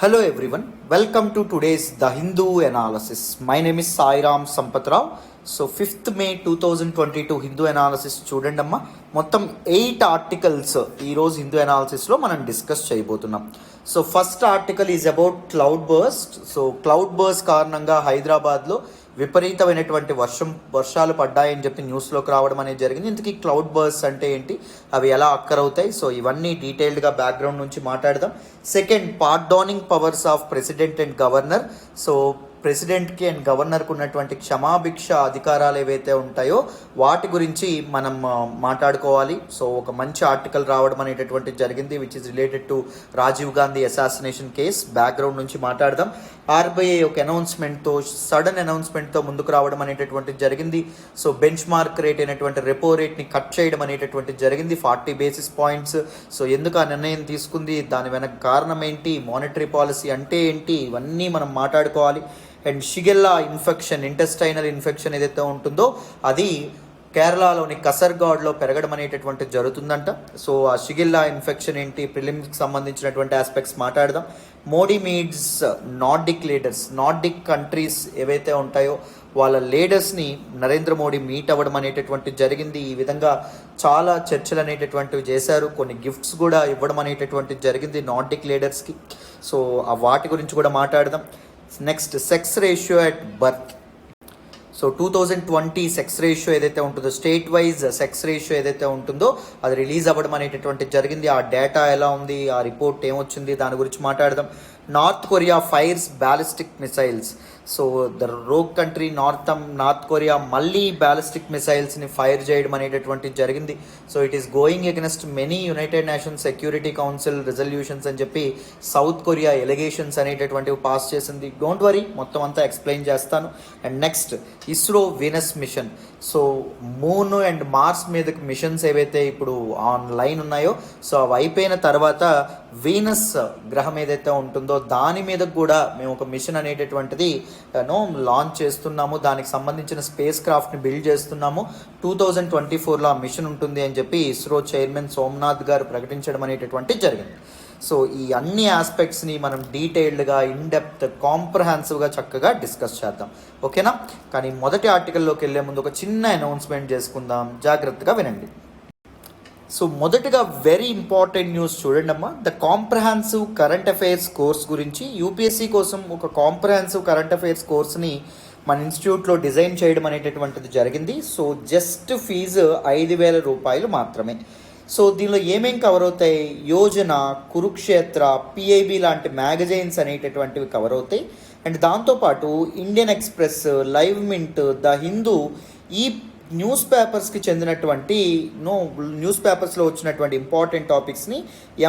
Hello everyone, welcome to today's The Hindu Analysis. My name is Sairam Sampatrao. So 5th May 2022 Hindu analysis చూడండి అమ్మా. మొత్తం 8 articles ఈరోజు హిందూ అనాలిసిస్లో మనం discuss చేయబోతున్నాం. So first article is about cloud burst. So cloud burst కారణంగా హైదరాబాద్లో విపరీతమైనటువంటి వర్షాలు పడ్డాయని చెప్పి న్యూస్లోకి రావడం అనేది జరిగింది. ఇంతకీ క్లౌడ్ బర్స్ట్ అంటే ఏంటి, అవి ఎలా అక్కరవుతాయి, సో ఇవన్నీ డీటెయిల్డ్గా బ్యాక్గ్రౌండ్ నుంచి మాట్లాడదాం. Second, pardoning powers of president and governor. So ప్రెసిడెంట్కి అండ్ గవర్నర్కి ఉన్నటువంటి క్షమాభిక్ష అధికారాలు ఏవైతే ఉంటాయో వాటి గురించి మనం మాట్లాడుకోవాలి. సో ఒక మంచి ఆర్టికల్ రావడం అనేటటువంటి జరిగింది which is related to Rajiv Gandhi assassination case. Background నుంచి మాట్లాడదాం. ఆర్బీఐ ఒక అనౌన్స్మెంట్తో, సడన్ అనౌన్స్మెంట్తో ముందుకు రావడం అనేటటువంటి జరిగింది. సో బెంచ్ మార్క్ రేట్ అయినటువంటి రెపో రేట్ని కట్ చేయడం అనేటటువంటి జరిగింది 40 బేసిస్ పాయింట్స్. సో ఎందుకు ఆ నిర్ణయం తీసుకుంది, దాని వెనక కారణం ఏంటి, మానిటరీ పాలసీ అంటే ఏంటి, ఇవన్నీ మనం మాట్లాడుకోవాలి. And Shigella infection, intestinal infection ఏదైతే ఉంటుందో అది కేరళలోని కసర్గాడ్లో పెరగడం అనేటటువంటి జరుగుతుందంట. సో ఆ షిగెల్లా ఇన్ఫెక్షన్ ఏంటి, ప్రిలిమ్స్కి సంబంధించినటువంటి ఆస్పెక్ట్స్ మాట్లాడదాం. Modi meets Nordic leaders, Nordic countries ఏవైతే ఉంటాయో వాళ్ళ లీడర్స్ని నరేంద్ర మోడీ మీట్ అవ్వడం అనేటటువంటి జరిగింది. ఈ విధంగా చాలా చర్చలు అనేటటువంటివి చేశారు, కొన్ని గిఫ్ట్స్ కూడా ఇవ్వడం అనేటటువంటి జరిగింది నార్డిక్ లీడర్స్కి. సో ఆ వాటి గురించి కూడా మాట్లాడదాం. Next, sex ratio at birth. So 2020 sex ratio ఏదైతే ఉంటుందో, స్టేట్ వైజ్ సెక్స్ రేషియో ఏదైతే ఉంటుందో అది రిలీజ్ అవ్వడం అనేటటువంటి జరిగింది. ఆ డేటా ఎలా ఉంది, ఆ రిపోర్ట్ ఏమొచ్చింది, దాని గురించి మాట్లాడదాం. North Korea fires ballistic missiles. So the rogue country North Korea మళ్ళీ బ్యాలిస్టిక్ మిసైల్స్ని ఫైర్ చేయడం అనేటటువంటి జరిగింది. So it is going against many United Nations Security Council resolutions అని చెప్పి సౌత్ కొరియా ఎలిగేషన్స్ అనేటటువంటివి పాస్ చేసింది. డోంట్ వరీ, మొత్తం అంతా ఎక్స్ప్లెయిన్ చేస్తాను. And next, ISRO Venus mission. So moon and Mars మీదకి మిషన్స్ ఏవైతే ఇప్పుడు ఆన్లైన్ ఉన్నాయో, సో అవి అయిపోయిన తర్వాత వీనస్ గ్రహం ఏదైతే ఉంటుందో దాని మీద కూడా మేము ఒక మిషన్ అనేటటువంటిది లాంచ్ చేస్తున్నాము. దానికి సంబంధించిన స్పేస్ క్రాఫ్ట్ని బిల్డ్ చేస్తున్నాము. 2024లో ఆ మిషన్ ఉంటుంది అని చెప్పి ఇస్రో చైర్మన్ సోమనాథ్ గారు ప్రకటించడం అనేటటువంటి జరిగింది. సో ఈ అన్ని ఆస్పెక్ట్స్ని మనం డీటెయిల్డ్గా, ఇన్డెప్త్, కాంప్రహెన్సివ్గా చక్కగా డిస్కస్ చేద్దాం, ఓకేనా. కానీ మొదటి ఆర్టికల్లోకి వెళ్ళే ముందు ఒక చిన్న అనౌన్స్మెంట్ చేసుకుందాం, జాగ్రత్తగా వినండి. సో మొదటగా వెరీ ఇంపార్టెంట్ న్యూస్ చూడండి అమ్మా. The comprehensive current affairs course గురించి, యూపీఎస్సీ కోసం ఒక కాంప్రహెన్సివ్ కరెంట్ అఫైర్స్ కోర్స్ని మన ఇన్స్టిట్యూట్లో డిజైన్ చేయడం అనేటటువంటిది జరిగింది. సో జస్ట్ ఫీజు 5,000 రూపాయలు మాత్రమే. సో దీనిలో ఏమేం కవర్ అవుతాయి, యోజన, కురుక్షేత్ర, పిఐబి లాంటి మ్యాగజైన్స్ అనేటటువంటివి కవర్ అవుతాయి. అండ్ దాంతోపాటు Indian express, live mint, the Hindu, ఈ న్యూస్ పేపర్స్కి చెందినటువంటి న్యూస్ పేపర్స్లో వచ్చినటువంటి ఇంపార్టెంట్ టాపిక్స్ని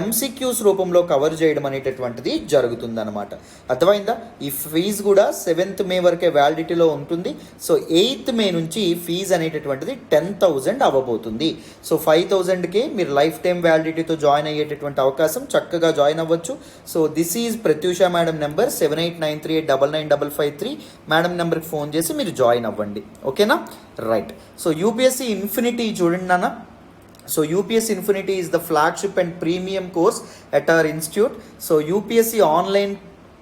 ఎంసీక్యూస్ రూపంలో కవర్ చేయడం అనేటటువంటిది జరుగుతుందన్నమాట. అర్థమైందా. ఈ ఫీజు కూడా 7th మే వరకే వ్యాలిడిటీలో ఉంటుంది. సో 8th మే నుంచి ఫీజు అనేటటువంటిది 10,000 అవ్వబోతుంది. సో 5,000కి మీరు లైఫ్ టైం వ్యాలిడిటీతో జాయిన్ అయ్యేటటువంటి అవకాశం, చక్కగా జాయిన్ అవ్వచ్చు. So this is Pratyusha madam number 7893899553. Madam నెంబర్కి ఫోన్ చేసి మీరు జాయిన్ అవ్వండి, ఓకేనా. రైట్. సో యూపీఎస్సీ ఇన్ఫినిటీ చూడండి నాన్న. So UPSC infinity is the flagship and premium course at our institute. So UPSC online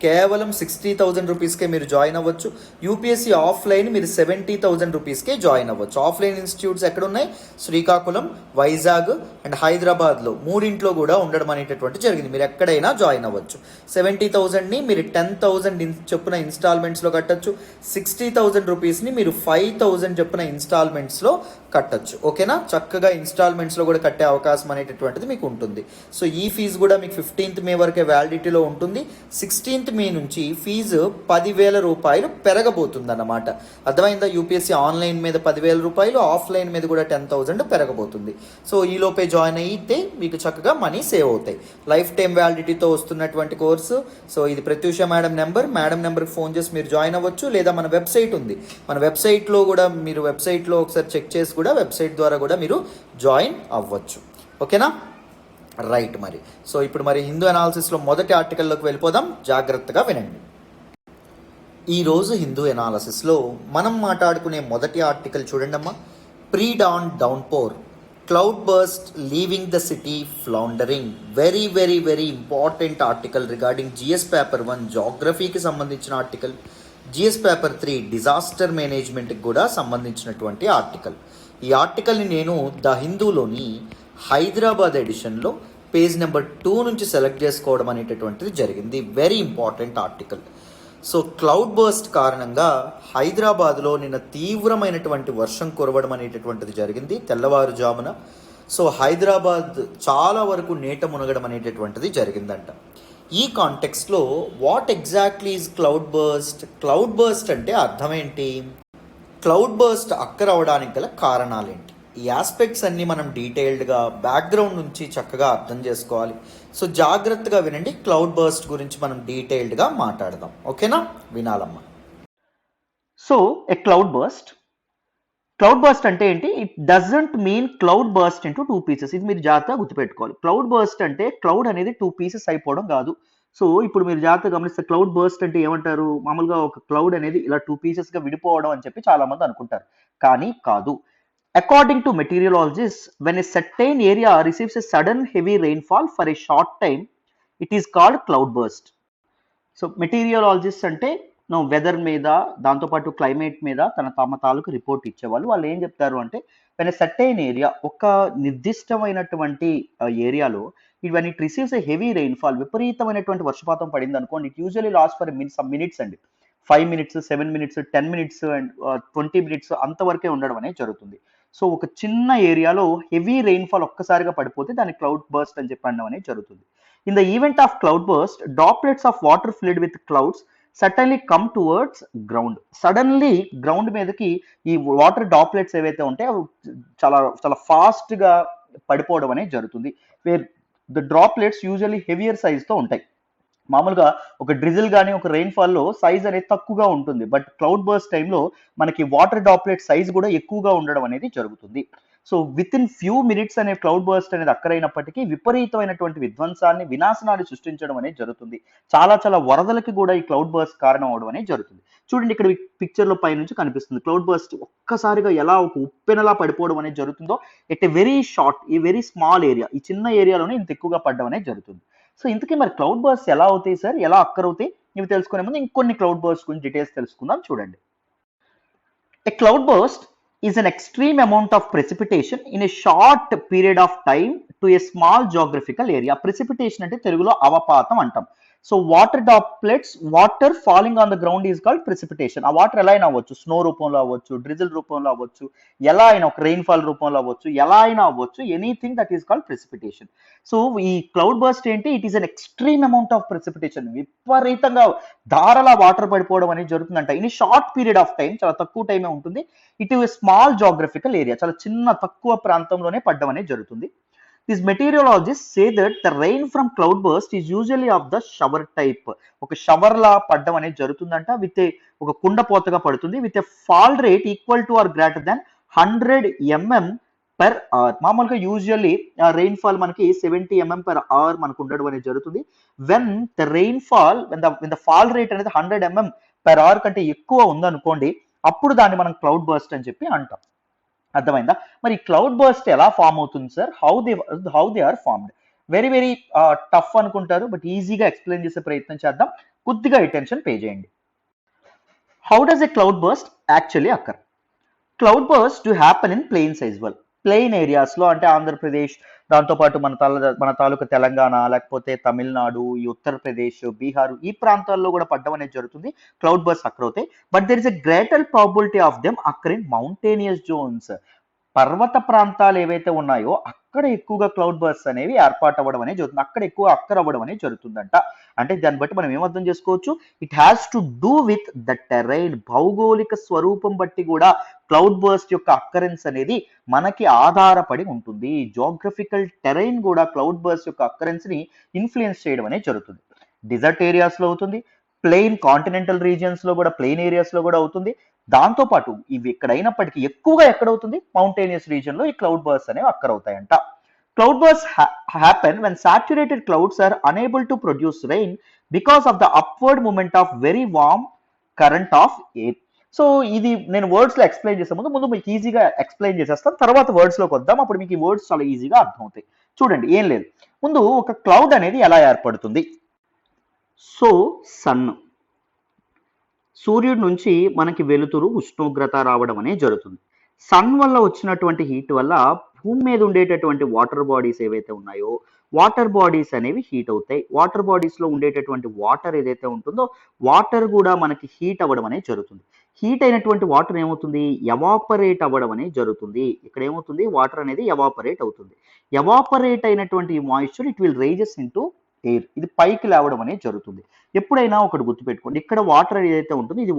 కేవలం 60,000 రూపీస్కే మీరు జాయిన్ అవ్వచ్చు. యూపీఎస్సీ ఆఫ్లైన్ మీరు 70,000 రూపీస్కే జాయిన్ అవ్వచ్చు. ఆఫ్లైన్ ఇన్స్టిట్యూట్స్ ఎక్కడ ఉన్నాయి, శ్రీకాకుళం, వైజాగ్ అండ్ హైదరాబాద్లో మూడింట్లో కూడా ఉండడం అనేటటువంటి జరిగింది. మీరు ఎక్కడైనా జాయిన్ అవ్వచ్చు. 70,000ని మీరు 10,000 చొప్పున ఇన్స్టాల్మెంట్స్లో కట్టచ్చు. 60,000 రూపీస్ని మీరు 5,000 చొప్పున ఇన్స్టాల్మెంట్స్లో కట్టచ్చు, ఓకేనా. చక్కగా ఇన్స్టాల్మెంట్స్లో కూడా కట్టే అవకాశం అనేటటువంటిది మీకు ఉంటుంది. సో ఈ ఫీజు కూడా మీకు 15th మే వరకే వ్యాలిడిటీలో ఉంటుంది. 16th మే నుంచి ఫీజు 10,000 రూపాయలు పెరగబోతుంది అన్నమాట. అర్థమైందా. యూపీఎస్సీ ఆన్లైన్ మీద 10,000 రూపాయలు, ఆఫ్లైన్ మీద కూడా 10,000 పెరగబోతుంది. సో ఈలోపే జాయిన్ అయితే మీకు చక్కగా మనీ సేవ్ అవుతాయి. లైఫ్ టైం వ్యాలిడిటీతో వస్తున్నటువంటి కోర్సు. సో ఇది ప్రత్యూష మేడం నెంబర్కి ఫోన్ చేసి మీరు జాయిన్ అవ్వచ్చు. లేదా మన వెబ్సైట్ ఉంది, మన వెబ్సైట్లో కూడా మీరు వెబ్సైట్లో ఒకసారి చెక్ చేసి కూడా వెబ్సైట్ ద్వారా కూడా మీరు జాయిన్ అవ్వచ్చు, ఓకేనా. రైట్. మరి సో ఇప్పుడు మరి హిందూ అనాలిసిస్లో మొదటి ఆర్టికల్లోకి వెళ్ళిపోదాం, జాగ్రత్తగా వినండి. ఈరోజు హిందూ అనాలిసిస్లో మనం మాట్లాడుకునే మొదటి ఆర్టికల్ చూడండి అమ్మా. Pre dawn downpour, cloud burst leaving the city floundering. Very very very important article regarding GS paper 1 జాగ్రఫీకి సంబంధించిన ఆర్టికల్, జిఎస్ పేపర్ 3 డిజాస్టర్ మేనేజ్మెంట్కి కూడా సంబంధించినటువంటి ఆర్టికల్. ఈ ఆర్టికల్ని నేను ద హిందూలోని హైదరాబాద్ ఎడిషన్లో పేజ్ నెంబర్ 2 నుంచి సెలెక్ట్ చేసుకోవడం అనేటటువంటిది జరిగింది. Very important article. So cloud burst కారణంగా హైదరాబాద్లో నిన్న తీవ్రమైనటువంటి వర్షం కురవడం అనేటటువంటిది జరిగింది తెల్లవారుజామున. సో హైదరాబాద్ చాలా వరకు నీట మునగడం అనేటటువంటిది జరిగిందంట. ఈ కాంటెక్స్ట్లో what exactly is cloud burst? Cloud burst అంటే అర్థం ఏంటి? క్లౌడ్ బర్స్ట్ అక్కరవడానికి గల కారణాలేంటి? ఈ ఆస్పెక్ట్స్ అన్నీ మనం డీటెయిల్డ్గా బ్యాక్గ్రౌండ్ నుంచి చక్కగా అర్థం చేసుకోవాలి. సో జాగ్రత్తగా వినండి. క్లౌడ్ బర్స్ట్ గురించి మనం డీటెయిల్డ్గా మాట్లాడదాం. ఓకేనా? వినాలమ్మా. సో ఏ క్లౌడ్ బర్స్ట్ అంటే ఏంటి? It doesn't mean cloud burst into 2 pieces. ఇది మీరు జాగ్రత్తగా గుర్తుపెట్టుకోవాలి. క్లౌడ్ బర్స్ట్ అంటే క్లౌడ్ అనేది 2 పీసెస్ అయిపోవడం కాదు. సో ఇప్పుడు మీరు జాగ్రత్తగా గమనిస్తే క్లౌడ్ బర్స్ట్ అంటే ఏమంటారు? మామూలుగా ఒక క్లౌడ్ అనేది ఇలా 2 పీసెస్గా విడిపోవడం అని చెప్పి చాలా మంది అనుకుంటారు, కానీ కాదు. According to meteorologists, when a certain area receives a sudden heavy rainfall for a short time, it is called cloud burst. So meteorologist అంటే వెదర్ మీద, దాంతోపాటు క్లైమేట్ మీద తమ తాలూకు రిపోర్ట్ ఇచ్చేవాళ్ళు. వాళ్ళు ఏం చెప్తారు అంటే, వెన్ ఎ సర్టైన్ ఏరియా, ఒక నిర్దిష్టమైనటువంటి ఏరియాలో when it receives a heavy rainfall, విపరీతమైనటువంటి వర్షపాతం పడింది అనుకోండి, it usually last for some minutes అండి. 5 minutes, 7 minutes, 10 minutes and 20 minutes అంతవరకే ఉండడం అనేది జరుగుతుంది. సో ఒక చిన్న ఏరియాలో హెవీ రెయిన్ఫాల్ ఒక్కసారిగా పడిపోతే దాన్ని క్లౌడ్ బర్స్ట్ అని చెప్పి అనడం అనేది జరుగుతుంది. In the event of cloud burst, droplets of water filled with clouds suddenly come towards ground. Suddenly ground మీదకి ఈ వాటర్ డ్రాప్లెట్స్ ఏవైతే ఉంటాయో చాలా చాలా ఫాస్ట్గా పడిపోవడం అనేది జరుగుతుంది. Where the droplets usually heavier సైజ్తో ఉంటాయి. మామూలుగా ఒక డ్రిజిల్ కానీ ఒక రెయిన్ఫాల్లో సైజ్ అనేది తక్కువగా ఉంటుంది, బట్ క్లౌడ్ బర్స్ట్ టైంలో మనకి వాటర్ డ్రాప్లెట్ సైజ్ కూడా ఎక్కువగా ఉండడం అనేది జరుగుతుంది. So with in few minutes అనే క్లౌడ్ బర్స్ట్ అనేది అక్కరైనప్పటికీ విపరీతమైనటువంటి విధ్వంసాన్ని, వినాశనాన్ని సృష్టించడం అనేది జరుగుతుంది. చాలా చాలా వరదలకి కూడా ఈ క్లౌడ్ బర్స్ట్ కారణం అవడం అనేది జరుగుతుంది. చూడండి, ఇక్కడ పిక్చర్లో పై నుంచి కనిపిస్తుంది క్లౌడ్ బర్స్ట్ ఒక్కసారిగా ఎలా ఒక ఉప్పెనలా పడిపోవడం అనేది జరుగుతుందో ఎట్ ఎ వెరీ షార్ట్, ఈ వెరీ స్మాల్ ఏరియా, ఈ చిన్న ఏరియాలోనే ఇంత ఎక్కువగా పడడం అనేది జరుగుతుంది. సో ఇంతకీ మరి క్లౌడ్ బర్స్ట్ ఎలా అవుతాయి సార్, ఎలా అక్కరవుతాయి? ఇవి తెలుసుకునే ముందు ఇంకొన్ని క్లౌడ్ బర్స్ట్ గురించి డీటెయిల్స్ తెలుసుకుందాం. చూడండి, a cloud burst is an extreme amount of precipitation in a short period of time to a small geographical area. Precipitation అంటే తెలుగులో అవపాతం అంటాం. So water droplets, water falling on the ground is called precipitation. ఆ water ఎలా అయినా అవ్వచ్చు, snow రూపంలో అవ్వచ్చు, drizzle రూపంలో అవ్వచ్చు, ఎలా అయినా ఒక రెయిన్ఫాల్ రూపంలో అవ్వచ్చు, ఎలా అయినా అవ్వచ్చు, anything that is called precipitation. So ఈ క్లౌడ్ బర్స్ట్ ఏంటి? It is an extreme amount of precipitation. విపరీతంగా ధారలా వాటర్ పడిపోవడం అనేది జరుగుతుందంట. In short period of time, చాలా తక్కువ టైమే ఉంటుంది. It is small geographical area, చాలా చిన్న తక్కువ ప్రాంతంలోనే పడ్డం అనేది జరుగుతుంది. These meteorologists say that the rain from cloudburst is usually of the shower type. ఒక షవర్ లా పడ్డం అనేది జరుగుతుందంట. విత్ ఒక కుండపోతగా పడుతుంది. With a fall rate equal to or greater than 100 mm per hour. మామూలుగా యూజువల్లీ రెయిన్ఫాల్ మనకి 70 mm per hour మనకు ఉండడం అనేది జరుగుతుంది. When the rainfall, when the fall rate అనేది 100 mm per hour కంటే ఎక్కువ ఉందనుకోండి, అప్పుడు దాన్ని మనం క్లౌడ్ బర్స్ట్ అని చెప్పి అంటాం. అర్థమైందా? మరి క్లౌడ్ బర్స్ట్ ఎలా ఫామ్ అవుతుంది sir? How they are formed? Very very tough అనుకుంటారు, బట్ ఈజీగా ఎక్స్ప్లెయిన్ చేసే ప్రయత్నం చేద్దాం. కొద్దిగా అటెన్షన్ పే చేయండి. How does a cloud burst actually అక్కర్? Cloud burst do happen in plains as well. Plain ఏరియాస్లో అంటే ఆంధ్రప్రదేశ్, దాంతోపాటు మన తాలూకా తెలంగాణ, లేకపోతే తమిళనాడు, ఈ ఉత్తరప్రదేశ్, బీహార్, ఈ ప్రాంతాల్లో కూడా పడ్డం అనేది జరుగుతుంది. క్లౌడ్ బర్స్ట్ అక్కర్ అవుతాయి. But there is a greater probability of them occur in mountainous zones. పర్వత ప్రాంతాలు ఏవైతే ఉన్నాయో అక్కడ ఎక్కువగా క్లౌడ్ బర్స్ట్ అనేవి ఏర్పాటు అవ్వడం అనేది జరుగుతుంది. అక్కడ ఎక్కువ అక్కర్ అవ్వడం అనేది జరుగుతుందంట. అంటే దాన్ని బట్టి మనం ఏమర్థం చేసుకోవచ్చు? It has to do with the terrain. భౌగోళిక స్వరూపం బట్టి కూడా క్లౌడ్ బర్స్ట్ యొక్క అక్కరెన్స్ అనేది మనకి ఆధారపడి ఉంటుంది. జోగ్రఫికల్ టెరైన్ కూడా క్లౌడ్ బర్స్ట్ యొక్క అక్కరెన్స్ ని ఇన్ఫ్లుయెన్స్ చేయడం అనేది జరుగుతుంది. డిజర్ట్ ఏరియాస్ లో అవుతుంది, ప్లెయిన్ కాంటినెంటల్ రీజియన్స్ లో కూడా, ప్లెయిన్ ఏరియాస్ లో కూడా అవుతుంది. దాంతోపాటు ఇవి ఇక్కడ అయినప్పటికీ ఎక్కువగా ఎక్కడవుతుంది? మౌంటేనియస్ రీజియన్ లో ఈ క్లౌడ్ బర్స్ట్ అనేవి అక్కర్ అవుతాయంట. Cloud bursts happen when saturated clouds are unable to produce rain because of the upward movement of very warm current of air. So ఇది నేను వర్డ్స్లో ఎక్స్ప్లెయిన్ చేసే ముందు మీకు ఈజీగా ఎక్స్ప్లెయిన్ చేసేస్తాను, తర్వాత వర్డ్స్లోకి వద్దాం, అప్పుడు మీకు ఈ వర్డ్స్ చాలా ఈజీగా అర్థమవుతాయి. చూడండి, ఏం లేదు, ముందు ఒక క్లౌడ్ అనేది ఎలా ఏర్పడుతుంది. సో సన్, సూర్యుడి నుంచి మనకి వెలుతురు, ఉష్ణోగ్రత రావడం అనేది జరుగుతుంది. సన్ వల్ల వచ్చినటువంటి హీట్ వల్ల భూమి మీద ఉండేటటువంటి వాటర్ బాడీస్ ఏవైతే ఉన్నాయో, వాటర్ బాడీస్ అనేవి హీట్ అవుతాయి. వాటర్ బాడీస్లో ఉండేటటువంటి వాటర్ ఏదైతే ఉంటుందో, వాటర్ కూడా మనకి హీట్ అవ్వడం అనేది జరుగుతుంది. హీట్ అయినటువంటి వాటర్ ఏమవుతుంది, ఎవాపరేట్ అవ్వడం అనేది జరుగుతుంది. ఇక్కడ ఏమవుతుంది, వాటర్ అనేది ఎవాపరేట్ అవుతుంది. ఎవాపరేట్ అయినటువంటి ఈ moisture it will rises into air, ఇది పైకి లేవడం అనేది జరుగుతుంది. ఎప్పుడైనా ఒకటి గుర్తుపెట్టుకోండి, ఇక్కడ వాటర్ ఏదైతే ఉంటుందో ఇది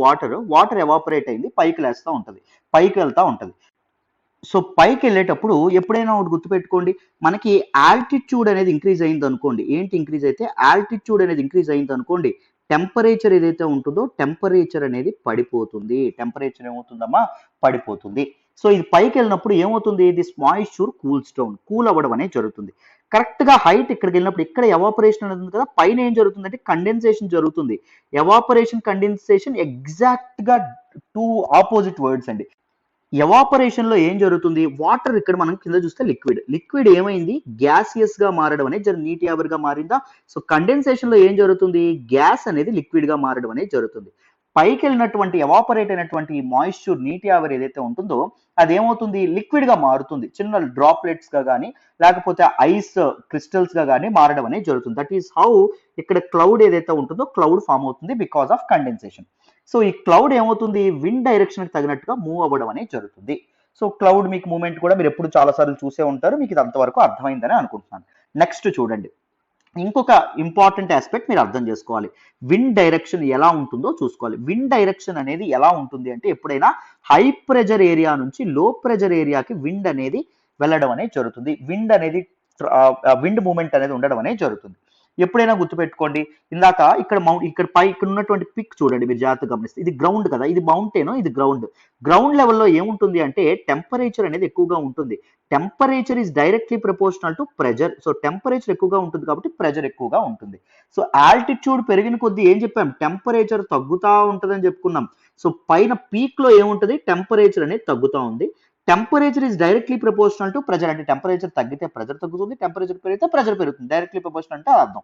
వాటర్ ఎవాపరేట్ అయింది, పైకి లేస్తూ ఉంటుంది, పైకి వెళ్తూ ఉంటుంది. సో పైకి వెళ్ళేటప్పుడు ఎప్పుడైనా ఒకటి గుర్తుపెట్టుకోండి, మనకి ఆల్టిట్యూడ్ అనేది ఇంక్రీజ్ అయింది అనుకోండి. ఏంటి ఇంక్రీజ్ అయితే, ఆల్టిట్యూడ్ అనేది ఇంక్రీజ్ అయింది అనుకోండి, టెంపరేచర్ ఏదైతే ఉంటుందో టెంపరేచర్ అనేది పడిపోతుంది. టెంపరేచర్ ఏమవుతుందమ్మా, పడిపోతుంది. సో ఇది పైకి వెళ్ళినప్పుడు ఏమవుతుంది, this moisture cools down, cool అవ్వడం అనేది జరుగుతుంది. కరెక్ట్గా హైట్ ఇక్కడికి వెళ్ళినప్పుడు ఇక్కడ ఎవాపరేషన్ అనేది ఉంది కదా, పైన ఏం జరుగుతుందంటే కండెన్సేషన్ జరుగుతుంది. ఎవాపరేషన్, కండెన్సేషన్ ఎగ్జాక్ట్గా టూ ఆపోజిట్ వర్డ్స్ అండి. ఎవాపరేషన్ లో ఏం జరుగుతుంది, వాటర్ ఇక్కడ మనం కింద చూస్తే లిక్విడ్ ఏమైంది, గ్యాసియస్ గా మారడం అనేది నీటి ఆవిరిగా మారిందా. సో కండెన్సేషన్ లో ఏం జరుగుతుంది, గ్యాస్ అనేది లిక్విడ్ గా మారడం అనేది జరుగుతుంది. పైకి వెళ్ళినటువంటి ఎవాపరేట్ అయినటువంటి మాయిశ్చర్, నీటి ఆవిరి ఏదైతే ఉంటుందో అది ఏమవుతుంది, లిక్విడ్ గా మారుతుంది. చిన్న డ్రాప్లెట్స్ గా కానీ లేకపోతే ఐస్ క్రిస్టల్స్ గా కానీ మారడం అనేది జరుగుతుంది. దట్ ఈస్ హౌ ఇక్కడ క్లౌడ్ ఏదైతే ఉంటుందో క్లౌడ్ ఫామ్ అవుతుంది బికాస్ ఆఫ్ కండెన్సేషన్. సో ఈ క్లౌడ్ ఏమవుతుంది, విండ్ డైరెక్షన్ తగినట్టుగా మూవ్ అవ్వడం అనేది జరుగుతుంది. సో క్లౌడ్ మీకు మూమెంట్ కూడా మీరు ఎప్పుడు చాలాసార్లు చూసే ఉంటారు, మీకు ఇది అంతవరకు అర్థమైందని అనుకుంటున్నాను. నెక్స్ట్ చూడండి, ఇంకొక ఇంపార్టెంట్ ఆస్పెక్ట్ మీరు అర్థం చేసుకోవాలి, విండ్ డైరెక్షన్ ఎలా ఉంటుందో చూసుకోవాలి. విండ్ డైరెక్షన్ అనేది ఎలా ఉంటుంది అంటే, ఎప్పుడైనా హై ప్రెజర్ ఏరియా నుంచి లో ప్రెజర్ ఏరియాకి విండ్ అనేది వెళ్ళడం అనేది జరుగుతుంది. విండ్ మూమెంట్ అనేది ఉండడం అనేది జరుగుతుంది. ఎప్పుడైనా గుర్తుపెట్టుకోండి, ఇందాక ఇక్కడ ఇక్కడ ఉన్నటువంటి పిక్ చూడండి, మీరు జాగ్రత్తగా గమనిస్తే ఇది గ్రౌండ్ కదా, ఇది మౌంటైన్, ఇది గ్రౌండ్ లెవెల్లో ఏముంటుంది అంటే టెంపరేచర్ అనేది ఎక్కువగా ఉంటుంది. Temperature is directly proportional to pressure. So temperature ఎక్కువగా ఉంటుంది కాబట్టి ప్రెజర్ ఎక్కువగా ఉంటుంది. సో ఆల్టిట్యూడ్ పెరిగిన కొద్దీ ఏం చెప్పాం, టెంపరేచర్ తగ్గుతూ ఉంటుందని చెప్పుకున్నాం. సో పైన పీక్ లో ఏముంటుంది, టెంపరేచర్ అనేది తగ్గుతూ ఉంది. Temperature is directly proportional to pressure, అంటే టెంపరేచర్ తగ్గితే ప్రెజర్ తగ్గుతుంది, టెంపరేచర్ పెరిగితే ప్రెజర్ పెరుగుతుంది. డైరెక్ట్లీ ప్రపోర్షనల్ అంటే అర్థం.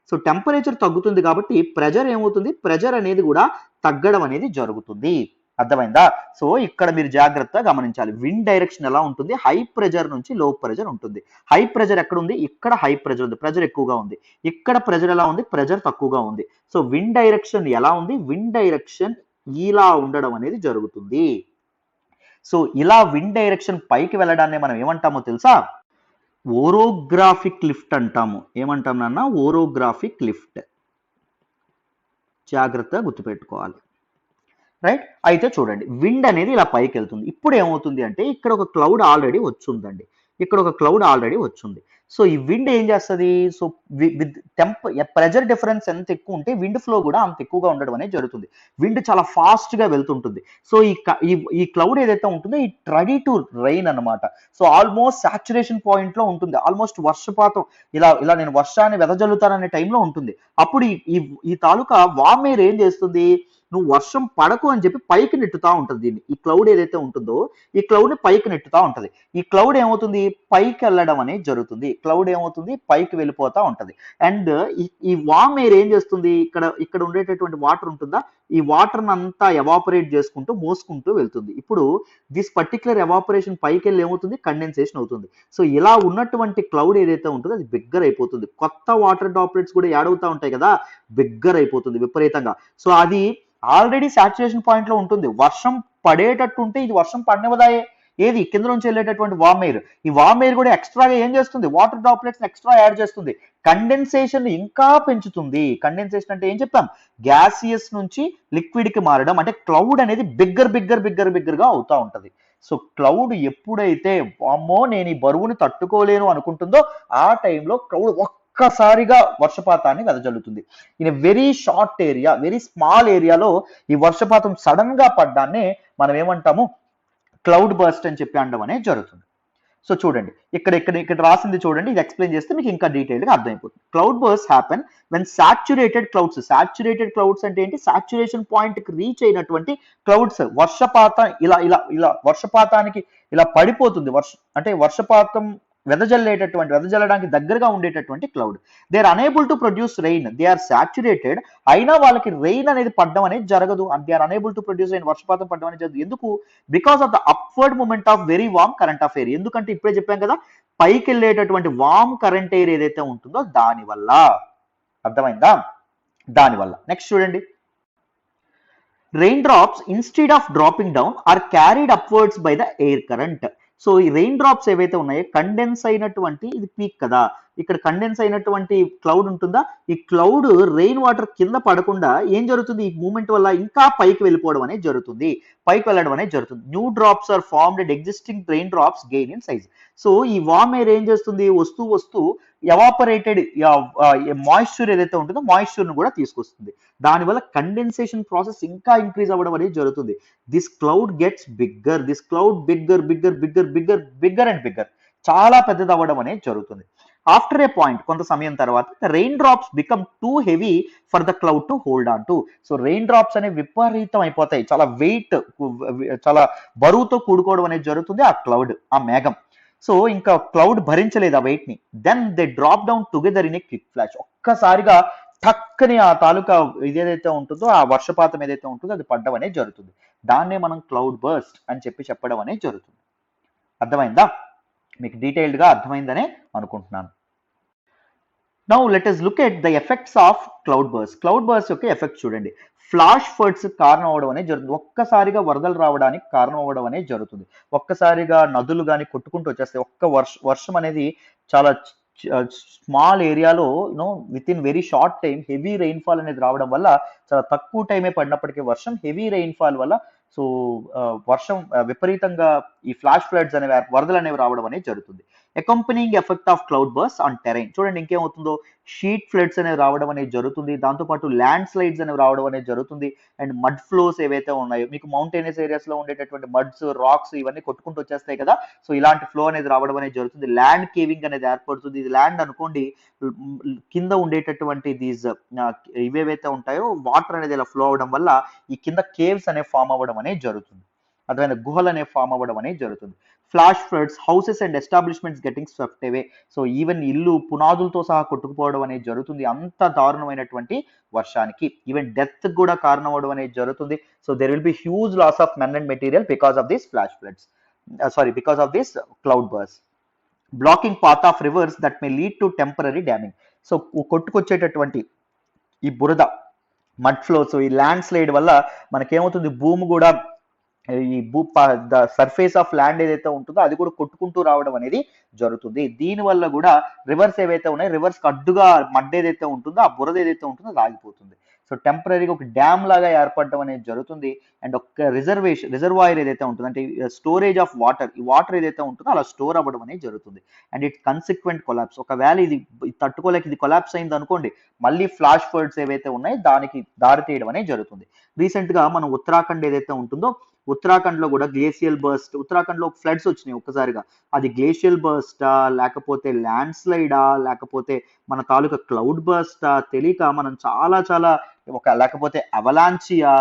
సో టెంపరేచర్ తగ్గుతుంది కాబట్టి ప్రెజర్ ఏమవుతుంది, ప్రెజర్ అనేది కూడా తగ్గడం అనేది జరుగుతుంది. అర్థమైందా. సో ఇక్కడ మీరు జాగ్రత్తగా గమనించాలి, విండ్ డైరెక్షన్ ఎలా ఉంటుంది, హై ప్రెజర్ నుంచి లో ప్రెజర్ ఉంటుంది. హై ప్రెజర్ ఎక్కడ ఉంది, ఇక్కడ హై ప్రెజర్ ఉంది, ప్రెజర్ ఎక్కువగా ఉంది. ఇక్కడ ప్రెజర్ ఎలా ఉంది, ప్రెజర్ తక్కువగా ఉంది. సో విండ్ డైరెక్షన్ ఎలా ఉంది, విండ్ డైరెక్షన్ ఇలా ఉండడం అనేది జరుగుతుంది. సో ఇలా విండ్ డైరెక్షన్ పైకి వెళ్ళడాన్ని మనం ఏమంటామో తెలుసా, ఓరోగ్రాఫిక్ లిఫ్ట్ అంటాము. ఏమంటాం నాన్న, ఓరోగ్రాఫిక్ లిఫ్ట్. జాగ్రత్తగా గుర్తుపెట్టుకోవాలి, రైట్. అయితే చూడండి, విండ్ అనేది ఇలా పైకి వెళ్తుంది. ఇప్పుడు ఏమవుతుంది అంటే ఇక్కడ ఒక క్లౌడ్ ఆల్రెడీ వచ్చిందండి, ఇక్కడ ఒక క్లౌడ్ ఆల్రెడీ వచ్చింది. సో ఈ విండ్ ఏం చేస్తుంది, సో విత్ ప్రెజర్ డిఫరెన్స్ ఎంత ఎక్కువ ఉంటే విండ్ ఫ్లో కూడా అంత ఎక్కువగా ఉండడం అనేది జరుగుతుంది. విండ్ చాలా ఫాస్ట్ గా వెళ్తుంటుంది. సో ఈ క్లౌడ్ ఏదైతే ఉంటుందో ఈ రెడీ టు రైన్ అనమాట. సో ఆల్మోస్ట్ సాచురేషన్ పాయింట్ లో ఉంటుంది, ఆల్మోస్ట్ వర్షపాతం, ఇలా నేను వర్షాన్ని వెదజల్లుతాననే టైంలో ఉంటుంది. అప్పుడు ఈ తాలూకా వామ్ ఎయిర్ ఏం చేస్తుంది, నువ్వు వర్షం పడకు అని చెప్పి పైకి నెట్టుతా ఉంటుంది దీన్ని. ఈ క్లౌడ్ ఏదైతే ఉంటుందో ఈ క్లౌడ్ ని పైకి నెట్టుతా ఉంటుంది. ఈ క్లౌడ్ ఏమవుతుంది, పైకి వెళ్ళడం అనేది జరుగుతుంది. క్లౌడ్ ఏమవుతుంది, పైకి వెళ్ళిపోతా ఉంటది. అండ్ ఈ వామ్ ఎయిర్ ఏం చేస్తుంది, ఇక్కడ ఉండేటటువంటి వాటర్ ఉంటుందా, ఈ వాటర్ అంతా ఎవాపరేట్ చేసుకుంటూ మోసుకుంటూ వెళ్తుంది. ఇప్పుడు దిస్ పర్టికులర్ ఎవాపరేషన్ పైకి వెళ్ళి ఏమవుతుంది, కండెన్సేషన్ అవుతుంది. సో ఇలా ఉన్నటువంటి క్లౌడ్ ఏదైతే ఉంటుందో అది బిగ్గర్ అయిపోతుంది. కొత్త వాటర్ డ్రాప్లెట్స్ కూడా యాడ్ అవుతా ఉంటాయి కదా, బిగ్గర్ అయిపోతుంది విపరీతంగా. సో అది ఆల్రెడీ సాచురేషన్ పాయింట్ లో ఉంటుంది. వర్షం పడేటట్టు ఉంటే ఇది వర్షం పడనివ్వదాయే, ఏది కింద నుంచి వెళ్ళేటటువంటి వామ్ ఎయిర్. ఈ వామ్ ఎయిర్ కూడా ఎక్స్ట్రాగా ఏం చేస్తుంది, వాటర్ డ్రాప్లెట్స్ ఎక్స్ట్రా యాడ్ చేస్తుంది, కండెన్సేషన్ ఇంకా పెంచుతుంది. కండెన్సేషన్ అంటే ఏం చెప్తాం, గ్యాసియస్ నుంచి లిక్విడ్ కి మారడం, అంటే క్లౌడ్ అనేది బిగ్గర్ గా అవుతా ఉంటది. సో క్లౌడ్ ఎప్పుడైతే అమ్మో నేను ఈ బరువుని తట్టుకోలేను అనుకుంటుందో ఆ టైంలో క్లౌడ్ ఒక్కసారిగా వర్షపాతాన్ని వెదజల్లుతుంది. In very short area, very small ఏరియాలో ఈ వర్షపాతం సడన్ గా పడ్డాన్నే మనం ఏమంటాము, క్లౌడ్ బర్స్ట్ అని చెప్పి అనడం అనేది జరుగుతుంది. సో చూడండి ఇక్కడ రాసింది చూడండి, ఇది ఎక్స్ప్లెయిన్ చేస్తే మీకు ఇంకా డీటెయిల్గా అర్థమైపోతుంది. Cloud burst happen when saturated clouds అంటే ఏంటి, సాచురేషన్ పాయింట్ కి రీచ్ అయినటువంటి క్లౌడ్స్, వర్షపాతం ఇలా వర్షపాతానికి ఇలా పడిపోతుంది, వర్షపాతం వెదజల్లడానికి దగ్గరగా ఉండేటటువంటి cloud. They are unable to produce rain, they are saturated, అయినా వాళ్ళకి రెయిన్ అనేది పడడం అనేది జరగదు. And they are unable to produce rain, వర్షపాతం పడడం అనేది జరగదు. ఎందుకు? Because of the upward movement of very warm current of air. ఎందుకంటే ఇప్పుడే చెప్పాం కదా, పైకి వెళ్ళేటటువంటి వార్మ్ కరెంట్ ఎయిర్ ఏదైతే ఉంటుందో దానివల్ల. అర్థమైందా? దానివల్ల. నెక్స్ట్ చూడండి, rain drops instead of dropping down are carried upwards by the air current. So ఈ రెయిన్ డ్రాప్స్ ఏవైతే ఉన్నాయో, కండెన్స్ అయినటువంటి, ఇది పీక్ కదా, ఇక్కడ కండెన్స్ అయినటువంటి క్లౌడ్ ఉంటుందా, ఈ క్లౌడ్ రెయిన్ వాటర్ కింద పడకుండా ఏం జరుగుతుంది, ఈ మూమెంట్ వల్ల ఇంకా పైకి వెళ్ళిపోవడం అనేది జరుగుతుంది, పైకి వెళ్ళడం అనేది జరుగుతుంది. New drops are formed and existing rain drops gain in size. So ఈ వార్మ్ ఎయిర్ ఏం చేస్తుంది, వస్తూ ఎవాపరేటెడ్ మాయిశ్చర్ ఏదైతే ఉంటుందో మాయిశ్చర్ ను కూడా తీసుకొస్తుంది. దానివల్ల కండెన్సేషన్ ప్రాసెస్ ఇంకా ఇంక్రీజ్ అవ్వడం అనేది జరుగుతుంది. This cloud gets bigger, bigger and bigger, చాలా పెద్దది అవ్వడం అనేది జరుగుతుంది. ఆఫ్టర్ ఏ పాయింట్, కొంత సమయం తర్వాత, rain drops become too heavy for the cloud to hold on to. So rain drops అనేవి విపరీతం అయిపోతాయి, చాలా వెయిట్, చాలా బరువుతో కూడుకోవడం అనేది జరుగుతుంది ఆ క్లౌడ్, ఆ మేఘం. సో ఇంకా క్లౌడ్ భరించలేదు ఆ వెయిట్ ని. Then they drop down together in a quick flash. ఒక్కసారిగా టక్కని ఆ తాలూకా ఇదేదైతే ఉంటుందో, ఆ వర్షపాతం ఏదైతే ఉంటుందో అది పడ్డం అనేది జరుగుతుంది. దాన్నే మనం క్లౌడ్ బర్స్ట్ అని చెప్పడం అనేది జరుగుతుంది. అర్థమైందా? మీకు డీటెయిల్డ్ గా అర్థమైందనే అనుకుంటున్నాను. Now let us look at the effects of cloud burst. Cloud burst యొక్క ఎఫెక్ట్ చూడండి. ఫ్లాష్ ఫ్లడ్స్ కారణం అవడం అనేది జరుగుతుంది. ఒక్కసారిగా వరదలు రావడానికి కారణం అవ్వడం అనేది జరుగుతుంది. ఒక్కసారిగా నదులు కానీ కొట్టుకుంటూ వచ్చేస్తాయి. వర్షం అనేది చాలా స్మాల్ ఏరియాలో with in very short time heavy rainfall అనేది రావడం వల్ల, చాలా తక్కువ టైమే పడినప్పటికీ వర్షం, హెవీ రెయిన్ఫాల్ వల్ల సో వర్షం విపరీతంగా ఈ ఫ్లాష్ ఫ్లడ్స్ అనేవి, వరదలు అనేవి రావడం అనేది జరుగుతుంది. Accompanying effect of cloud burst on terrain. చూడండి ఇంకేమవుతుందో, షీట్ ఫ్లడ్స్ అనేవి రావడం అనేది జరుగుతుంది. దాంతోపాటు ల్యాండ్ స్లైడ్స్ అనేవి రావడం అనేది జరుగుతుంది. అండ్ మడ్ ఫ్లోస్ ఏవైతే ఉన్నాయో, మీకు మౌంటైనస్ ఏరియాస్ లో ఉండేటటువంటి మడ్స్, రాక్స్ ఇవన్నీ కొట్టుకుంటూ వచ్చేస్తాయి కదా, సో ఇలాంటి ఫ్లో అనేది రావడం అనేది జరుగుతుంది. ల్యాండ్ కేవింగ్ అనేది ఏర్పడుతుంది. ఇది ల్యాండ్ అనుకోండి, కింద ఉండేటటువంటి దీస్ ఇవేవైతే ఉంటాయో, వాటర్ అనేది ఇలా ఫ్లో అవడం వల్ల ఈ కింద కేవ్స్ అనేవి ఫామ్ అవ్వడం అనేది జరుగుతుంది. అదైన గుహలు అనేవి ఫామ్ అవ్వడం అనేది జరుగుతుంది. Flash floods, houses and establishments getting swept away. So even ఇల్లు పునాదులతో సహా కొట్టుకుపోవడం అనేది జరుగుతుంది అంత దారుణమైనటువంటి వర్షానికి. ఈవెన్ డెత్ కూడా కారణం అవ్వడం అనేది జరుగుతుంది. So there will be huge loss of men and material because of this flash floods, because of this cloud burst. Blocking path of rivers that may lead to temporary damming. So కొట్టుకొచ్చేటటువంటి ఈ బురద, mud flows, ఈ land slide వల్ల మనకేమవుతుంది, భూమి కూడా, ఈ the surface of land ఏదైతే ఉంటుందో అది కూడా కొట్టుకుంటూ రావడం అనేది జరుగుతుంది. దీని వల్ల కూడా రివర్స్ ఏవైతే ఉన్నాయో, రివర్స్ అడ్డుగా మడ్ ఏదైతే ఉంటుందో, ఆ బురద ఏదైతే ఉంటుందో అది ఆగిపోతుంది. సో టెంపరీగా ఒక డ్యామ్ లాగా ఏర్పడడం అనేది జరుగుతుంది. అండ్ ఒక రిజర్వాయర్ ఏదైతే ఉంటుందో, అంటే స్టోరేజ్ ఆఫ్ వాటర్, ఈ వాటర్ ఏదైతే ఉంటుందో అలా స్టోర్ అవ్వడం అనేది జరుగుతుంది. And it consequent collapse. ఒకవేళ ఇది తట్టుకోలేక ఇది కొలాప్స్ అయింది అనుకోండి, మళ్ళీ ఫ్లాష్ ఫ్లడ్స్ ఏవైతే ఉన్నాయో దానికి దారి తీయడం అనేది జరుగుతుంది. రీసెంట్ గా మనం ఉత్తరాఖండ్ ఏదైతే ఉంటుందో, ఉత్తరాఖండ్ లో కూడా గ్లేషియల్ బర్స్ట్, ఉత్తరాఖండ్ లో ఫ్లడ్స్ వచ్చినాయి ఒక్కసారిగా. అది గ్లేషియల్ బర్స్టా, లేకపోతే ల్యాండ్ స్లైడా, లేకపోతే మన తాలూకా క్లౌడ్ బర్స్టా తెలియక మనం చాలా లేకపోతే అవలాంచియా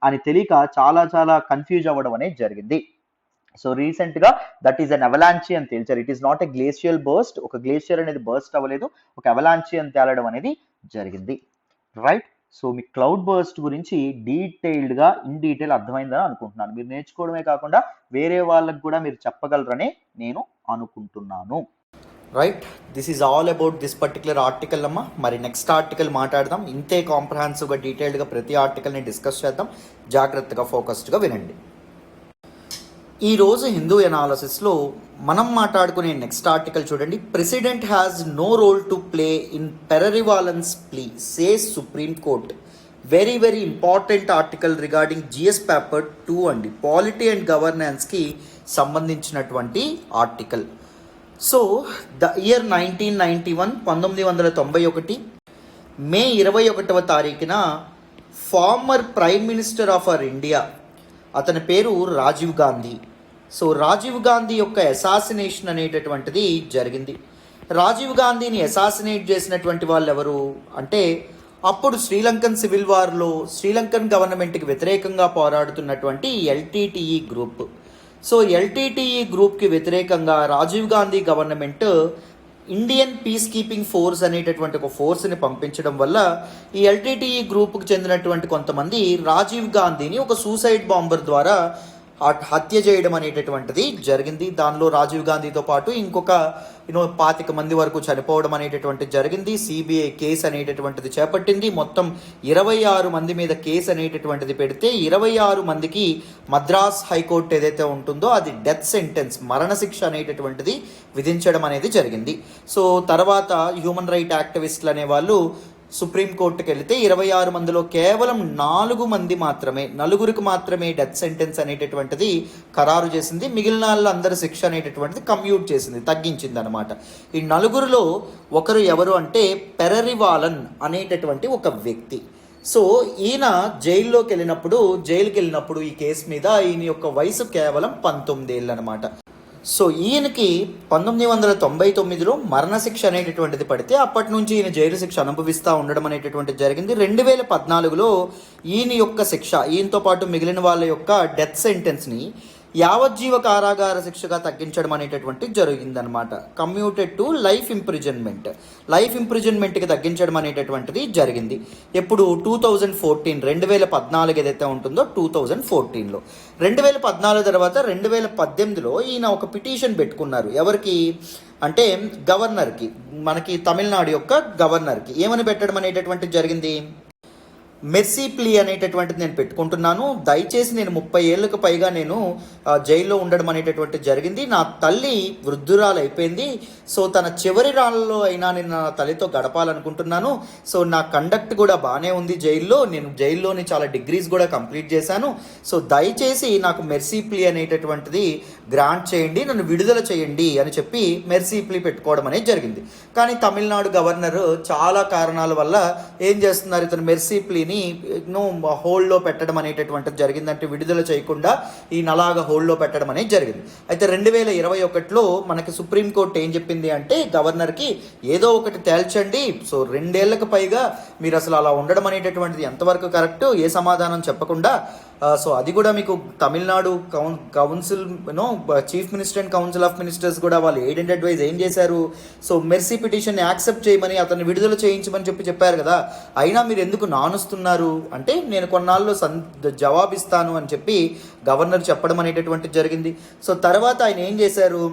అని తెలియక చాలా కన్ఫ్యూజ్ అవ్వడం అనేది జరిగింది. సో రీసెంట్ గా దట్ ఈస్ అన్ అవలాంచి అని తేల్చారు. It is not a glacial burst. ఒక గ్లేషియర్ అనేది బర్స్ట్ అవ్వలేదు, ఒక అవలాంచి అని తేలడం అనేది జరిగింది. రైట్. సో మీ క్లౌడ్ బర్స్ట్ గురించి డీటెయిల్డ్గా ఇన్ డీటెయిల్ అర్థమైందని అనుకుంటున్నాను. మీరు నేర్చుకోవడమే కాకుండా వేరే వాళ్ళకి కూడా మీరు చెప్పగలరని నేను అనుకుంటున్నాను. Right, this is all about this particular article అమ్మ. మరి నెక్స్ట్ ఆర్టికల్ మాట్లాడదాం. ఇంతే కాంప్రహెన్సివ్గా డీటెయిల్డ్గా ప్రతి ఆర్టికల్ని డిస్కస్ చేద్దాం. జాగ్రత్తగా ఫోకస్డ్గా వినండి. ఈరోజు హిందూ ఎనాలిసిస్లో మనం మాట్లాడుకునే నెక్స్ట్ ఆర్టికల్ చూడండి. President has no role to play in Perarivalan's plea says supreme court. Very important article regarding GS paper 2 అండి, పాలిటీ అండ్ గవర్నెన్స్కి సంబంధించినటువంటి article. So the year 1991, 1991 May 21వ తారీఖున former prime minister of our India, అతని పేరు Rajiv Gandhi, so Rajiv Gandhi యొక్క assassination అనేటటువంటిది జరిగింది. రాజీవ్ గాంధీని అసాసినేట్ చేసినటువంటి వాళ్ళు ఎవరు అంటే, అప్పుడు శ్రీలంకన్ సివిల్ వార్లో శ్రీలంకన్ గవర్నమెంట్కి వ్యతిరేకంగా పోరాడుతున్నటువంటి ఎల్టీటీఈ గ్రూప్. సో ఎల్టీటీఈ గ్రూప్కి వ్యతిరేకంగా Rajiv Gandhi government Indian peace keeping force అనేటటువంటి ఒక ఫోర్స్ని పంపించడం వల్ల ఈ ఎల్టీటీఈ గ్రూప్కి చెందినటువంటి కొంతమంది రాజీవ్ గాంధీని ఒక సూసైడ్ బాంబర్ ద్వారా హత్య చేయడం అనేటటువంటిది జరిగింది. దానిలో రాజీవ్ గాంధీతో పాటు ఇంకొక 25 మంది వరకు చనిపోవడం అనేటటువంటిది జరిగింది. సిబిఐ కేసు అనేటటువంటిది చేపట్టింది. మొత్తం 26 మంది మీద కేసు అనేటటువంటిది పెడితే 26 మందికి మద్రాస్ హైకోర్టు ఏదైతే ఉంటుందో అది డెత్ సెంటెన్స్, మరణశిక్ష అనేటటువంటిది విధించడం అనేది జరిగింది. సో తర్వాత హ్యూమన్ రైట్ యాక్టివిస్టులు అనేవాళ్ళు సుప్రీంకోర్టుకి వెళితే 26 మందిలో కేవలం 4 మంది మాత్రమే, నలుగురికి మాత్రమే డెత్ సెంటెన్స్ అనేటటువంటిది ఖరారు చేసింది. మిగిలిన వాళ్ళందరి శిక్ష అనేటటువంటిది కమ్యూట్ చేసింది, తగ్గించింది అనమాట. ఈ నలుగురిలో ఒకరు ఎవరు అంటే పెరరివాలన్ అనేటటువంటి ఒక వ్యక్తి. సో ఈయన జైలుకి వెళ్ళినప్పుడు ఈ కేసు మీద ఈయన యొక్క వయసు కేవలం 19 ఏళ్ళు అనమాట. సో ఈయనకి 1999లో మరణశిక్ష అనేటటువంటిది పడితే అప్పటి నుంచి ఈయన జైలు శిక్ష అనుభవిస్తూ ఉండడం అనేటటువంటిది జరిగింది. 2014లో ఈయన యొక్క శిక్ష, ఈయనతో పాటు మిగిలిన వాళ్ళ యొక్క డెత్ సెంటెన్స్ని యావజ్జీవ కారాగార శిక్షగా తగ్గించడం అనేటటువంటి జరిగిందనమాట. కమ్యూటెడ్ టు లైఫ్ ఇంప్రిజన్మెంట్కి తగ్గించడం అనేటటువంటిది జరిగింది. ఎప్పుడు 2014 ఏదైతే ఉంటుందో 2014లో 2014 తర్వాత 2018లో ఈయన ఒక పిటిషన్ పెట్టుకున్నారు. ఎవరికి అంటే గవర్నర్కి, మనకి తమిళనాడు యొక్క గవర్నర్కి. ఏమని పెట్టడం అనేటటువంటిది జరిగింది, మెర్సీ ప్లీ అనేటటువంటిది నేను పెట్టుకుంటున్నాను, దయచేసి నేను 30 ఏళ్ళకు పైగా నేను జైల్లో ఉండడం అనేటటువంటిది జరిగింది, నా తల్లి వృద్ధురాలు అయిపోయింది, సో తన చివరి రాళ్ళలో అయినా నేను నా తల్లితో గడపాలనుకుంటున్నాను, సో నా కండక్ట్ కూడా బాగానే ఉంది జైల్లో, నేను జైల్లోని చాలా డిగ్రీస్ కూడా కంప్లీట్ చేశాను, సో దయచేసి నాకు మెర్సీ ప్లీ అనేటటువంటిది గ్రాంట్ చేయండి, నన్ను విడుదల చేయండి అని చెప్పి మెర్సీ ప్లీ పెట్టుకోవడం అనేది జరిగింది. కానీ తమిళనాడు గవర్నర్ చాలా కారణాల వల్ల ఏం చేస్తున్నారు, ఇతను మెర్సీ ప్లీని హోల్డ్లో పెట్టడం అనేటటువంటిది జరిగిందంటే విడుదల చేయకుండా ఈయన అలాగా హోల్డ్లో పెట్టడం అనేది జరిగింది. అయితే 2021లో మనకి సుప్రీంకోర్టు ఏం చెప్పింది అంటే గవర్నర్కి ఏదో ఒకటి తేల్చండి, సో 2 ఏళ్లకు పైగా మీరు అసలు అలా ఉండడం అనేటటువంటిది ఎంతవరకు కరెక్ట్, ఏ సమాధానం చెప్పకుండా, సో అది కూడా మీకు Tamil Nadu council chief minister and council of ministers కూడా వాళ్ళు ఎయిడ్ అండ్ అడ్వైజ్ ఏం చేశారు, సో మెర్సీ పిటిషన్ యాక్సెప్ట్ చేయమని అతన్ని విడుదల చేయించమని చెప్పారు కదా, అయినా మీరు ఎందుకు నానుస్తున్నారు అంటే నేను కొన్నాళ్ళు జవాబిస్తాను అని చెప్పి గవర్నర్ చెప్పడం అనేటటువంటిది జరిగింది. సో తర్వాత ఆయన ఏం చేశారు,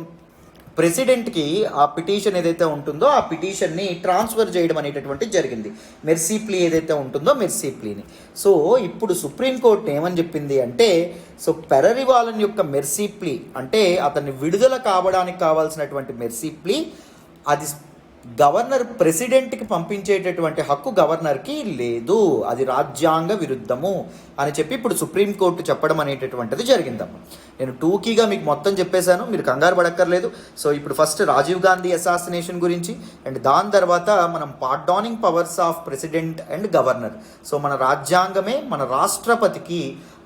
ప్రెసిడెంట్కి ఆ పిటిషన్ ఏదైతే ఉంటుందో ఆ పిటిషన్ని ట్రాన్స్ఫర్ చేయడం అనేటటువంటిది జరిగింది, మెర్సీ ప్లీ ఏదైతే ఉంటుందో మెర్సీ ప్లీని. సో ఇప్పుడు సుప్రీంకోర్టు ఏమని చెప్పింది అంటే, సో పెరరివాలన్ యొక్క మెర్సీ ప్లీ అంటే అతన్ని విడుదల కావడానికి కావాల్సినటువంటి మెర్సీ ప్లీ అది గవర్నర్ ప్రెసిడెంట్కి పంపించేటటువంటి హక్కు గవర్నర్కి లేదు, అది రాజ్యాంగ విరుద్ధము అని చెప్పి ఇప్పుడు సుప్రీంకోర్టు చెప్పడం అనేటటువంటిది జరిగిందమ్మ. నేను టూకీగా మీకు మొత్తం చెప్పేశాను, మీరు కంగారు పడక్కర్లేదు. సో ఇప్పుడు ఫస్ట్ రాజీవ్ గాంధీ అసాసినేషన్ గురించి అండ్ దాని తర్వాత మనం pardoning powers of president and governor. So మన రాజ్యాంగమే మన రాష్ట్రపతికి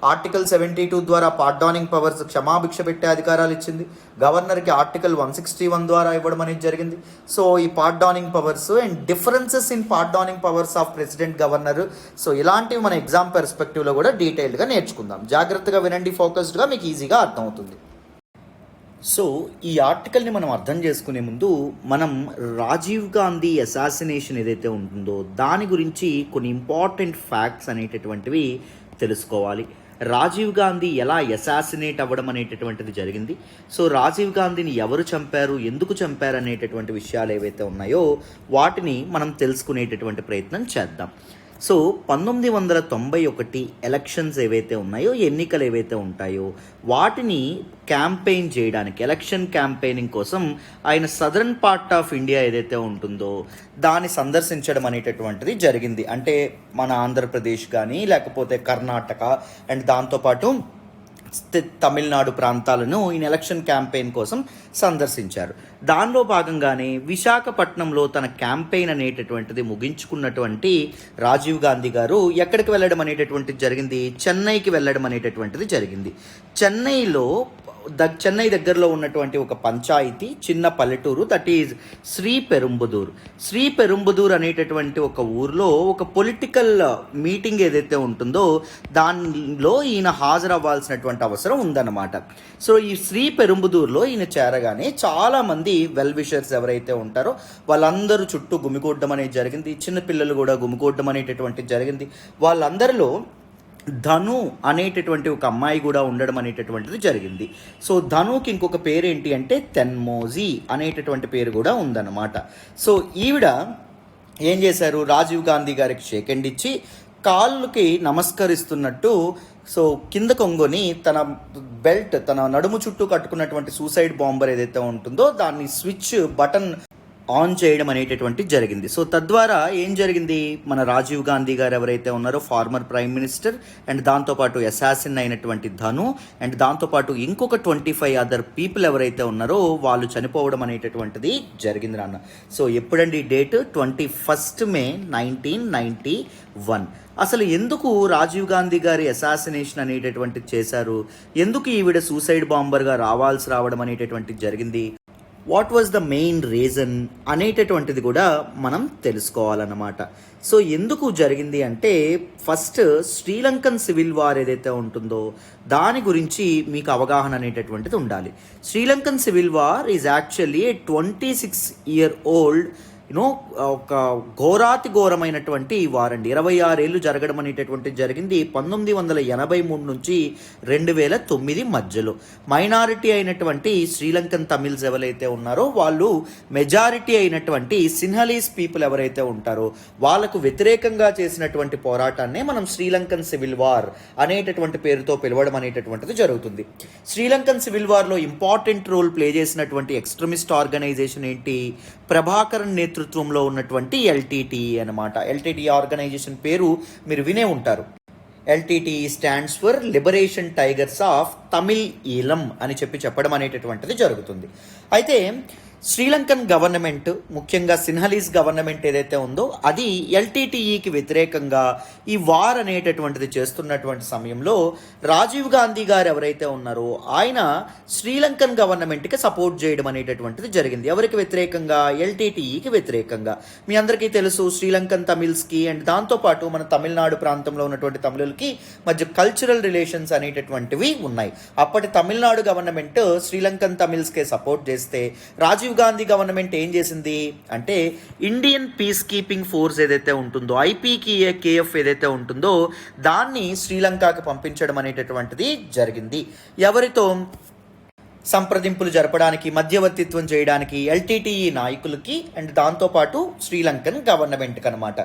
ఆర్టికల్ 72 ద్వారా పార్డానింగ్ పవర్స్, క్షమాభిక్ష పెట్టే అధికారాలు ఇచ్చింది, గవర్నర్కి ఆర్టికల్ 161 ద్వారా ఇవ్వడం అనేది జరిగింది. సో ఈ pardoning powers and differences in pardoning powers of president, governor, so ఇలాంటివి మన ఎగ్జామ్ పర్స్పెక్టివ్లో కూడా డీటెయిల్డ్గా నేర్చుకుందాం. జాగ్రత్తగా వినండి, ఫోకస్డ్గా, మీకు ఈజీగా అర్థమవుతుంది. సో ఈ ఆర్టికల్ని మనం అర్థం చేసుకునే ముందు మనం రాజీవ్ గాంధీ అసాసినేషన్ ఏదైతే ఉంటుందో దాని గురించి కొన్ని ఇంపార్టెంట్ ఫ్యాక్ట్స్ అనేటటువంటివి తెలుసుకోవాలి. రాజీవ్ గాంధీ ఎలా అసాసినేట్ అవ్వడం అనేటటువంటిది జరిగింది, సో రాజీవ్ గాంధీని ఎవరు చంపారు, ఎందుకు చంపారు అనేటటువంటి విషయాలు ఏవైతే ఉన్నాయో వాటిని మనం తెలుసుకునేటటువంటి ప్రయత్నం చేద్దాం. సో 1991 ఎలక్షన్స్ ఏవైతే ఉన్నాయో, ఎన్నికలు ఏవైతే ఉంటాయో వాటిని క్యాంపెయిన్ చేయడానికి, ఎలక్షన్ క్యాంపెయినింగ్ కోసం ఆయన సదరన్ పార్ట్ ఆఫ్ ఇండియా ఏదైతే ఉంటుందో దాన్ని సందర్శించడం అనేటటువంటిది జరిగింది. అంటే మన ఆంధ్రప్రదేశ్ కానీ లేకపోతే కర్ణాటక అండ్ దాంతోపాటు తమిళనాడు ప్రాంతాలను ఈయన ఎలక్షన్ క్యాంపెయిన్ కోసం సందర్శించారు. దానిలో భాగంగానే విశాఖపట్నంలో తన క్యాంపెయిన్ అనేటటువంటిది ముగించుకున్నటువంటి రాజీవ్ గాంధీ గారు ఎక్కడికి వెళ్ళడం అనేటటువంటిది జరిగింది, చెన్నైకి వెళ్ళడం అనేటటువంటిది జరిగింది. చెన్నైలో చెన్నై దగ్గరలో ఉన్నటువంటి ఒక పంచాయతీ, చిన్న పల్లెటూరు, దట్ ఈజ్ శ్రీపెరుంబుదూర్. శ్రీపెరుంబుదూర్ అనేటటువంటి ఒక ఊర్లో ఒక పొలిటికల్ మీటింగ్ ఏదైతే ఉంటుందో దానిలో ఈయన హాజరవ్వాల్సినటువంటి అవసరం ఉందన్నమాట. సో ఈ శ్రీపెరుంబుదూర్లో ఈయన చేరగానే చాలామంది వెల్ విషర్స్ ఎవరైతే ఉంటారో వాళ్ళందరూ చుట్టూ గుమికూడడం అనేది జరిగింది. చిన్నపిల్లలు కూడా గుమికూడడం అనేటటువంటిది జరిగింది. వాళ్ళందరిలో ధను అనేటటువంటి ఒక అమ్మాయి కూడా ఉండడం అనేటటువంటిది జరిగింది. సో ధనుకి ఇంకొక పేరు ఏంటి అంటే తెన్మోజీ అనేటటువంటి పేరు కూడా ఉందన్నమాట. సో ఈవిడ ఏం చేశారు, రాజీవ్ గాంధీ గారికి షేక్ హ్యాండ్ ఇచ్చి కాళ్ళకి నమస్కరిస్తున్నట్టు సో కింద కొంగొని తన బెల్ట్, తన నడుము చుట్టూ కట్టుకున్నటువంటి సూసైడ్ బాంబర్ ఏదైతే ఉంటుందో దాన్ని స్విచ్ బటన్ ఆన్ చేయడం అనేటటువంటి జరిగింది. సో తద్వారా ఏం జరిగింది, మన రాజీవ్ గాంధీ గారు ఎవరైతే ఉన్నారో ఫార్మర్ ప్రైమ్ మినిస్టర్, అండ్ దాంతోపాటు అసాసిన్ అయినటువంటి ధను, అండ్ దాంతోపాటు ఇంకొక 25 అదర్ పీపుల్ ఎవరైతే ఉన్నారో వాళ్ళు చనిపోవడం అనేటటువంటిది జరిగింది నాన్న. సో ఎప్పుడండి డేట్ 21 మే 1991. అసలు ఎందుకు రాజీవ్ గాంధీ గారి అసాసినేషన్ అనేటటువంటిది చేశారు, ఎందుకు ఈవిడ సూసైడ్ బాంబర్గా రావడం అనేటటువంటిది జరిగింది, what was the main reason అనేటటువంటిది కూడా మనం తెలుసుకోవాలన్నమాట. సో ఎందుకు జరిగింది అంటే ఫస్ట్ శ్రీలంకన్ సివిల్ వార్ ఏదైతే ఉంటుందో దాని గురించి మీకు అవగాహన అనేటటువంటిది ఉండాలి. Sri Lankan civil war is actually 26 year old ఒక ఘోరాతిఘోరమైనటువంటి వారండి. 26 ఏళ్ళు జరగడం అనేటటువంటిది జరిగింది 1983 నుంచి 2009 మధ్యలో. మైనారిటీ అయినటువంటి శ్రీలంకన్ తమిళ్స్ ఎవరైతే ఉన్నారో వాళ్ళు మెజారిటీ అయినటువంటి సిన్హలీస్ పీపుల్ ఎవరైతే ఉంటారో వాళ్ళకు వ్యతిరేకంగా చేసినటువంటి పోరాటాన్నే మనం శ్రీలంకన్ సివిల్ వార్ అనేటటువంటి పేరుతో పిలవడం అనేటటువంటిది జరుగుతుంది. Sri Lankan civil వార్లో important role play చేసినటువంటి ఎక్స్ట్రీమిస్ట్ ఆర్గనైజేషన్ ఏంటి, ప్రభాకరన్ నేతృత్వంలో ఉన్నటువంటి ఎల్టీటీఈ అనమాట. ఎల్టీటీఈ ఆర్గనైజేషన్ పేరు మీరు వినే ఉంటారు. LTTE stands for liberation tigers of Tamil Eelam అని చెప్పడం అనేటటువంటిది జరుగుతుంది. అయితే శ్రీలంకన్ గవర్నమెంట్, ముఖ్యంగా సిన్హలీస్ గవర్నమెంట్ ఏదైతే ఉందో అది ఎల్టీటీఈకి వ్యతిరేకంగా ఈ వార్ అనేటటువంటిది చేస్తున్నటువంటి సమయంలో రాజీవ్ గాంధీ గారు ఎవరైతే ఉన్నారో ఆయన శ్రీలంకన్ గవర్నమెంట్కి సపోర్ట్ చేయడం అనేటటువంటిది జరిగింది. ఎవరికి వ్యతిరేకంగా, ఎల్టీటీఈకి వ్యతిరేకంగా. మీ అందరికీ తెలుసు శ్రీలంకన్ తమిళ్స్కి అండ్ దాంతోపాటు మన తమిళనాడు ప్రాంతంలో ఉన్నటువంటి తమిళులకి మధ్య కల్చరల్ రిలేషన్స్ అనేటటువంటివి ఉన్నాయి. అప్పటి తమిళనాడు గవర్నమెంట్ శ్రీలంకన్ తమిళ్స్కే సపోర్ట్ చేస్తే రాజీవ్ గాంధీ గవర్నమెంట్ ఏం చేసింది అంటే ఇండియన్ పీస్ కీపింగ్ ఫోర్స్ ఏదైతే ఉంటుందో, ఐపీకేఎఫ్ ఏదైతే ఉంటుందో దాన్ని శ్రీలంకకి పంపించడం అనేటటువంటిది జరిగింది. ఎవరితో సంప్రదింపులు జరపడానికి, మధ్యవర్తిత్వం చేయడానికి ఎల్టీటీఈ నాయకులకి అండ్ దాంతోపాటు శ్రీలంకన్ గవర్నమెంట్కి అనమాట.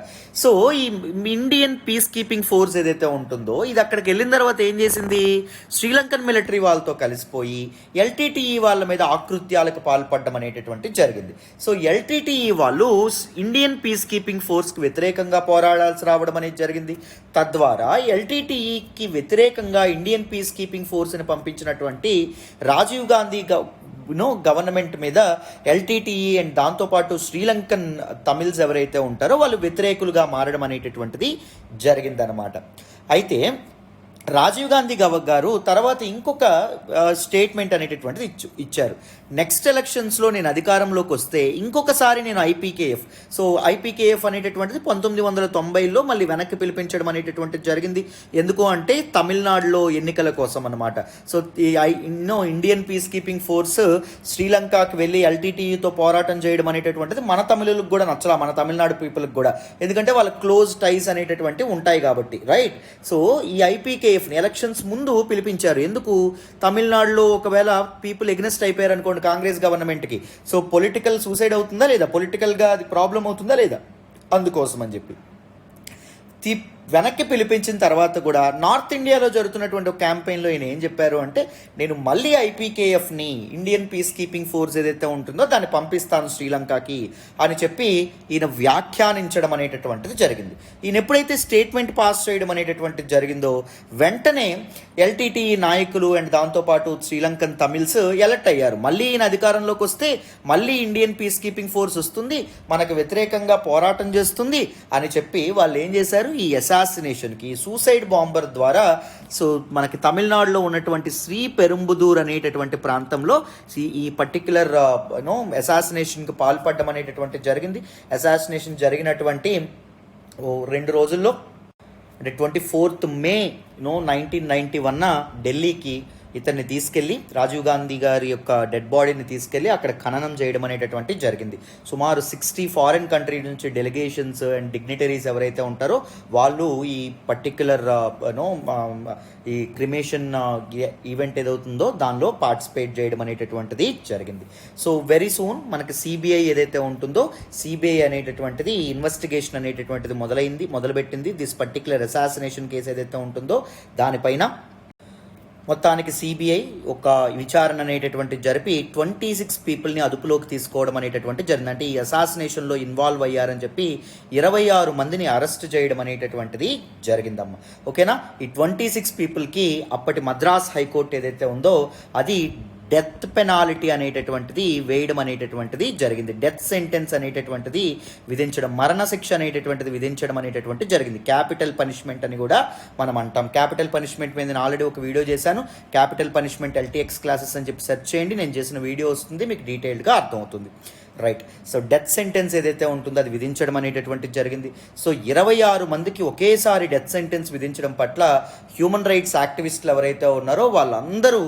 సో ఈ ఇండియన్ పీస్ కీపింగ్ ఫోర్స్ ఏదైతే ఉంటుందో ఇది అక్కడికి వెళ్ళిన తర్వాత ఏం చేసింది, శ్రీలంకన్ మిలిటరీ వాళ్ళతో కలిసిపోయి ఎల్టీటీఈ వాళ్ళ మీద ఆకృత్యాలకు పాల్పడడం అనేటటువంటి జరిగింది. సో ఎల్టీటీఈ వాళ్ళు ఇండియన్ పీస్ కీపింగ్ ఫోర్స్కి వ్యతిరేకంగా పోరాడాల్సి రావడం అనేది జరిగింది. తద్వారా ఎల్టీటీఈకి వ్యతిరేకంగా ఇండియన్ పీస్ కీపింగ్ ఫోర్స్ని పంపించినటువంటి రాజీవ్ గాంధీ గవర్నమెంట్ మీద ఎల్టీటీఈ అండ్ దాంతోపాటు శ్రీలంకన్ తమిళ్స్ ఎవరైతే ఉంటారో వాళ్ళు వ్యతిరేకులుగా మారడం అనేటటువంటిది జరిగిందనమాట. అయితే రాజీవ్ గాంధీ గారు తర్వాత ఇంకొక స్టేట్మెంట్ అనేటటువంటిది ఇచ్చారు. నెక్స్ట్ ఎలక్షన్స్లో నేను అధికారంలోకి వస్తే ఇంకొకసారి నేను ఐపీకేఎఫ్, సో ఐపీకేఎఫ్ అనేటటువంటిది 1990లో మళ్ళీ వెనక్కి పిలిపించడం అనేటటువంటిది జరిగింది. ఎందుకు అంటే తమిళనాడులో ఎన్నికల కోసం అనమాట. సో ఈ ఇండియన్ పీస్ కీపింగ్ ఫోర్స్ శ్రీలంకకి వెళ్ళి ఎల్టీటీఈతో పోరాటం చేయడం అనేటటువంటిది మన తమిళులకు కూడా నచ్చలా, మన తమిళనాడు పీపుల్కి కూడా, ఎందుకంటే వాళ్ళ క్లోజ్ టైస్ అనేటటువంటివి ఉంటాయి కాబట్టి, రైట్. సో ఈ ఐపీకేఎఫ్ ఎలక్షన్స్ ముందు పిలిపించారు. ఎందుకు, తమిళనాడులో ఒకవేళ పీపుల్ ఎగ్నెస్ట్ అయిపోయారు అనుకోండి కాంగ్రెస్ గవర్నమెంట్కి, సో పొలిటికల్ సూసైడ్ అవుతుందా లేదా, పొలిటికల్గా అది ప్రాబ్లం అవుతుందా లేదా, అందుకోసం అని చెప్పి వెనక్కి పిలిపించిన తర్వాత కూడా నార్త్ ఇండియాలో జరుగుతున్నటువంటి ఒక క్యాంపెయిన్లో ఈయన ఏం చెప్పారు అంటే నేను మళ్ళీ ఐపీకేఎఫ్ని, ఇండియన్ పీస్ కీపింగ్ ఫోర్స్ ఏదైతే ఉంటుందో దాన్ని పంపిస్తాను శ్రీలంకకి అని చెప్పి ఈయన వ్యాఖ్యానించడం అనేటటువంటిది జరిగింది. ఈయన ఎప్పుడైతే స్టేట్మెంట్ పాస్ చేయడం అనేటటువంటిది జరిగిందో వెంటనే ఎల్టీటీఈ నాయకులు అండ్ దాంతోపాటు శ్రీలంకన్ తమిళ్స్ ఎలర్ట్ అయ్యారు. మళ్ళీ ఈయన అధికారంలోకి వస్తే మళ్ళీ ఇండియన్ పీస్ కీపింగ్ ఫోర్స్ వస్తుంది, మనకు వ్యతిరేకంగా పోరాటం చేస్తుంది అని చెప్పి వాళ్ళు ఏం చేశారు, ఈ అసాసినేషన్కి సూసైడ్ బాంబర్ ద్వారా సో మనకి తమిళనాడులో ఉన్నటువంటి శ్రీ పెరుంబుదూర్ అనేటటువంటి ప్రాంతంలో ఈ పర్టిక్యులర్ అసాసినేషన్కి పాల్పడడం అనేటటువంటి జరిగింది. అసాసినేషన్ జరిగినటువంటి 2 రోజుల్లో అంటే 24th May 1991 ఢిల్లీకి ఇతన్ని తీసుకెళ్ళి రాజీవ్ గాంధీ గారి యొక్క డెడ్ బాడీని తీసుకెళ్ళి అక్కడ ఖననం చేయడం అనేటటువంటి జరిగింది. సుమారు 60 ఫారిన్ కంట్రీ నుంచి డెలిగేషన్స్ అండ్ డిగ్నిటరీస్ ఎవరైతే ఉంటారో వాళ్ళు ఈ పర్టిక్యులర్ ఈ క్రిమేషన్ ఈవెంట్ ఏదవుతుందో దానిలో పార్టిసిపేట్ చేయడం అనేటటువంటిది జరిగింది. సో వెరీ సూన్ మనకి సిబిఐ ఏదైతే ఉంటుందో సిబిఐ అనేటటువంటిది ఇన్వెస్టిగేషన్ అనేటటువంటిది మొదలుపెట్టింది. దిస్ పర్టిక్యులర్ అసాసినేషన్ కేసు ఏదైతే ఉంటుందో దానిపైన మొత్తానికి సిబిఐ ఒక విచారణ అనేటటువంటి జరిపి 26 పీపుల్ని అదుపులోకి తీసుకోవడం అనేటటువంటి జరిగింది. అంటే ఈ అసాసినేషన్లో ఇన్వాల్వ్ అయ్యారని చెప్పి 26 మందిని అరెస్ట్ చేయడం అనేటటువంటిది జరిగిందమ్మ. ఓకేనా, ఈ 26 పీపుల్కి అప్పటి మద్రాస్ హైకోర్టు ఏదైతే ఉందో అది డెత్ పెనాలిటీ అనేటటువంటిది వేయడం అనేటటువంటిది జరిగింది. డెత్ సెంటెన్స్ అనేటటువంటిది విధించడం, మరణశిక్ష అనేటటువంటిది విధించడం అనేటటువంటి జరిగింది. క్యాపిటల్ పనిష్మెంట్ అని కూడా మనం అంటాం. క్యాపిటల్ పనిష్మెంట్ మీద నేను ఆల్రెడీ ఒక వీడియో చేశాను. క్యాపిటల్ పనిష్మెంట్ ఎల్టీఎక్స్ క్లాసెస్ అని చెప్పి సెర్చ్ చేయండి, నేను చేసిన వీడియో వస్తుంది, మీకు డీటెయిల్డ్గా అర్థమవుతుంది. రైట్. సో డెత్ సెంటెన్స్ ఏదైతే ఉంటుందో అది విధించడం అనేటటువంటిది జరిగింది. సో 26 మందికి ఒకేసారి డెత్ సెంటెన్స్ విధించడం పట్ల హ్యూమన్ రైట్స్ యాక్టివిస్టులు ఎవరైతే ఉన్నారో వాళ్ళందరూ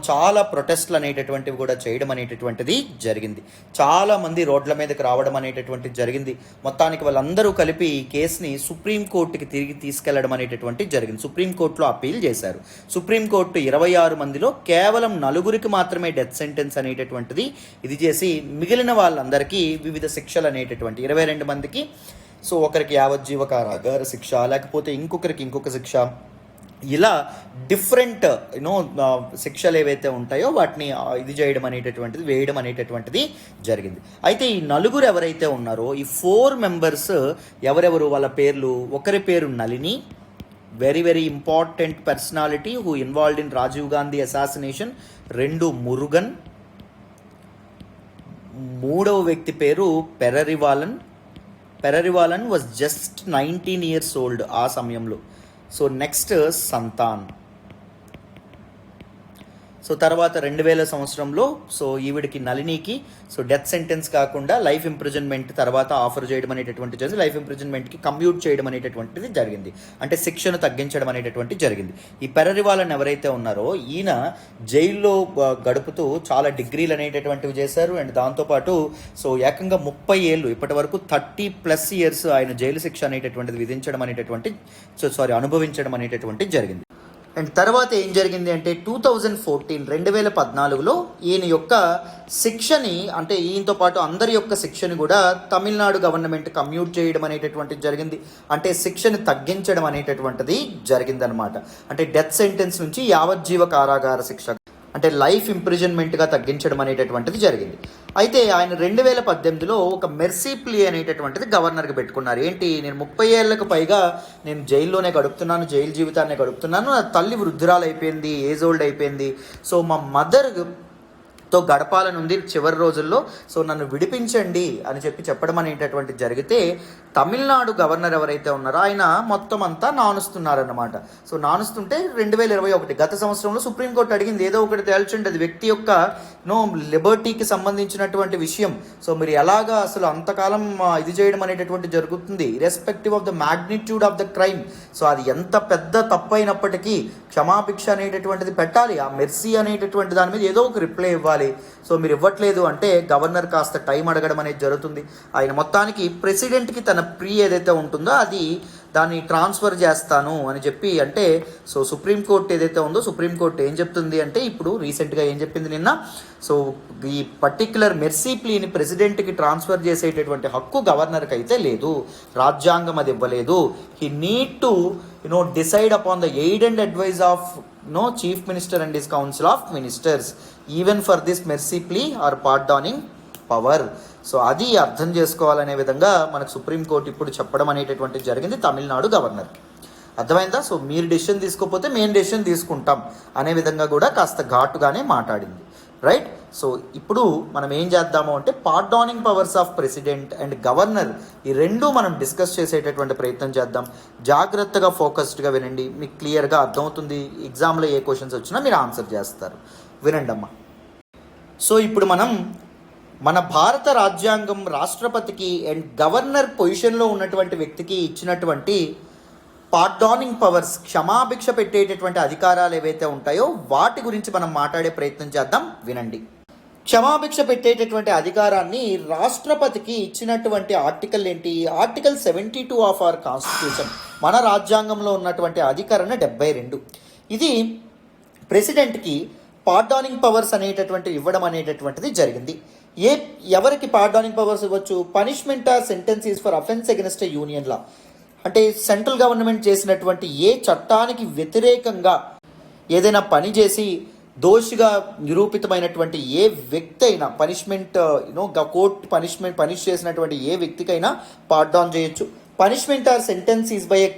చాలా ప్రొటెస్ట్లు అనేటటువంటివి కూడా చేయడం అనేటటువంటిది జరిగింది. చాలామంది రోడ్ల మీదకి రావడం అనేటటువంటిది జరిగింది. మొత్తానికి వాళ్ళందరూ కలిపి ఈ కేసుని సుప్రీంకోర్టుకి తిరిగి తీసుకెళ్లడం అనేటటువంటిది జరిగింది. సుప్రీంకోర్టులో అప్పీల్ చేశారు. సుప్రీంకోర్టు 26 మందిలో కేవలం 4 మాత్రమే డెత్ సెంటెన్స్ అనేటటువంటిది ఇది చేసి మిగిలిన వాళ్ళందరికీ వివిధ శిక్షలు అనేటటువంటి 22 మందికి, సో ఒకరికి యావజ్జీవ కారాగార శిక్ష, లేకపోతే ఇంకొకరికి ఇంకొక శిక్ష, ఇలా డిఫరెంట్ శిక్షలు ఏవైతే ఉంటాయో వాటిని ఇది చేయడం అనేటటువంటిది వేయడం అనేటటువంటిది జరిగింది. అయితే ఈ 4 ఎవరైతే ఉన్నారో ఈ 4 మెంబర్స్ ఎవరెవరు, వాళ్ళ పేర్లు, ఒకరి పేరు Nalini, very very important personality who involved in Rajiv Gandhi assassination. 2 Murugan, 3వ వ్యక్తి పేరు Perarivalan was just 19 years old ఆ సమయంలో. So next సంతాన్. సో తర్వాత 2000 సంవత్సరంలో సో ఈవిడికి నళినికి సో డెత్ సెంటెన్స్ కాకుండా లైఫ్ ఇంప్రిజన్మెంట్ తర్వాత ఆఫర్ చేయడం అనేటటువంటి జరిగింది. లైఫ్ ఇంప్రిజన్మెంట్కి కమ్యూట్ చేయడం అనేటటువంటిది జరిగింది, అంటే శిక్షను తగ్గించడం అనేటటువంటి జరిగింది. ఈ పెరరివాలన్ ఎవరైతే ఉన్నారో ఈయన జైల్లో గడుపుతూ చాలా డిగ్రీలు అనేటటువంటివి చేశారు. అండ్ దాంతోపాటు సో ఏకంగా 30 ఏళ్ళు ఇప్పటి వరకు 30+ years ఆయన జైలు శిక్ష అనేటటువంటిది విధించడం అనేటటువంటి అనుభవించడం అనేటటువంటి జరిగింది. అండ్ తర్వాత ఏం జరిగింది అంటే 2014లో ఈయన యొక్క శిక్షని, అంటే ఈయనతో పాటు అందరి యొక్క శిక్షని కూడా తమిళనాడు గవర్నమెంట్ కమ్యూట్ చేయడం అనేటటువంటిది జరిగింది. అంటే శిక్షని తగ్గించడం అనేటటువంటిది జరిగిందనమాట. అంటే డెత్ సెంటెన్స్ నుంచి యావజ్జీవ కారాగార శిక్ష, అంటే లైఫ్ ఇంప్రిజన్మెంట్గా తగ్గించడం అనేటటువంటిది జరిగింది. అయితే ఆయన 2018లో ఒక మెర్సీ ప్లీ అనేటటువంటిది గవర్నర్కి పెట్టుకున్నారు. ఏంటి, నేను 30 ఏళ్ళకు పైగా నేను జైల్లోనే గడుపుతున్నాను, జైలు జీవితాన్ని గడుపుతున్నాను, నా తల్లి వృద్ధురాలు అయిపోయింది, ఏజ్ ఓల్డ్ అయిపోయింది, సో మా మదర్తో గడపాలని ఉంది చివరి రోజుల్లో, సో నన్ను విడిపించండి అని చెప్పడం అనేటటువంటి జరిగితే తమిళనాడు గవర్నర్ ఎవరైతే ఉన్నారో ఆయన మొత్తం అంతా నానుస్తున్నారన్నమాట. సో నానుస్తుంటే 2021 గత సంవత్సరంలో సుప్రీంకోర్టు అడిగింది ఏదో ఒకటి తేల్చండి, అది వ్యక్తి యొక్క లిబర్టీకి సంబంధించినటువంటి విషయం, సో మీరు ఎలాగా అసలు అంతకాలం ఇది చేయడం అనేటటువంటి జరుగుతుంది, irrespective of the magnitude of the crime. So అది ఎంత పెద్ద తప్పు అయినప్పటికీ క్షమాభిక్ష అనేటటువంటిది పెట్టాలి, ఆ మెర్సీ అనేటటువంటి దాని మీద ఏదో ఒక రిప్లై ఇవ్వాలి. సో మీరు ఇవ్వట్లేదు అంటే గవర్నర్ కాస్త టైం అడగడం అనేది జరుగుతుంది. ఆయన మొత్తానికి ప్రెసిడెంట్కి తన ఏదైతే ఉంటుందో అది దాన్ని ట్రాన్స్ఫర్ చేస్తాను అని చెప్పి, అంటే సో సుప్రీంకోర్టు ఏదైతే ఉందో సుప్రీంకోర్టు ఏం చెప్తుంది అంటే ఇప్పుడు రీసెంట్గా ఏం చెప్పింది నిన్న, సో ఈ పర్టిక్యులర్ మెర్సీ ప్లీని ప్రెసిడెంట్కి ట్రాన్స్ఫర్ చేసేటటువంటి హక్కు గవర్నర్కి అయితే లేదు, రాజ్యాంగం అది ఇవ్వలేదు. He need to decide upon the aid and advise of chief minister and his council of ministers even for this mercy plea or pardoning power. So అది అర్థం చేసుకోవాలనే విధంగా మనకు సుప్రీంకోర్టు ఇప్పుడు చెప్పడం అనేటటువంటిది జరిగింది తమిళనాడు గవర్నర్కి. అర్థమైందా? సో మీరు డెసిషన్ తీసుకోకపోతే మేము డెసిషన్ తీసుకుంటాం అనే విధంగా కూడా కాస్త ఘాటుగానే మాట్లాడింది. రైట్. సో ఇప్పుడు మనం ఏం చేద్దాము అంటే pardoning powers of president and governor ఈ రెండు మనం డిస్కస్ చేసేటటువంటి ప్రయత్నం చేద్దాం. జాగ్రత్తగా ఫోకస్డ్గా వినండి, మీకు క్లియర్గా అర్థమవుతుంది. ఎగ్జామ్లో ఏ క్వశ్చన్స్ వచ్చినా మీరు ఆన్సర్ చేస్తారు. వినండి అమ్మా. సో ఇప్పుడు మనం మన భారత రాజ్యాంగం రాష్ట్రపతికి అండ్ గవర్నర్ పొజిషన్లో ఉన్నటువంటి వ్యక్తికి ఇచ్చినటువంటి పార్డానింగ్ పవర్స్, క్షమాభిక్ష పెట్టేటటువంటి అధికారాలు ఏవైతే ఉంటాయో వాటి గురించి మనం మాట్లాడే ప్రయత్నం చేద్దాం. వినండి. క్షమాభిక్ష పెట్టేటటువంటి అధికారాన్ని రాష్ట్రపతికి ఇచ్చినటువంటి ఆర్టికల్ ఏంటి? ఆర్టికల్ 72 ఆఫ్ అవర్ కాన్స్టిట్యూషన్, మన రాజ్యాంగంలో ఉన్నటువంటి అధికరణ 72. ఇది ప్రెసిడెంట్కి పార్డానింగ్ పవర్స్ అనేటటువంటి ఇవ్వడం అనేటటువంటిది జరిగింది. ఎవరికి పార్డానింగ్ పవర్స్ ఇవ్వచ్చు? Punishment or sentences for offence against union law, అంటే సెంట్రల్ గవర్నమెంట్ చేసినటువంటి ఏ చట్టానికి వ్యతిరేకంగా ఏదైనా పని చేసి దోషిగా నిరూపితమైనటువంటి ఏ వ్యక్తి అయినా పనిష్మెంట్ కోర్టు పనిష్ చేసినటువంటి ఏ వ్యక్తికైనా పార్డాన్ చేయొచ్చు. Punishment or sentences by a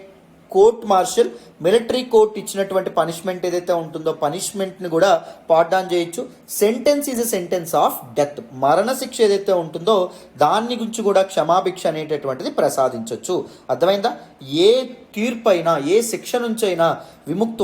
court martial, military court ఇచ్చినటువంటి పనిష్మెంట్ ఏదైతే ఉంటుందో పనిష్మెంట్ని కూడా పార్డాన్ చేయొచ్చు. Sentence is a sentence of death, మరణశిక్ష ఏదైతే ఉంటుందో దాన్ని గురించి కూడా క్షమాభిక్ష అనేటటువంటిది ప్రసాదించవచ్చు. అర్థమైందా? ఏ తీర్పు అయినా ఏ శిక్ష నుంచి అయినా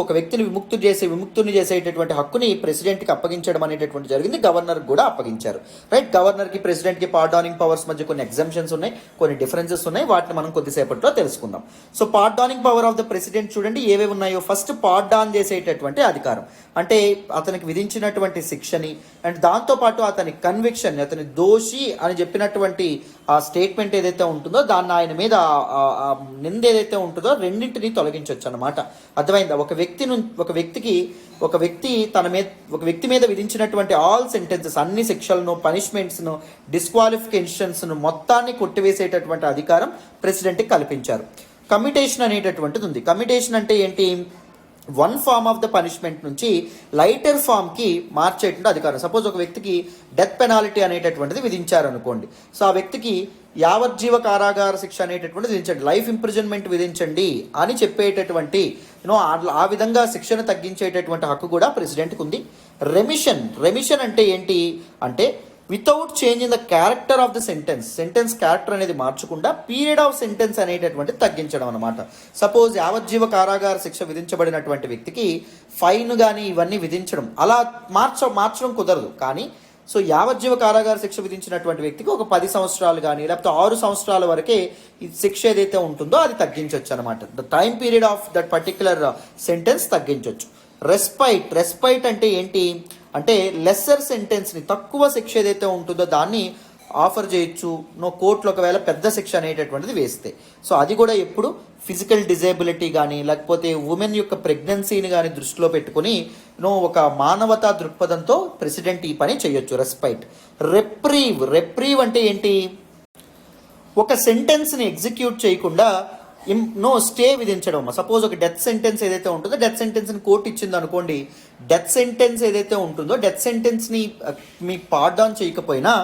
ఒక వ్యక్తిని విముక్తుని చేసేటటువంటి హక్కుని ప్రెసిడెంట్కి అప్పగించడం అనేటటువంటి జరిగింది. గవర్నర్కి కూడా అప్పగించారు. రైట్, గవర్నర్కి ప్రెసిడెంట్కి పార్డానింగ్ పవర్స్ మధ్య కొన్ని ఎగ్జంప్షన్స్ ఉన్నాయి, కొన్ని డిఫరెన్సెస్ ఉన్నాయి. వాటిని మనం కొద్దిసేపట్లో తెలుసుకుందాం. So pardoning power of the president చూడండి ఏవేవి ఉన్నాయో. ఫస్ట్, పార్డాన్ చేసేటటువంటి అధికారం, అంటే అతనికి విధించినటువంటి శిక్షని అండ్ దాంతోపాటు అతని కన్విక్షన్, అతని దోషి అని చెప్పినటువంటి ఆ స్టేట్మెంట్ ఏదైతే ఉంటుందో దాన్ని ఆయన మీద నింద ఏదైతే ఉంటుందో రెండింటిని తొలగించవచ్చు అన్నమాట. అర్థమైందా? ఒక వ్యక్తి మీద విధించినటువంటి ఆల్ సెంటెన్సెస్, అన్ని శిక్షలను, పనిష్మెంట్స్ను, డిస్క్వాలిఫికేషన్స్ను మొత్తాన్ని కొట్టివేసేటటువంటి అధికారం ప్రెసిడెంట్కి కల్పించారు. కమ్యుటేషన్ అనేటటువంటిది ఉంది. కమ్యుటేషన్ అంటే ఏంటి? One form of the punishment నుంచి లైటర్ ఫామ్కి మార్చేటువంటి అధికారం. సపోజ్ ఒక వ్యక్తికి డెత్ పెనాల్టీ అనేటటువంటిది విధించారనుకోండి. సో ఆ వ్యక్తికి యావజ్జీవ కారాగార శిక్ష అనేటటువంటిది విధించండి, లైఫ్ ఇంప్రిజన్మెంట్ విధించండి అని చెప్పేటటువంటి ఆ విధంగా శిక్షను తగ్గించేటటువంటి హక్కు కూడా ప్రెసిడెంట్కి ఉంది. రెమిషన్ అంటే ఏంటి అంటే without change in the character of the sentence character అనేది మార్చకుండా పీరియడ్ ఆఫ్ సెంటెన్స్ అనేటటువంటి తగ్గించడం అనమాట. సపోజ్ యావజ్జీవ కారాగార శిక్ష విధించబడినటువంటి వ్యక్తికి ఫైన్ కానీ ఇవన్నీ విధించడం, అలా మార్చడం కుదరదు. కానీ సో యావజ్జీవ కారాగార శిక్ష విధించినటువంటి వ్యక్తికి ఒక 10 సంవత్సరాలు కానీ లేకపోతే 6 సంవత్సరాల వరకే ఈ శిక్ష ఏదైతే ఉంటుందో అది తగ్గించవచ్చు అనమాట. The time period of that particular sentence తగ్గించవచ్చు. రెస్పైట్ అంటే ఏంటి అంటే లెస్సర్ సెంటెన్స్ని, తక్కువ శిక్ష ఏదైతే ఉంటుందో దాన్ని ఆఫర్ చేయొచ్చు కోర్టులో ఒకవేళ పెద్ద శిక్ష అనేటటువంటిది వేస్తే. సో అది కూడా ఎప్పుడు ఫిజికల్ డిజేబిలిటీ కానీ లేకపోతే ఉమెన్ యొక్క ప్రెగ్నెన్సీని కానీ దృష్టిలో పెట్టుకుని ఒక మానవతా దృక్పథంతో ప్రెసిడెంట్ ఈ పని చేయొచ్చు. రెప్రీవ్ అంటే ఏంటి? ఒక సెంటెన్స్ని ఎగ్జిక్యూట్ చేయకుండా స్టే విధించడం. సపోజ్ ఒక డెత్ సెంటెన్స్ ఏదైతే ఉంటుందో డెత్ సెంటెన్స్ని కోర్టు ఇచ్చింది అనుకోండి, డెత్ సెంటెన్స్ ఏదైతే ఉంటుందో డెత్ సెంటెన్స్ని మీకు పార్డాన్ చేయకపోయినా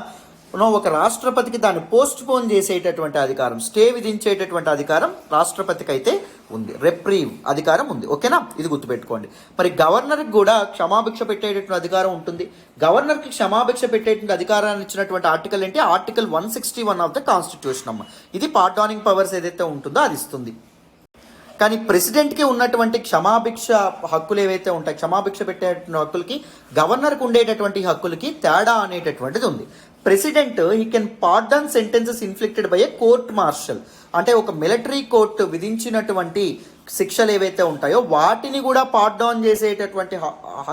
ఒక రాష్ట్రపతికి దాన్ని పోస్ట్ పోన్ చేసేటటువంటి అధికారం, స్టే విధించేటటువంటి అధికారం రాష్ట్రపతికి అయితే ఉంది. రెప్రీవ్ అధికారం ఉంది. ఓకేనా? ఇది గుర్తుపెట్టుకోండి. మరి గవర్నర్కి కూడా క్షమాభిక్ష పెట్టేటటువంటి అధికారం ఉంటుంది. గవర్నర్కి క్షమాభిక్ష పెట్టేటువంటి అధికారాన్ని ఇచ్చినటువంటి ఆర్టికల్ ఏంటి? ఆర్టికల్ 161 ఆఫ్ ద కాన్స్టిట్యూషన్ అమ్మ. ఇది పార్డానింగ్ పవర్స్ ఏదైతే ఉంటుందో అది ఇస్తుంది. కానీ ప్రెసిడెంట్కి ఉన్నటువంటి క్షమాభిక్ష హక్కులు ఏవైతే ఉంటాయి, క్షమాభిక్ష పెట్టేటువంటి హక్కులకి గవర్నర్కి ఉండేటటువంటి హక్కులకి తేడా అనేటటువంటిది ఉంది. President he can pardon sentences inflicted by a court martial, అంటే ఒక మిలిటరీ కోర్టు విధించినటువంటి శిక్షలు ఏవైతే ఉంటాయో వాటిని కూడా పార్డాన్ చేసేటటువంటి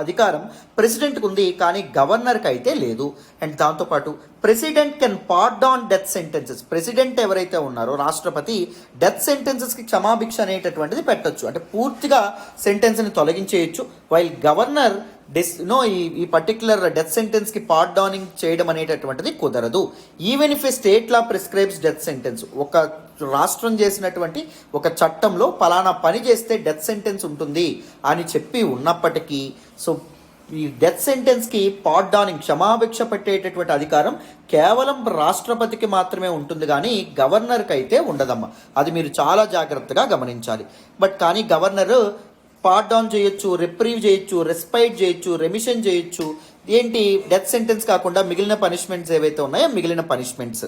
అధికారం ప్రెసిడెంట్కి ఉంది, కానీ గవర్నర్కి అయితే లేదు. అండ్ దాంతోపాటు president can pardon death sentences. President ఎవరైతే ఉన్నారో రాష్ట్రపతి డెత్ సెంటెన్సెస్కి క్షమాభిక్ష అనేటటువంటిది పెట్టొచ్చు, అంటే పూర్తిగా సెంటెన్స్ని తొలగించేయచ్చు. వైల్ గవర్నర్ ఈ పర్టికులర్ డెత్ సెంటెన్స్కి పార్డానింగ్ చేయడం అనేటటువంటిది కుదరదు. Even if A state law prescribes death sentence, ఒక రాష్ట్రం చేసినటువంటి ఒక చట్టంలో పలానా పని చేస్తే డెత్ సెంటెన్స్ ఉంటుంది అని చెప్పి ఉన్నప్పటికీ సో ఈ డెత్ సెంటెన్స్కి పార్డానింగ్ క్షమాభిక్ష పెట్టేటటువంటి అధికారం కేవలం రాష్ట్రపతికి మాత్రమే ఉంటుంది, కానీ గవర్నర్కి అయితే ఉండదమ్మా. అది మీరు చాలా జాగ్రత్తగా గమనించాలి. కానీ గవర్నర్ పార్ట్ డౌన్ చేయొచ్చు, రిప్రీవ్ చేయొచ్చు, రెస్పైట్ చేయొచ్చు, రెమిషన్ చేయొచ్చు. ఏంటి, డెత్ సెంటెన్స్ కాకుండా మిగిలిన పనిష్మెంట్స్ ఏవైతే ఉన్నాయో మిగిలిన పనిష్మెంట్స్.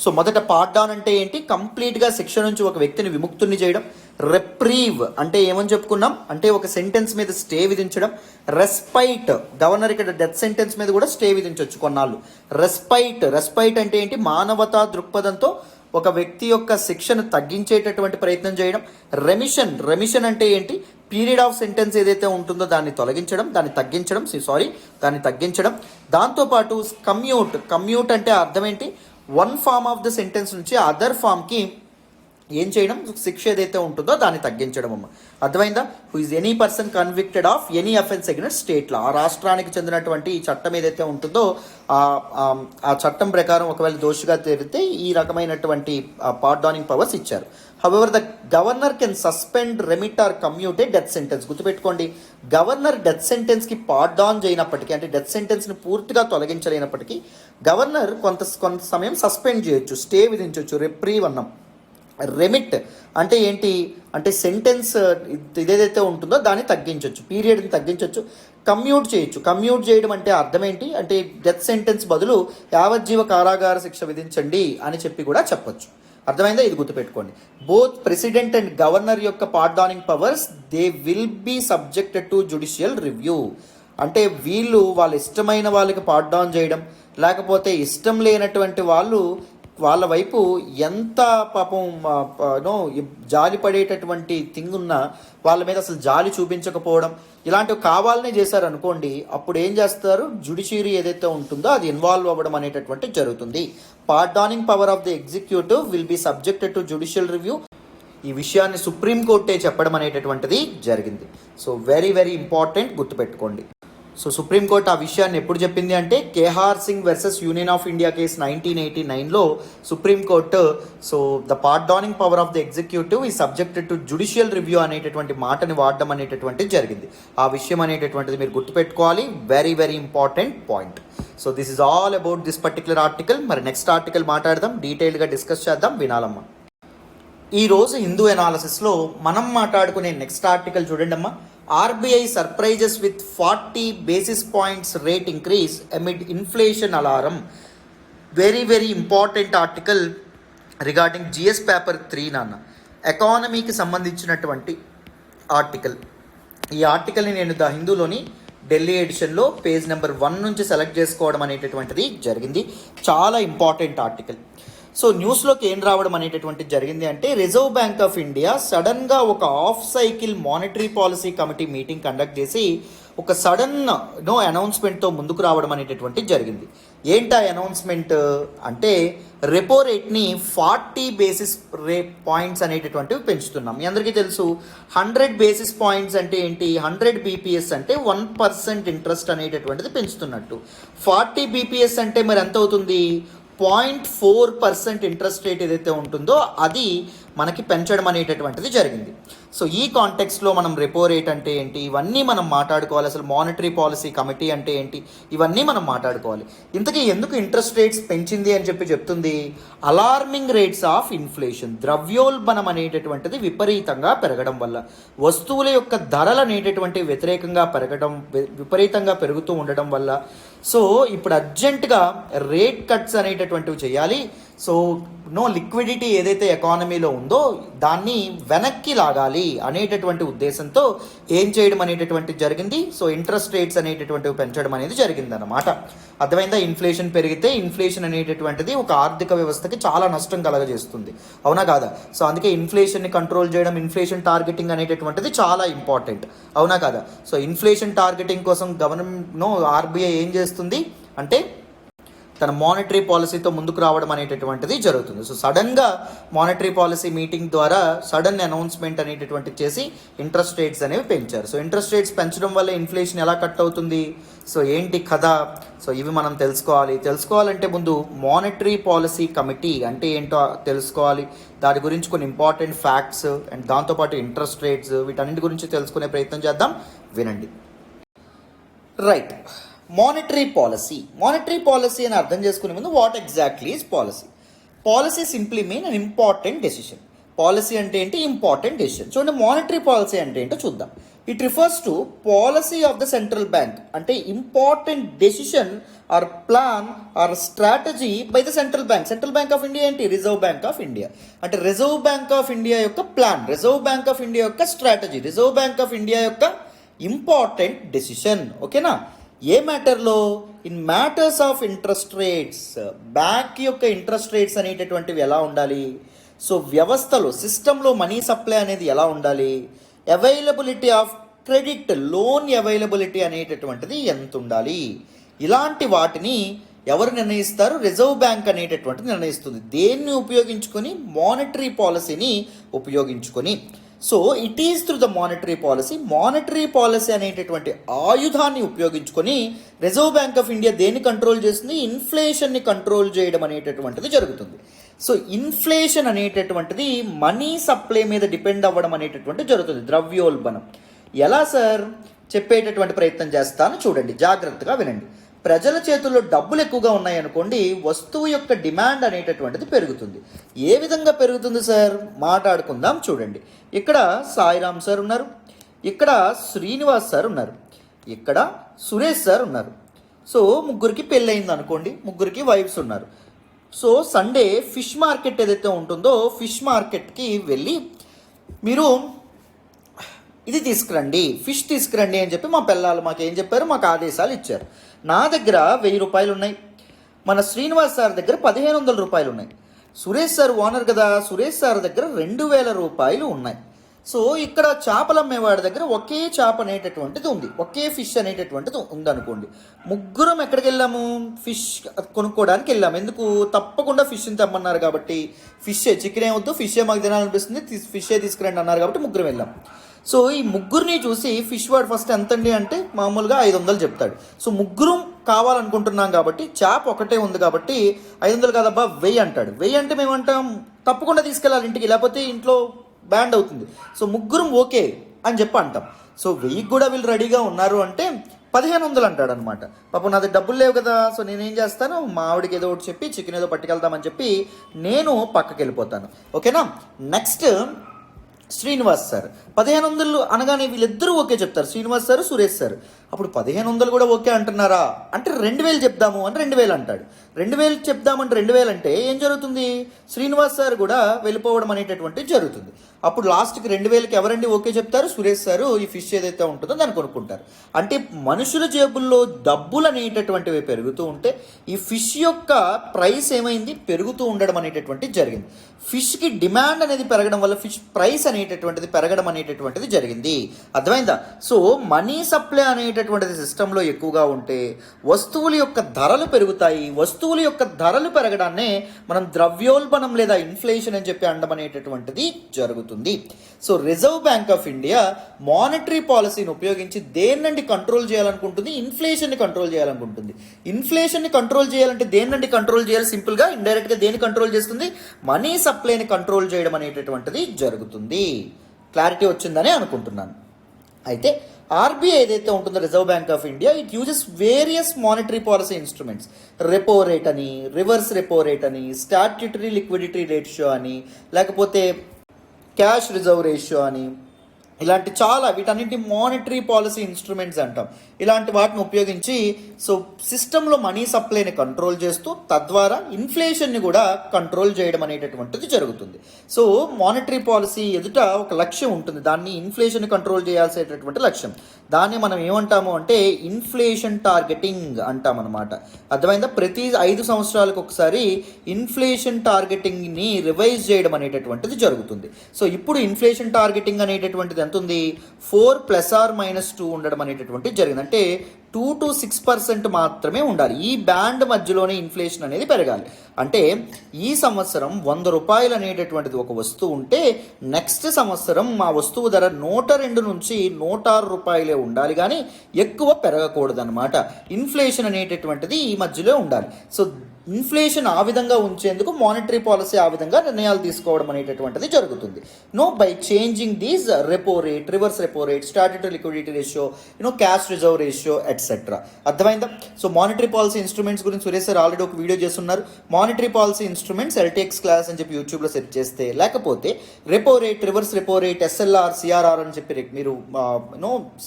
సో మొదట పార్ట్ డౌన్ అంటే ఏంటి, కంప్లీట్గా శిక్ష నుంచి ఒక వ్యక్తిని విముక్తుని చేయడం. రెప్రీవ్ అంటే ఏమని చెప్పుకున్నాం అంటే ఒక సెంటెన్స్ మీద స్టే విధించడం. రెస్పైట్, గవర్నర్ ఇక్కడ డెత్ సెంటెన్స్ మీద కూడా స్టే విధించవచ్చు కొన్నాళ్ళు. రెస్పైట్ అంటే ఏంటి, మానవతా దృక్పథంతో ఒక వ్యక్తి యొక్క శిక్షను తగ్గించేటటువంటి ప్రయత్నం చేయడం. రెమిషన్ అంటే ఏంటి, పీరియడ్ ఆఫ్ సెంటెన్స్ ఏదైతే ఉంటుందో దాన్ని తొలగించడం, దాన్ని తగ్గించడం. దాంతోపాటు కమ్యూట్ అంటే అర్థం ఏంటి, one form of the sentence నుంచి అదర్ ఫామ్కి ఏం చేయడం, శిక్ష ఏదైతే ఉంటుందో దాన్ని తగ్గించడం. అమ్మ అర్థమైందా? Who is any person convicted of any offence against state law, ఆ రాష్ట్రానికి చెందినటువంటి ఈ చట్టం ఏదైతే ఉంటుందో ఆ చట్టం ప్రకారం ఒకవేళ దోషిగా తేలితే ఈ రకమైనటువంటి పార్డోనింగ్ పవర్స్ ఇచ్చారు. However the governor can suspend, remit or commute a death sentence. గుర్తుపెట్టుకోండి, గవర్నర్ డెత్ సెంటెన్స్కి పార్డోన్ చేయనప్పటికీ, అంటే డెత్ సెంటెన్స్ని పూర్తిగా తొలగించలేనప్పటికీ గవర్నర్ కొంత సమయం సస్పెండ్ చేయొచ్చు, స్టే విధించవచ్చు. రెప్రీవ్ అన్నాం. రెమిట్ అంటే ఏంటి అంటే సెంటెన్స్ ఇదేదైతే ఉంటుందో దాన్ని తగ్గించవచ్చు, పీరియడ్ని తగ్గించవచ్చు. కమ్యూట్ చేయడం అంటే అర్థం ఏంటి అంటే డెత్ సెంటెన్స్ బదులు యావజ్జీవ కారాగార శిక్ష విధించండి అని చెప్పి కూడా చెప్పొచ్చు. అర్థమైందా? ఇది గుర్తుపెట్టుకోండి. బోత్ ప్రెసిడెంట్ అండ్ గవర్నర్ యొక్క pardoning powers they will be subjected to judicial review. అంటే వీళ్ళు వాళ్ళ ఇష్టమైన వాళ్ళకి పార్డౌన్ చేయడం, లేకపోతే ఇష్టం లేనటువంటి వాళ్ళ వైపు ఎంత పాపం జాలి పడేటటువంటి థింగ్ ఉన్నా వాళ్ళ మీద అసలు జాలి చూపించకపోవడం, ఇలాంటివి కావాలనే చేశారు అనుకోండి, అప్పుడు ఏం చేస్తారు, జ్యుడిషియరీ ఏదైతే ఉంటుందో అది ఇన్వాల్వ్ అవ్వడం అనేటటువంటి జరుగుతుంది. Pardoning power of the executive will be subjected to judicial review. ఈ విషయాన్ని సుప్రీంకోర్టే చెప్పడం అనేటటువంటిది జరిగింది. సో వెరీ వెరీ ఇంపార్టెంట్, గుర్తుపెట్టుకోండి. సో సుప్రీంకోర్టు ఆ విషయాన్ని ఎప్పుడు చెప్పింది అంటే Kehar Singh versus union of India case 1989లో supreme court so the pardoning power of the executive is subjected to judicial review అనేటటువంటి మాటని వాడడం అనేటటువంటిది జరిగింది. ఆ విషయం అనేటటువంటిది మీరు గుర్తుపెట్టుకోవాలి, very very important point. So this is all about this particular article. మరి నెక్స్ట్ ఆర్టికల్ మాట్లాడదాం, డీటెయిల్గా డిస్కస్ చేద్దాం, వినాలమ్మా. ఈరోజు హిందూ ఎనాలిసిస్లో మనం మాట్లాడుకునే నెక్స్ట్ ఆర్టికల్ చూడండి అమ్మా. RBI surprises with 40 basis points rate increase amid inflation alarm. Very very important article regarding GS paper 3 నాన్న, ఎకానమీకి సంబంధించినటువంటి ఆర్టికల్. ఈ ఆర్టికల్ని నేను ద హిందూలోని ఢిల్లీ ఎడిషన్లో పేజ్ నెంబర్ 1 నుంచి సెలెక్ట్ చేసుకోవడం అనేటటువంటిది జరిగింది. చాలా ఇంపార్టెంట్ ఆర్టికల్. సో న్యూస్లోకి ఏం రావడం అనేటటువంటిది జరిగింది అంటే రిజర్వ్ బ్యాంక్ ఆఫ్ ఇండియా సడన్గా ఒక of cycle monetary policy committee meeting conduct చేసి ఒక సడన్ అనౌన్స్మెంట్తో ముందుకు రావడం అనేటటువంటిది జరిగింది. ఏంటా అనౌన్స్మెంట్ అంటే రెపో రేట్ని 40 బేసిస్ పాయింట్స్ అనేటటువంటివి పెంచుతున్నాం. మీ అందరికీ తెలుసు 100 బేసిస్ పాయింట్స్ అంటే ఏంటి, 100 బీపీఎస్ అంటే 1% ఇంట్రెస్ట్ అనేటటువంటిది పెంచుతున్నట్టు. 40 బీపీఎస్ అంటే మరి ఎంత అవుతుంది, 0.4% ఇంట్రెస్ట్ రేట్ ఏదైతే ఉంటుందో అది మనకి పెంచడం అనేటటువంటిది జరిగింది. సో ఈ కాంటెక్స్లో మనం రెపో రేట్ అంటే ఏంటి ఇవన్నీ మనం మాట్లాడుకోవాలి, అసలు మానిటరీ పాలసీ కమిటీ అంటే ఏంటి ఇవన్నీ మనం మాట్లాడుకోవాలి. ఇంతకీ ఎందుకు ఇంట్రెస్ట్ రేట్స్ పెంచింది అని చెప్తుంది, అలార్మింగ్ రేట్స్ ఆఫ్ ఇన్ఫ్లేషన్, ద్రవ్యోల్బణం అనేటటువంటిది విపరీతంగా పెరగడం వల్ల, వస్తువుల యొక్క ధరలు అనేటటువంటి విపరీతంగా పెరుగుతూ ఉండడం వల్ల సో ఇప్పుడు అర్జెంటుగా రేట్ కట్స్ అనేటటువంటివి చేయాలి. సో లిక్విడిటీ ఏదైతే ఎకానమీలో ఉందో దాన్ని వెనక్కి లాగాలి అనేటటువంటి ఉద్దేశంతో ఏం చేయడం అనేటటువంటిది జరిగింది. సో ఇంట్రెస్ట్ రేట్స్ అనేటటువంటివి పెంచడం అనేది జరిగిందన్నమాట. అర్థమైందా? ఇన్ఫ్లేషన్ పెరిగితే ఇన్ఫ్లేషన్ అనేటటువంటిది ఒక ఆర్థిక వ్యవస్థకి చాలా నష్టం కలగజేస్తుంది, అవునా కాదా? సో అందుకే ఇన్ఫ్లేషన్ని కంట్రోల్ చేయడం, ఇన్ఫ్లేషన్ టార్గెటింగ్ అనేటటువంటిది చాలా ఇంపార్టెంట్, అవునా కాదా? సో ఇన్ఫ్లేషన్ టార్గెటింగ్ కోసం ఆర్బీఐ ఏం చేస్తుంది అంటే తన మానిటరీ పాలసీతో ముందుకు రావడం అనేటటువంటిది జరుగుతుంది. సో సడన్గా మానిటరీ పాలసీ మీటింగ్ ద్వారా సడన్ అనౌన్స్మెంట్ అనేటటువంటిది చేసి ఇంట్రెస్ట్ రేట్స్ అనేవి పెంచారు. సో ఇంట్రెస్ట్ రేట్స్ పెంచడం వల్ల ఇన్ఫ్లేషన్ ఎలా కట్ అవుతుంది, సో ఏంటి కథ, సో ఇవి మనం తెలుసుకోవాలంటే ముందు మానిటరీ పాలసీ కమిటీ అంటే ఏంటో తెలుసుకోవాలి. దాని గురించి కొన్ని ఇంపార్టెంట్ ఫ్యాక్ట్స్ అండ్ దాంతోపాటు ఇంట్రెస్ట్ రేట్స్ వీటన్నిటి గురించి తెలుసుకునే ప్రయత్నం చేద్దాం, వినండి. రైట్, మానిటరీ పాలసీ అని అర్థం చేసుకునే ముందు what exactly is policy simply mean an important decision. Policy అంటే ఏంటి? Important decision. చూడండి, మానిటరీ పాలసీ అంటే ఏంటో చూద్దాం. It refers to policy of the central bank, అంటే important decision or plan or strategy by the central bank. Central bank of India ఏంటి? Reserve bank of India. అంటే reserve bank of India యొక్క plan, reserve bank of India యొక్క strategy, reserve bank of India యొక్క important decision. ఓకేనా? ఏ మ్యాటర్లో? In matters of interest rates. Bank యొక్క interest rates అనేటటువంటివి ఎలా ఉండాలి? సో వ్యవస్థలో, సిస్టంలో మనీ సప్లై అనేది ఎలా ఉండాలి? Availability of credit, loan availability అనేటటువంటిది ఎంత ఉండాలి? ఇలాంటి వాటిని ఎవరు నిర్ణయిస్తారు? రిజర్వ్ బ్యాంక్ అనేటటువంటిది నిర్ణయిస్తుంది. దేన్ని ఉపయోగించుకొని? మానిటరీ పాలసీని ఉపయోగించుకొని. So it is through the monetary policy. Monetary policy అనేటటువంటి ఆయుధాన్ని ఉపయోగించుకొని రిజర్వ్ బ్యాంక్ ఆఫ్ ఇండియా దేన్ని కంట్రోల్ చేస్తుంది? ఇన్ఫ్లేషన్ని కంట్రోల్ చేయడం అనేటటువంటిది జరుగుతుంది. సో ఇన్ఫ్లేషన్ అనేటటువంటిది మనీ సప్లై మీద డిపెండ్ అవ్వడం అనేటటువంటిది జరుగుతుంది, ద్రవ్యోల్బణం. ఎలా సార్? చెప్పేటటువంటి ప్రయత్నం చేస్తాను, చూడండి, జాగ్రత్తగా వినండి. ప్రజల చేతుల్లో డబ్బులు ఎక్కువగా ఉన్నాయనుకోండి, వస్తువు యొక్క డిమాండ్ అనేటటువంటిది పెరుగుతుంది. ఏ విధంగా పెరుగుతుంది సార్? మాట్లాడుకుందాం. చూడండి, ఇక్కడ సాయిరామ్ సార్ ఉన్నారు, ఇక్కడ శ్రీనివాస్ సార్ ఉన్నారు, ఇక్కడ సురేష్ సార్ ఉన్నారు. సో ముగ్గురికి పెళ్ళయింది అనుకోండి, ముగ్గురికి వైఫ్స్ ఉన్నారు. సో సండే ఫిష్ మార్కెట్ ఏదైతే ఉంటుందో, ఫిష్ మార్కెట్కి వెళ్ళి మీరు ఇది తీసుకురండి, ఫిష్ తీసుకురండి అని చెప్పి మా పిల్లలు మాకు ఏం చెప్పారు? మాకు ఆదేశాలు ఇచ్చారు. నా దగ్గర 1000 రూపాయలు ఉన్నాయి, మన శ్రీనివాస్ సార్ దగ్గర 1500 రూపాయలు ఉన్నాయి, సురేష్ సార్ ఓనర్ కదా, సురేష్ సార్ దగ్గర 2000 రూపాయలు ఉన్నాయి. సో ఇక్కడ చేపలు అమ్మేవాడి దగ్గర ఒకే చేప అనేటటువంటిది ఉంది, ఒకే ఫిష్ అనేటటువంటిది ఉందనుకోండి. ముగ్గురం ఎక్కడికి వెళ్ళాము? ఫిష్ కొనుక్కోవడానికి వెళ్ళాము. ఎందుకు? తప్పకుండా ఫిష్ని తెమ్మన్నారు కాబట్టి. ఫిషే, చికెన్ ఏమొద్దు, ఫిషే మాకు తినాలనిపిస్తుంది, ఫిషే తీసుకురండి అన్నారు కాబట్టి ముగ్గురం వెళ్ళాం. సో ఈ ముగ్గురిని చూసి ఫిష్ వాడు ఫస్ట్ ఎంతండి అంటే మామూలుగా 500 చెప్తాడు. సో ముగ్గురం కావాలనుకుంటున్నాం కాబట్టి, చేప ఒకటే ఉంది కాబట్టి 500 కాదబ్బా 1000 అంటాడు. 1000 అంటే మేమంటాం తప్పకుండా తీసుకెళ్ళాలి ఇంటికి, లేకపోతే ఇంట్లో బ్యాండ్ అవుతుంది. సో ముగ్గురం ఓకే అని చెప్పి అంటాం. సో 1000 కూడా వీళ్ళు రెడీగా ఉన్నారు అంటే 1500 అంటాడు అనమాట. పాపం నా దగ్గర డబ్బులు లేవు కదా. సో నేనేం చేస్తాను? మా ఆవిడకి ఏదో ఒకటి చెప్పి చికెన్ ఏదో పట్టుకెళ్తామని చెప్పి నేను పక్కకి వెళ్ళిపోతాను. ఓకేనా? నెక్స్ట్ శ్రీనివాస్ సార్ 1500 అనగానే వీళ్ళిద్దరూ ఓకే చెప్తారు, శ్రీనివాస్ సార్, సురేష్ సార్. అప్పుడు 1500 కూడా ఓకే అంటున్నారా అంటే 2000 చెప్దాము అని 2000 అంటాడు. 2000 చెప్దామంటే 2000 అంటే ఏం జరుగుతుంది? శ్రీనివాస్ సార్ కూడా వెళ్ళిపోవడం అనేటటువంటిది జరుగుతుంది. అప్పుడు లాస్ట్కి 2000కి ఎవరండి ఓకే చెప్తారు? సురేష్ సారు ఈ ఫిష్ ఏదైతే ఉంటుందో దాన్ని కొనుక్కుంటారు. అంటే మనుషుల జేబుల్లో డబ్బులు అనేటటువంటివి పెరుగుతూ ఉంటే ఈ ఫిష్ యొక్క ప్రైస్ ఏమైంది? పెరుగుతూ ఉండడం అనేటటువంటిది జరిగింది. ఫిష్కి డిమాండ్ అనేది పెరగడం వల్ల ఫిష్ ప్రైస్ అనేటటువంటిది పెరగడం అనేటటువంటిది జరిగింది. అర్థమైందా? సో మనీ సప్లై అనేటటువంటిది సిస్టంలో ఎక్కువగా ఉంటే వస్తువుల యొక్క ధరలు పెరుగుతాయి. వస్తువుల యొక్క ధరలు పెరగడాన్నే మనం ద్రవ్యోల్బణం లేదా ఇన్ఫ్లేషన్ అని చెప్పి అనడం అనేటటువంటిది జరుగుతుంది. So reserve bank of India monetary పాలసీని ఉపయోగించి దేన్నండి కంట్రోల్ చేయాలనుకుంటుంది? ఇన్ఫ్లేషన్ని కంట్రోల్ చేయాలనుకుంటుంది. ఇన్ఫ్లేషన్ని కంట్రోల్ చేయాలంటే దేన్నండి కంట్రోల్ చేయాలి? సింపుల్గా ఇండైరెక్ట్గా దేన్ని కంట్రోల్ చేస్తుంది? మనీ సప్లైని కంట్రోల్ చేయడం అనేటటువంటిది జరుగుతుంది. క్లారిటీ వచ్చిందని అనుకుంటున్నాను. అయితే ఆర్బీఐ ఏదైతే ఉంటుందో reserve bank of India, it uses various monetary policy instruments. Repo rate అని, రివర్స్ రెపో రేట్ అని, స్టాట్యూటరీ లిక్విడిటీ రేషియో అని, లేకపోతే క్యాష్ రిజర్వ్ రేషియో అని, ఇలాంటి చాలా వీటన్నింటి మానిటరీ పాలసీ ఇన్స్ట్రుమెంట్స్ అంటాం. ఇలాంటి వాటిని ఉపయోగించి సో సిస్టంలో మనీ సప్లైని కంట్రోల్ చేస్తూ తద్వారా ఇన్ఫ్లేషన్ని కూడా కంట్రోల్ చేయడం అనేటటువంటిది జరుగుతుంది. సో మానిటరీ పాలసీ ఎదుట ఒక లక్ష్యం ఉంటుంది, దాన్ని ఇన్ఫ్లేషన్ కంట్రోల్ చేయాల్సినటువంటి లక్ష్యం. దాన్ని మనం ఏమంటాము అంటే ఇన్ఫ్లేషన్ టార్గెటింగ్ అంటాం అనమాట. అర్థమైందా? ప్రతి 5 సంవత్సరాలకు ఒకసారి ఇన్ఫ్లేషన్ టార్గెటింగ్ని రివైజ్ చేయడం అనేటటువంటిది జరుగుతుంది. సో ఇప్పుడు ఇన్ఫ్లేషన్ టార్గెటింగ్ అనేటటువంటిది ఎంత ఉంది? 4 ± 2 ఉండడం అనేటటువంటిది జరిగింది. అంటే 2 to 6% మాత్రమే ఉండాలి. ఈ బ్యాండ్ మధ్యలోనే ఇన్ఫ్లేషన్ అనేది పెరగాలి. అంటే ఈ సంవత్సరం 100 రూపాయలు అనేటటువంటిది ఒక వస్తువు ఉంటే నెక్స్ట్ సంవత్సరం ఆ వస్తువు ధర 102 నుంచి 106 రూపాయలే ఉండాలి, కానీ ఎక్కువ పెరగకూడదు అనమాట. ఇన్ఫ్లేషన్ అనేటటువంటిది ఈ మధ్యలో ఉండాలి. సో ఇన్ఫ్లేషన్ ఆ విధంగా ఉంచేందుకు మానిటరీ పాలసీ ఆ విధంగా నిర్ణయాలు తీసుకోవడం అనేటటువంటిది జరుగుతుంది. By changing these repo rate, reverse repo rate, statutory liquidity ratio, cash reserve ratio etcetera. అర్థమైందా? సో మానిటరీ పాలసీ ఇన్స్ట్రుమెంట్స్ గురించి సురేష్ సార్ ఆల్రెడీ ఒక వీడియో చేస్తున్నారు. Monetary policy instruments LTX class అని చెప్పి యూట్యూబ్లో సెర్చ్ చేస్తే, లేకపోతే repo rate, reverse repo rate, SLR, CRR అని చెప్పి మీరు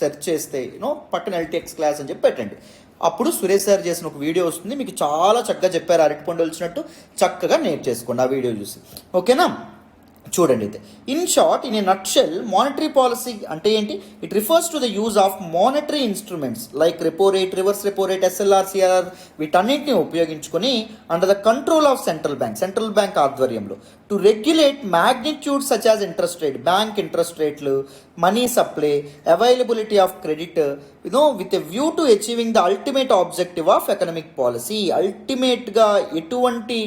సెర్చ్ చేస్తే పక్కన ఎల్టీఎక్స్ క్లాస్ అని చెప్పి పెట్టండి. అప్పుడు సురేష్ సార్ చేసిన ఒక వీడియో వస్తుంది, మీకు చాలా చక్కగా చెప్పారు, అరటిపండు వచ్చినట్టు చక్కగా నేర్చేసుకోండి ఆ వీడియో చూసి. ఓకేనా? చూడండి. అయితే in short, in a nutshell, monetary policy అంటే ఏంటి? It refers to the use of monetary instruments like repo rate, reverse repo rate, SLR, CRR వీటన్నిటిని ఉపయోగించుకొని under the control of central bank ఆధ్వర్యంలో to regulate magnitude such as interest rate, bank interest రేట్లు, money supply, availability of credit, with a view to achieving the ultimate objective of economic policy. అల్టిమేట్గా ఎటువంటి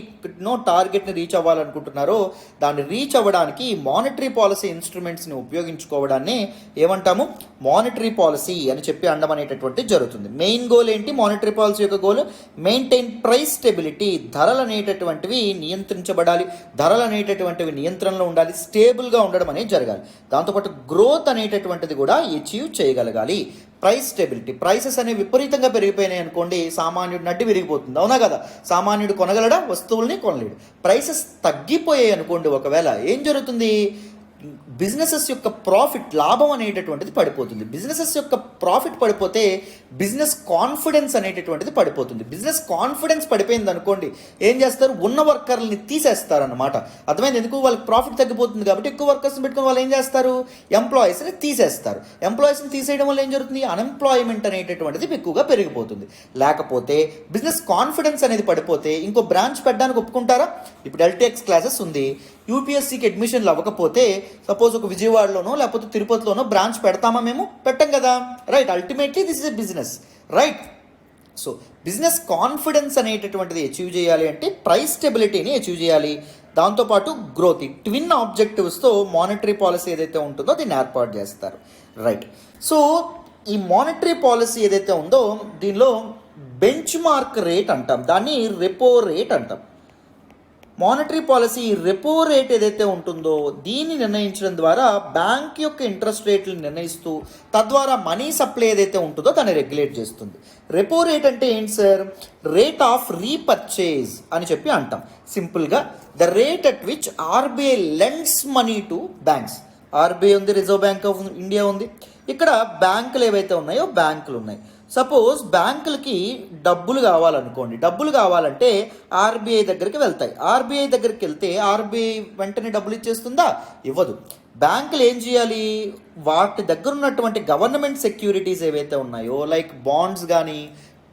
టార్గెట్ని reach అవ్వాలనుకుంటున్నారో దాన్ని reach అవ్వడానికి monetary policy ఇన్స్ట్రుమెంట్స్ని ఉపయోగించుకోవడాన్ని ఏమంటాము? Monetary policy అని చెప్పి అనడం అనేటటువంటి జరుగుతుంది. మెయిన్ గోల్ ఏంటి? మానిటరీ పాలసీ యొక్క గోల్ మెయింటైన్ ప్రైస్ స్టెబిలిటీ, ధరలు అనేటటువంటివి నియంత్రించబడాలి, ధరలు అనేటటువంటివి నియంత్రణలో ఉండాలి, స్టేబుల్గా ఉండడం అనేది జరగాలి. దాంతోపాటు గ్రోత్ అనేటటువంటిది కూడా అచీవ్ చేయగలగాలి. ప్రైస్ స్టెబిలిటీ, ప్రైసెస్ అనేవి విపరీతంగా పెరిగిపోయినాయి అనుకోండి, సామాన్యుడు నడ్డి విరిగిపోతుంది, అవునా కదా? సామాన్యుడు కొనగలడా? వస్తువుల్ని కొనలేడు. ప్రైసెస్ తగ్గిపోయాయి అనుకోండి, ఒకవేళ ఏం జరుగుతుంది? బిజినెసెస్ యొక్క ప్రాఫిట్, లాభం అనేటటువంటిది పడిపోతుంది. బిజినెసెస్ యొక్క ప్రాఫిట్ పడిపోతే బిజినెస్ కాన్ఫిడెన్స్ అనేటటువంటిది పడిపోతుంది. బిజినెస్ కాన్ఫిడెన్స్ పడిపోయింది అనుకోండి, ఏం చేస్తారు? ఉన్న వర్కర్లని తీసేస్తారన్నమాట. అర్థమైంది? ఎందుకు? వాళ్ళకి ప్రాఫిట్ తగ్గిపోతుంది కాబట్టి ఎక్కువ వర్కర్స్ని పెట్టుకుని వాళ్ళు ఏం చేస్తారు? ఎంప్లాయీస్ని తీసేస్తారు. ఎంప్లాయీస్ని తీసేయడం వల్ల ఏం జరుగుతుంది? అన్ఎంప్లాయ్మెంట్ అనేటటువంటిది ఎక్కువగా పెరిగిపోతుంది. లేకపోతే బిజినెస్ కాన్ఫిడెన్స్ అనేది పడిపోతే ఇంకో బ్రాంచ్ పెట్టడానికి ఒప్పుకుంటారా? ఇప్పుడు ఎల్టీఎక్స్ క్లాసెస్ ఉంది, యూపీఎస్సీకి అడ్మిషన్లు అవ్వకపోతే సపోజ్ ఒక విజయవాడలోనో లేకపోతే తిరుపతిలోనో బ్రాంచ్ పెడతామా? మేము పెట్టం కదా, right? Ultimately this is a business, right? So business confidence అనేటటువంటిది అచీవ్ చేయాలి అంటే ప్రైస్ స్టెబిలిటీని అచీవ్ చేయాలి. దాంతోపాటు గ్రోత్, ట్విన్ ఆబ్జెక్టివ్స్తో మానిటరీ పాలసీ ఏదైతే ఉంటుందో దీన్ని ఏర్పాటు చేస్తారు, రైట్? సో ఈ మానిటరీ పాలసీ ఏదైతే ఉందో దీనిలో బెంచ్ మార్క్ రేట్ అంటాం, దాన్ని రెపో రేట్ అంటాం. మానిటరీ పాలసీ రెపో రేట్ ఏదైతే ఉంటుందో దీన్ని నిర్ణయించడం ద్వారా బ్యాంక్ యొక్క ఇంట్రెస్ట్ రేట్లు నిర్ణయిస్తూ తద్వారా మనీ సప్లై ఏదైతే ఉంటుందో దాన్ని రెగ్యులేట్ చేస్తుంది. రెపో రేట్ అంటే ఏంటి సార్? రేట్ ఆఫ్ రీపర్చేజ్ అని చెప్పి అంటాం. సింపుల్గా the rate at which RBI lends money to banks. RBI ఉంది, రిజర్వ్ బ్యాంక్ ఆఫ్ ఇండియా ఉంది, ఇక్కడ బ్యాంకులు ఏవైతే ఉన్నాయో బ్యాంకులు ఉన్నాయి. సపోజ్ బ్యాంకులకి డబ్బులు కావాలనుకోండి, డబ్బులు కావాలంటే ఆర్బీఐ దగ్గరికి వెళ్తాయి. ఆర్బీఐ దగ్గరికి వెళ్తే ఆర్బీఐ వెంటనే డబ్బులు ఇచ్చేస్తుందా? ఇవ్వదు. బ్యాంకులు ఏం చేయాలి? వాటి దగ్గర ఉన్నటువంటి గవర్నమెంట్ సెక్యూరిటీస్ ఏవైతే ఉన్నాయో లైక్ బాండ్స్ కానీ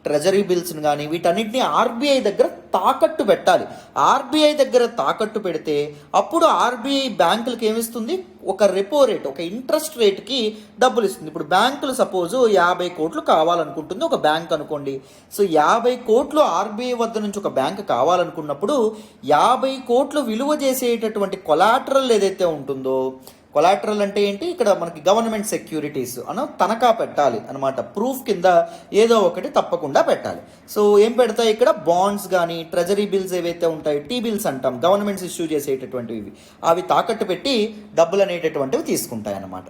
ట్రెజరీ బిల్స్ని కానీ వీటన్నిటిని ఆర్బీఐ దగ్గర తాకట్టు పెట్టాలి. ఆర్బీఐ దగ్గర తాకట్టు పెడితే అప్పుడు ఆర్బీఐ బ్యాంకులకి ఏమిస్తుంది? ఒక రెపో రేట్, ఒక ఇంట్రెస్ట్ రేట్కి డబ్బులు ఇస్తుంది. ఇప్పుడు బ్యాంకులు సపోజ్ 50 కోట్లు కావాలనుకుంటుంది ఒక బ్యాంక్ అనుకోండి. సో 50 కోట్లు ఆర్బీఐ వద్ద నుంచి ఒక బ్యాంక్ కావాలనుకున్నప్పుడు 50 కోట్లు విలువ చేసేటటువంటి కొలాటరల్ ఏదైతే ఉంటుందో, కొలాటరల్ అంటే ఏంటి? ఇక్కడ మనకి గవర్నమెంట్ సెక్యూరిటీస్ తనఖా పెట్టాలి అనమాట. ప్రూఫ్ కింద ఏదో ఒకటి తప్పకుండా పెట్టాలి. సో ఏం పెడతాయి ఇక్కడ? బాండ్స్ కానీ ట్రెజరీ బిల్స్ ఏవైతే ఉంటాయో, టీ బిల్స్ అంటాం, గవర్నమెంట్స్ ఇష్యూ చేసేటటువంటివి, అవి తాకట్టు పెట్టి డబ్బులు అనేటటువంటివి తీసుకుంటాయి అన్నమాట.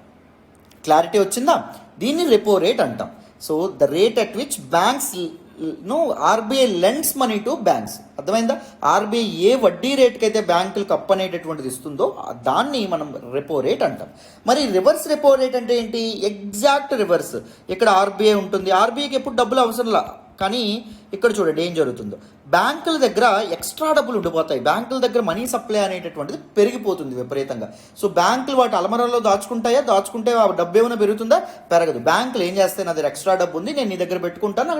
క్లారిటీ వచ్చిందా? దీన్ని రెపో రేట్ అంటాం. So the rate at which banks RBI lends money to banks. అర్థమైందా? ఆర్బీఐ ఏ వడ్డీ రేట్కి అయితే బ్యాంకులకు అప్పు అనేటటువంటిది ఇస్తుందో దాన్ని మనం రెపో రేట్ అంటాం. మరి రివర్స్ రెపో రేట్ అంటే ఏంటి? Exact reverse. ఇక్కడ ఆర్బీఐ ఉంటుంది, ఆర్బీఐకి ఎప్పుడు డబ్బులు అవసరంలా, కానీ ఇక్కడ చూడండి ఏం జరుగుతుందో. బ్యాంకుల దగ్గర ఎక్స్ట్రా డబ్బులు ఉండిపోతాయి, బ్యాంకుల దగ్గర మనీ సప్లై అనేటటువంటిది పెరిగిపోతుంది విపరీతంగా. సో బ్యాంకులు వాటి అలమరాల్లో దాచుకుంటాయా? దాచుకుంటే ఆ డబ్బు ఏమైనా పెరుగుతుందా? పెరగదు. బ్యాంకులు ఏం చేస్తాయి? నా దగ్గర ఎక్స్ట్రా డబ్బు ఉంది, నేను నీ దగ్గర పెట్టుకుంటాను,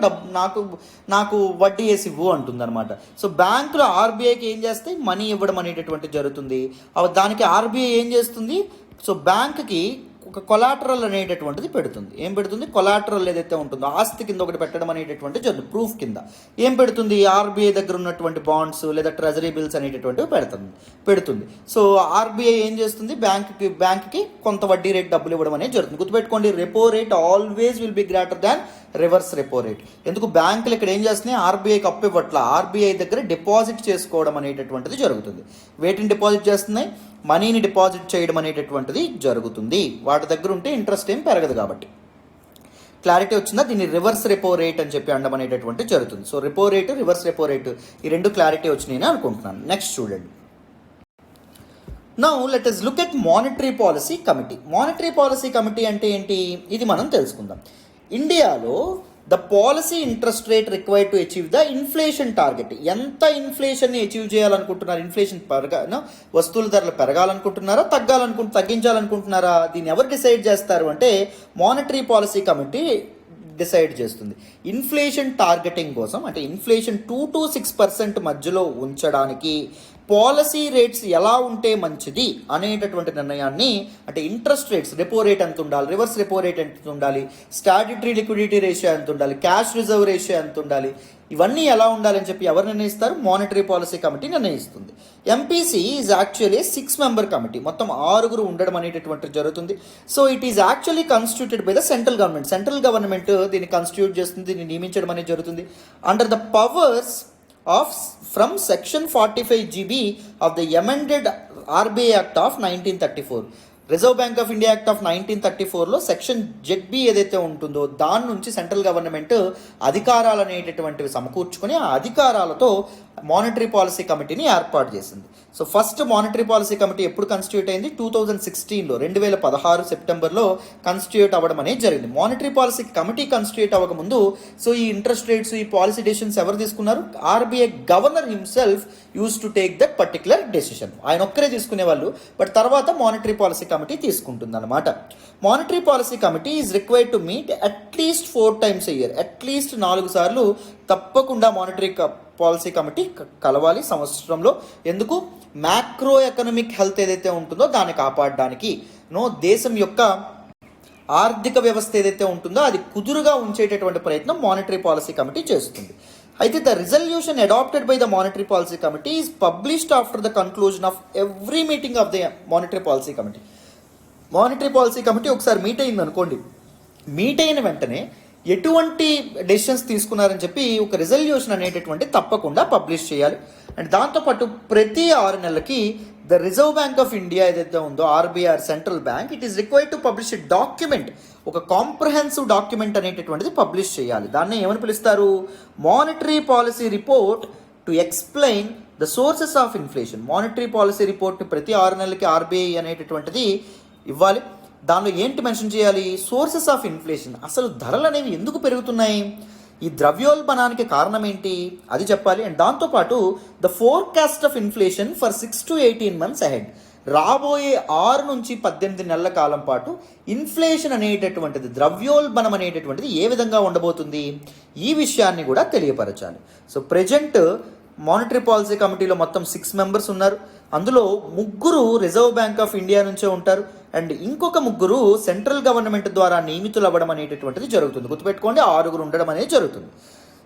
నాకు వడ్డీ వేసి ఇవ్వు అంటుంది అనమాట. సో బ్యాంకులు ఆర్బీఐకి ఏం చేస్తాయి? మనీ ఇవ్వడం అనేటటువంటిది జరుగుతుంది. దానికి ఆర్బీఐ ఏం చేస్తుంది? సో బ్యాంకుకి ఒక కొలాటరల్ అనేటటువంటిది పెడుతుంది. ఏం పెడుతుంది? కొలాటరల్ ఏదైతే ఉంటుందో ఆస్తి కింద ఒకటి పెట్టడం అనేటటువంటి జరుగుతుంది. ప్రూఫ్ కింద ఏం పెడుతుంది? ఆర్బీఐ దగ్గర ఉన్నటువంటి బాండ్స్ లేదా ట్రెజరీ బిల్స్ అనేటటువంటివి పెడుతుంది. సో ఆర్బీఐ ఏం చేస్తుంది? బ్యాంక్కి కొంత వడ్డీ రేట్ డబ్బులు ఇవ్వడం అనేది జరుగుతుంది. గుర్తుపెట్టుకోండి, repo rate always will be greater than reverse repo rate. ఎందుకు? బ్యాంకులు ఇక్కడ ఏం చేస్తున్నాయి? ఆర్బీఐకి అప్పు ఇవ్వట్ల, ఆర్బీఐ దగ్గర డిపాజిట్ చేసుకోవడం అనేటటువంటిది జరుగుతుంది. వేటిని డిపాజిట్ చేస్తున్నాయి? మనీని డిపాజిట్ చేయడం అనేటటువంటిది జరుగుతుంది. వాటి దగ్గర ఉంటే ఇంట్రెస్ట్ ఏం పెరగదు కాబట్టి. క్లారిటీ వచ్చిందా? దీన్ని రివర్స్ రెపో రేట్ అని చెప్పి అనడం అనేటటువంటి జరుగుతుంది. So repo rate, reverse repo rate, ఈ రెండు క్లారిటీ వచ్చినాయని అనుకుంటున్నాను. నెక్స్ట్ చూడండి. Now let us look at monetary policy committee. Monetary policy committee అంటే ఏంటి? ఇది మనం తెలుసుకుందాం. ఇండియాలో the policy interest rate required to achieve the inflation target. ఎంత ఇన్ఫ్లేషన్ని అచీవ్ చేయాలనుకుంటున్నారు? ఇన్ఫ్లేషన్ వస్తువుల ధరలు పెరగాలనుకుంటున్నారా, తగ్గించాలనుకుంటున్నారా? దీన్ని ఎవరు డిసైడ్ చేస్తారు అంటే మానిటరీ పాలసీ కమిటీ డిసైడ్ చేస్తుంది. ఇన్ఫ్లేషన్ టార్గెటింగ్ కోసం, అంటే ఇన్ఫ్లేషన్ 2 to 6% మధ్యలో ఉంచడానికి పాలసీ రేట్స్ ఎలా ఉంటే మంచిది అనేటటువంటి నిర్ణయాన్ని, అంటే ఇంట్రెస్ట్ రేట్స్, రెపో రేట్ ఎంత ఉండాలి, రివర్స్ రెపో రేట్ ఎంత ఉండాలి, స్టాట్యూటరీ లిక్విడిటీ రేషియో ఎంత ఉండాలి, క్యాష్ రిజర్వ్ రేషియో ఎంత ఉండాలి, ఇవన్నీ ఎలా ఉండాలని చెప్పి ఎవరు నిర్ణయిస్తారు? మానిటరీ పాలసీ కమిటీ నిర్ణయిస్తుంది. MPC is actually 6 member committee. మొత్తం 6 ఉండడం అనేటటువంటిది జరుగుతుంది. So it is actually constituted by the central government. Central government దీన్ని కన్స్టిట్యూట్ చేస్తుంది, దీన్ని నియమించడం అనేది జరుగుతుంది. Under the powers from section 45GB of the amended RBI Act of 1934. Reserve bank of India act of 1934లో సెక్షన్ ZB ఏదైతే ఉంటుందో దాని నుంచి సెంట్రల్ గవర్నమెంట్ అధికారాలు అనేటటువంటివి సమకూర్చుకొని ఆ అధికారాలతో మానిటరీ పాలసీ కమిటీని ఏర్పాటు చేసింది. So first monetary policy committee ఎప్పుడు కన్స్టిట్యూట్ అయింది? 2016లో, 2016 సెప్టెంబర్లో కన్స్టిట్యూట్ అవ్వడం అనేది జరిగింది. మానిటరీ పాలసీ కమిటీ కన్స్టిట్యూట్ అవ్వకముందు సో ఈ ఇంట్రెస్ట్ రేట్స్, ఈ పాలసీ డెసిషన్స్ ఎవరు తీసుకున్నారు? RBI governor himself use to take that particular decision. ఆయన ఒక్కరే తీసుకునేవాళ్ళు, బట్ తర్వాత మానిటరీ పాలసీ కమిటీ తీసుకుంటుంది అనమాట. Monetary policy committee is required to meet at least 4 times a year. At least 4 సార్లు తప్పకుండా మానిటరీ పాలసీ కమిటీ కలవాలి సంవత్సరంలో. ఎందుకు? మ్యాక్రో ఎకనామిక్ హెల్త్ ఏదైతే ఉంటుందో దాన్ని కాపాడడానికి, దేశం యొక్క ఆర్థిక వ్యవస్థ ఏదైతే ఉంటుందో అది కుదురుగా ఉంచేటటువంటి ప్రయత్నం మానిటరీ పాలసీ కమిటీ చేస్తుంది. అయితే the resolution adopted by the monetary policy committee is published after the conclusion of every meeting of the monetary policy committee. Monetary policy committee ఒకసారి మీట్ అయింది అనుకోండి, మీట్ అయిన వెంటనే ఎటువంటి డెసిషన్స్ తీసుకున్నారని చెప్పి ఒక రిజల్యూషన్ అనేటటువంటి తప్పకుండా పబ్లిష్ చేయాలి. అండ్ దాంతోపాటు ప్రతి 6 నెలలకి the reserve bank of India ఏదైతే ఉందో RBI central bank, it is required to publish a document, ఒక కాంప్రహెన్సివ్ డాక్యుమెంట్ అనేటటువంటిది పబ్లిష్ చేయాలి. దాన్ని ఏమని పిలుస్తారు? Monetary policy report to explain the sources of inflation. Monetary policy రిపోర్ట్ని ప్రతి 6 నెలలకి ఆర్బీఐ అనేటటువంటిది ఇవ్వాలి. దానిలో ఏంటి మెన్షన్ చేయాలి? సోర్సెస్ ఆఫ్ ఇన్ఫ్లేషన్, అసలు ధరలు అనేవి ఎందుకు పెరుగుతున్నాయి, ఈ ద్రవ్యోల్బణానికి కారణం ఏంటి అది చెప్పాలి. అండ్ దాంతోపాటు the forecast of inflation for 6 to 18 months ahead. రాబోయే 6 నుంచి 18 నెలల కాలం పాటు ఇన్ఫ్లేషన్ అనేటటువంటిది, ద్రవ్యోల్బణం అనేటటువంటిది ఏ విధంగా ఉండబోతుంది, ఈ విషయాన్ని కూడా తెలియపరచాలి. సో ప్రెజెంట్ మానిటరీ పాలసీ కమిటీలో మొత్తం 6 members ఉన్నారు. అందులో 3 రిజర్వ్ బ్యాంక్ ఆఫ్ ఇండియా నుంచే ఉంటారు అండ్ ఇంకొక 3 సెంట్రల్ గవర్నమెంట్ ద్వారా నియమితులు అవ్వడం అనేటటువంటిది జరుగుతుంది. గుర్తుపెట్టుకోండి, 6 ఉండడం అనేది జరుగుతుంది.